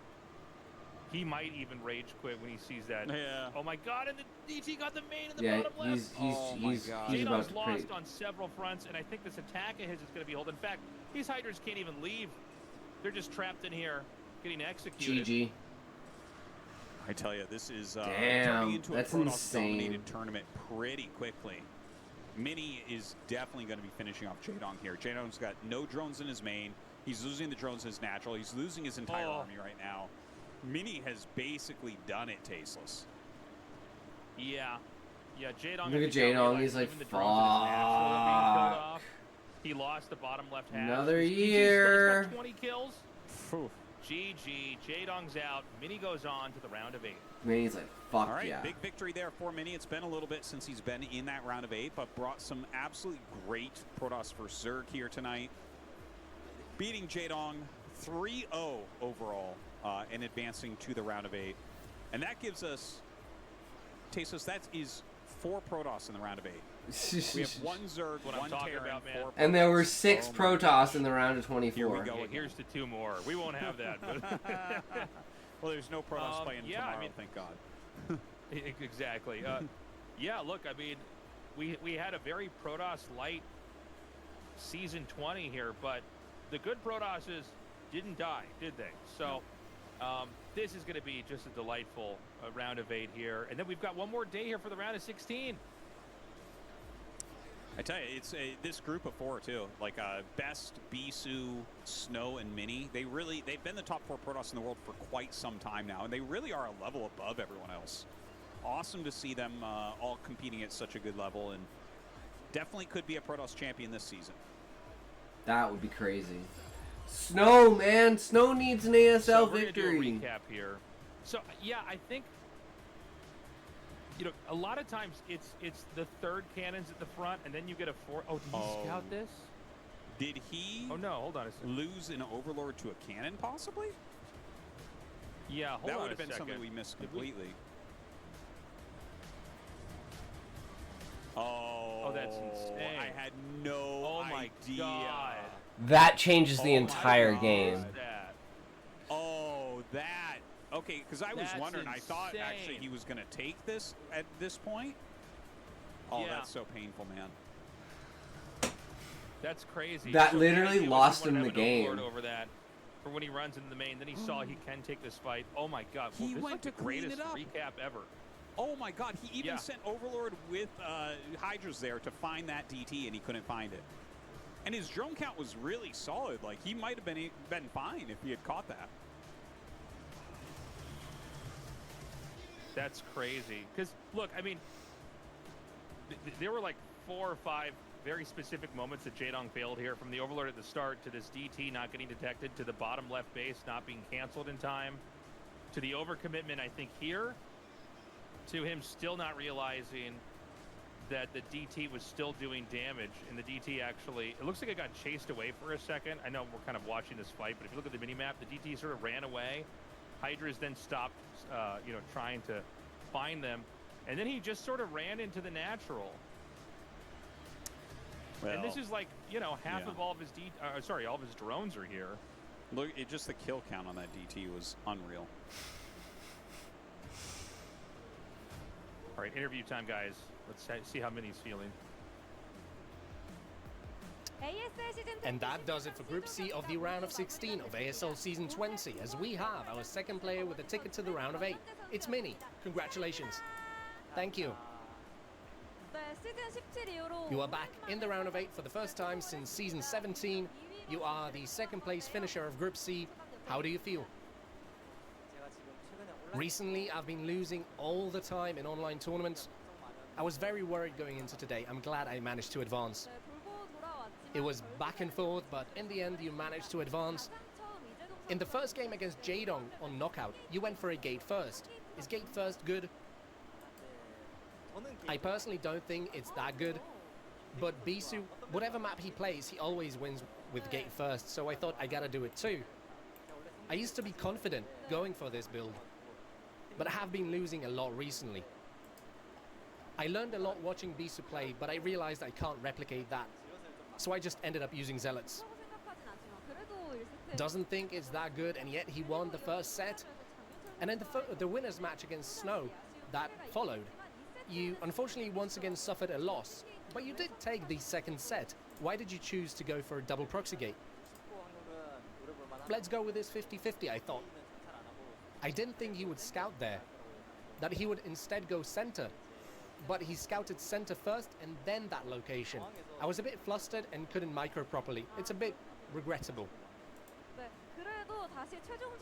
He might even rage quit when he sees that. Yeah. Oh my god, and the DT got the main in the bottom left. He's about Jaedong's to lost on several fronts, and I think this attack of his is going to be held. In fact, these Hydras can't even leave. They're just trapped in here, getting executed. GG. I tell you, this is Damn, turning into that's a Protoss-dominated insane. tournament pretty quickly. Mini is definitely going to be finishing off Jaedong here. Jaedong's got no drones in his main. He's losing the drones in his natural. He's losing his entire army right now. Mini has basically done it tasteless. Yeah. Yeah, Jaedong. Look at Jaedong, he's like, even the drones in his natural are being killed fuck. off. He lost the bottom left half. Another He's year. got 20 kills. Phew. GG. Jaedong's out. Mini goes on to the round of 8. Mini's like, fuck All right, yeah. big victory there for Mini. It's been a little bit since he's been in that round of 8, but brought some absolutely great Protoss for Zerg here tonight. Beating Jaedong 3-0 overall and advancing to the round of 8. And that gives us, Tesos, that is 4 Protoss in the round of 8. We have 1 Zerg, What 1 I'm talking Terran, about, man. 4 And there were Protoss. 6 Oh my Protoss gosh. in the round of 24. Here we go. Yeah, here's to 2 more. We won't have that. But Well, there's no Protoss playing yeah, tomorrow, I mean, thank God. exactly. Yeah, look, I mean, we had a very Protoss light season 20 here, but the good Protosses didn't die, did they? So this is going to be just a delightful round of 8 here. And then we've got one more day here for the round of 16. I tell you, it's this group of 4 too. Like Best, Bisou, Snow, and Mini. They've been the top 4 Protoss in the world for quite some time now, and they really are a level above everyone else. Awesome to see them all competing at such a good level, and definitely could be a Protoss champion this season. That would be crazy. Snow, man. Snow needs an ASL So we're gonna victory. do a recap here. So yeah, I think a lot of times it's the 3rd cannons at the front, and then you get a 4. Oh, did he scout this? Did he Oh no, hold on a second. lose an Overlord to a cannon, possibly? Yeah, hold That on would a have been second. something we missed Did we- completely. Oh, that's insane. I had no my idea. God. That changes the Oh my entire God. game. That. Oh, that. Okay, because I was That's wondering. I thought actually insane. he was going to take this at this point. Oh, Yeah. that's so painful, man. That's crazy. That So literally he lost wanted him to the have an Overlord game. over that for when he runs into the main. Then he saw he can take this fight. Oh my God! He this went is like to the clean greatest it up. recap ever. Oh my God, he even Yeah. sent Overlord with Hydras there to find that DT, and he couldn't find it. And his drone count was really solid. Like, he might have been fine if he had caught that. That's crazy. Because look, I mean, there were like 4 or 5 very specific moments that Jaedong failed here, from the Overlord at the start to this DT not getting detected to the bottom left base not being canceled in time to the overcommitment. I think here, to him still not realizing that the DT was still doing damage, and the DT actually, it looks like it got chased away for a second. I know we're kind of watching this fight, but if you look at the minimap, the DT sort of ran away. Hydras then stopped, trying to find them, and then he just sort of ran into the natural. Well, and this is like, half yeah. of all of his all of his drones are here. Look, just the kill count on that DT was unreal. All right, interview time, guys. Let's see how Mini's feeling. And that does it for Group C of the round of 16 of ASL Season 20, as we have our second player with a ticket to the round of 8. It's Mini. Congratulations. Thank you. You are back in the round of 8 for the first time since Season 17. You are the second place finisher of Group C. How do you feel? Recently, I've been losing all the time in online tournaments. I was very worried going into today. I'm glad I managed to advance. It was back and forth, but in the end, you managed to advance. In the first game against Jaedong on Knockout, you went for a gate first. Is gate first good? I personally don't think it's that good, but Bisou, whatever map he plays, he always wins with gate first, so I thought I gotta do it too. I used to be confident going for this build, but I have been losing a lot recently. I learned a lot watching Bisou play, but I realized I can't replicate that, so I just ended up using Zealots. Doesn't think it's that good, and yet he won the first set. And then the winner's match against Snow that followed, you unfortunately once again suffered a loss, but you did take the second set. Why did you choose to go for a double proxy gate? Let's go with this 50-50, I thought. I didn't think he would scout there, that he would instead go center, but he scouted center first and then that location. I was a bit flustered and couldn't micro properly. It's a bit regrettable.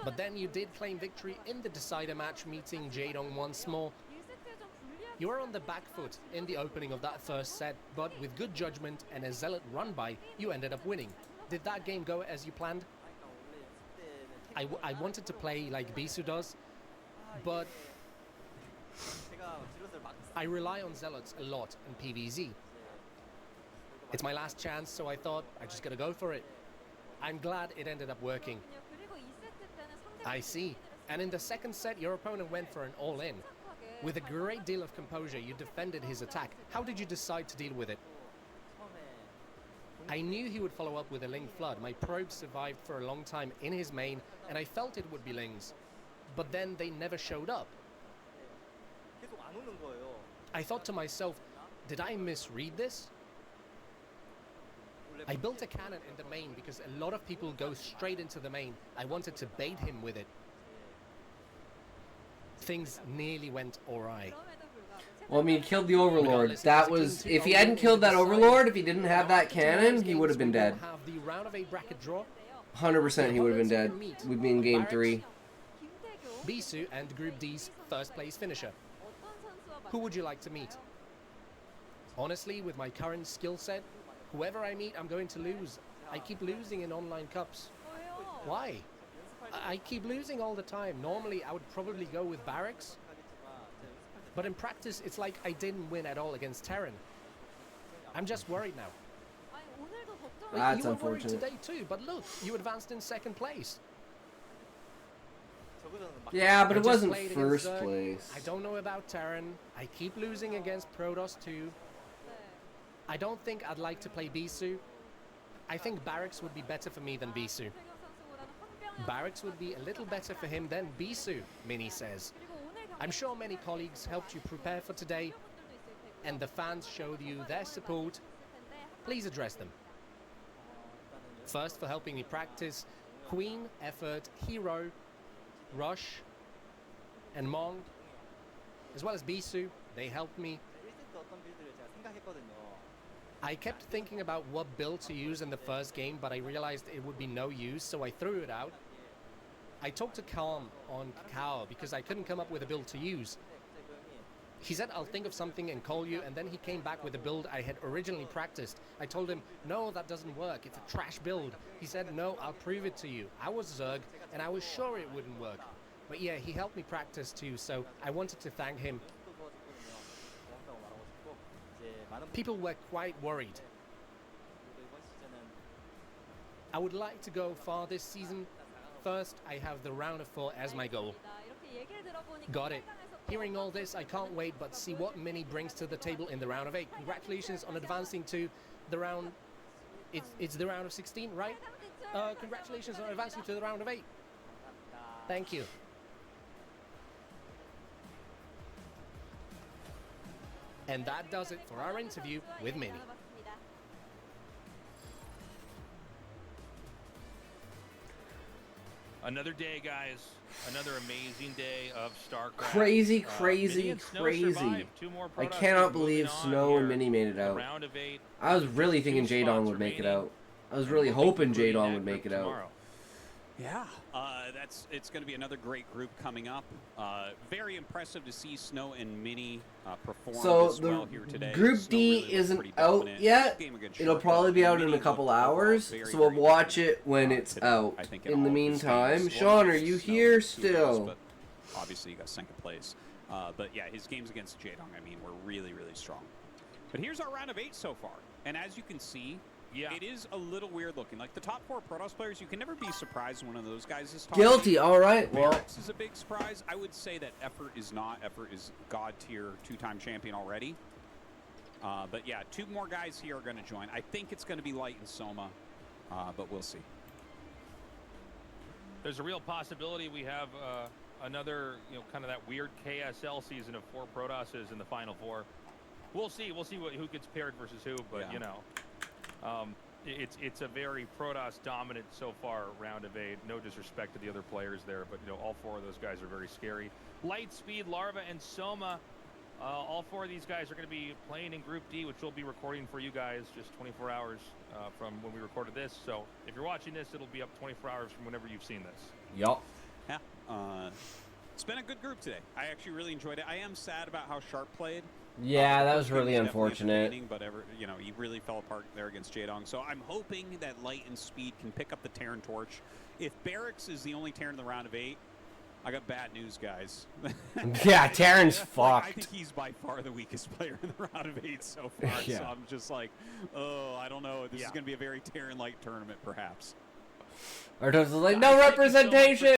But then you did claim victory in the decider match, meeting Jaedong once more. You were on the back foot in the opening of that first set, but with good judgment and a zealot run by, you ended up winning. Did that game go as you planned? I wanted to play like Bisu does, but I rely on zealots a lot in PvZ. It's my last chance, so I thought I just gotta go for it. I'm glad it ended up working. I see. And in the second set, your opponent went for an all-in. With a great deal of composure, you defended his attack. How did you decide to deal with it? I knew he would follow up with a Ling Flood. My probe survived for a long time in his main, and I felt it would be Lings. But then they never showed up. I thought to myself, did I misread this? I built a cannon in the main because a lot of people go straight into the main. I wanted to bait him with it. Things nearly went awry. Well, I mean, he killed the Overlord. That was... If he hadn't killed that Overlord, if he didn't have that cannon, he would have been dead. 100% he would have been dead. We'd be in Game 3. Bisu and Group D's first place finisher. Who would you like to meet? Honestly, with my current skill set, whoever I meet, I'm going to lose. I keep losing in online cups. Why? I keep losing all the time. Normally, I would probably go with Barracks. But in practice, it's like I didn't win at all against Terran. I'm just worried now. That's you were unfortunate. worried today too, but look, you advanced in second place. Yeah, but I it just wasn't played first against Zerg. place. I don't know about Terran. I keep losing against Protoss too. I don't think I'd like to play Bisu. I think Barracks would be better for me than Bisu. Barracks would be a little better for him than Bisu, Mini says. I'm sure many colleagues helped you prepare for today, and the fans showed you their support. Please address them. First, for helping me practice, Queen, Effort, Hero, Rush, and Mong, as well as Bisu, they helped me. I kept thinking about what build to use in the first game, but I realized it would be no use, so I threw it out. I talked to Calm on Kakao because I couldn't come up with a build to use. He said, I'll think of something and call you, and then he came back with a build I had originally practiced. I told him, no, that doesn't work, it's a trash build. He said, no, I'll prove it to you. I was Zerg, and I was sure it wouldn't work. But yeah, he helped me practice too, so I wanted to thank him. People were quite worried. I would like to go far this season. First, I have the round of 4 as my goal. Got it. Hearing all this, I can't wait but see what Mini brings to the table in the round of 8. Congratulations on advancing to the round... It's the round of 16, right? Congratulations on advancing to the round of 8. Thank you. And that does it for our interview with Mini. Another day, guys. Another amazing day of Starcraft. Crazy. I cannot believe Snow and Mini made it out. I was really thinking Jaedong would make it out. I was really hoping Jaedong would make it out. Yeah, it's going to be another great group coming up. Very impressive to see Snow and Mini perform as well here today. Group D really isn't out yet. It'll probably be out in a couple hours, so we'll watch it when it's out. In the meantime, Sean, are you here still? But obviously, you got second place. But yeah, his games against Jaedong, I mean, were really, really strong. But here's our round of 8 so far, and as you can see. Yeah. It is a little weird looking. Like the top 4 Protoss players, you can never be surprised when one of those guys is top. Guilty, all right. Well, Barracks is a big surprise. I would say that Effort is not. Effort is God tier 2-time champion already. But yeah, 2 more guys here are going to join. I think it's going to be Light and Soma, but we'll see. There's a real possibility we have another, kind of that weird KSL season of 4 Protosses in the final 4. We'll see. We'll see who gets paired versus who, but yeah. It's a very Protoss dominant so far round of 8. No disrespect to the other players there, but all 4 of those guys are very scary. Lightspeed, Larva, and Soma. All 4 of these guys are going to be playing in Group D, which we'll be recording for you guys just 24 hours from when we recorded this. So if you're watching this, it'll be up 24 hours from whenever you've seen this. Yup. Yeah. It's been a good group today. I actually really enjoyed it. I am sad about how Sharp played. Yeah, The that first was game really definitely unfortunate. entertaining, But he really fell apart there against Jaedong. So I'm hoping that Light and Speed can pick up the Terran torch. If Barracks is the only Terran in the round of 8, I got bad news, guys. Yeah, Terran's fucked. I think he's by far the weakest player in the round of 8 so far. Yeah. So I'm just like, oh, I don't know. This is going to be a very Terran-like tournament, perhaps. Artos is like, Guys, no thank you so much for representation!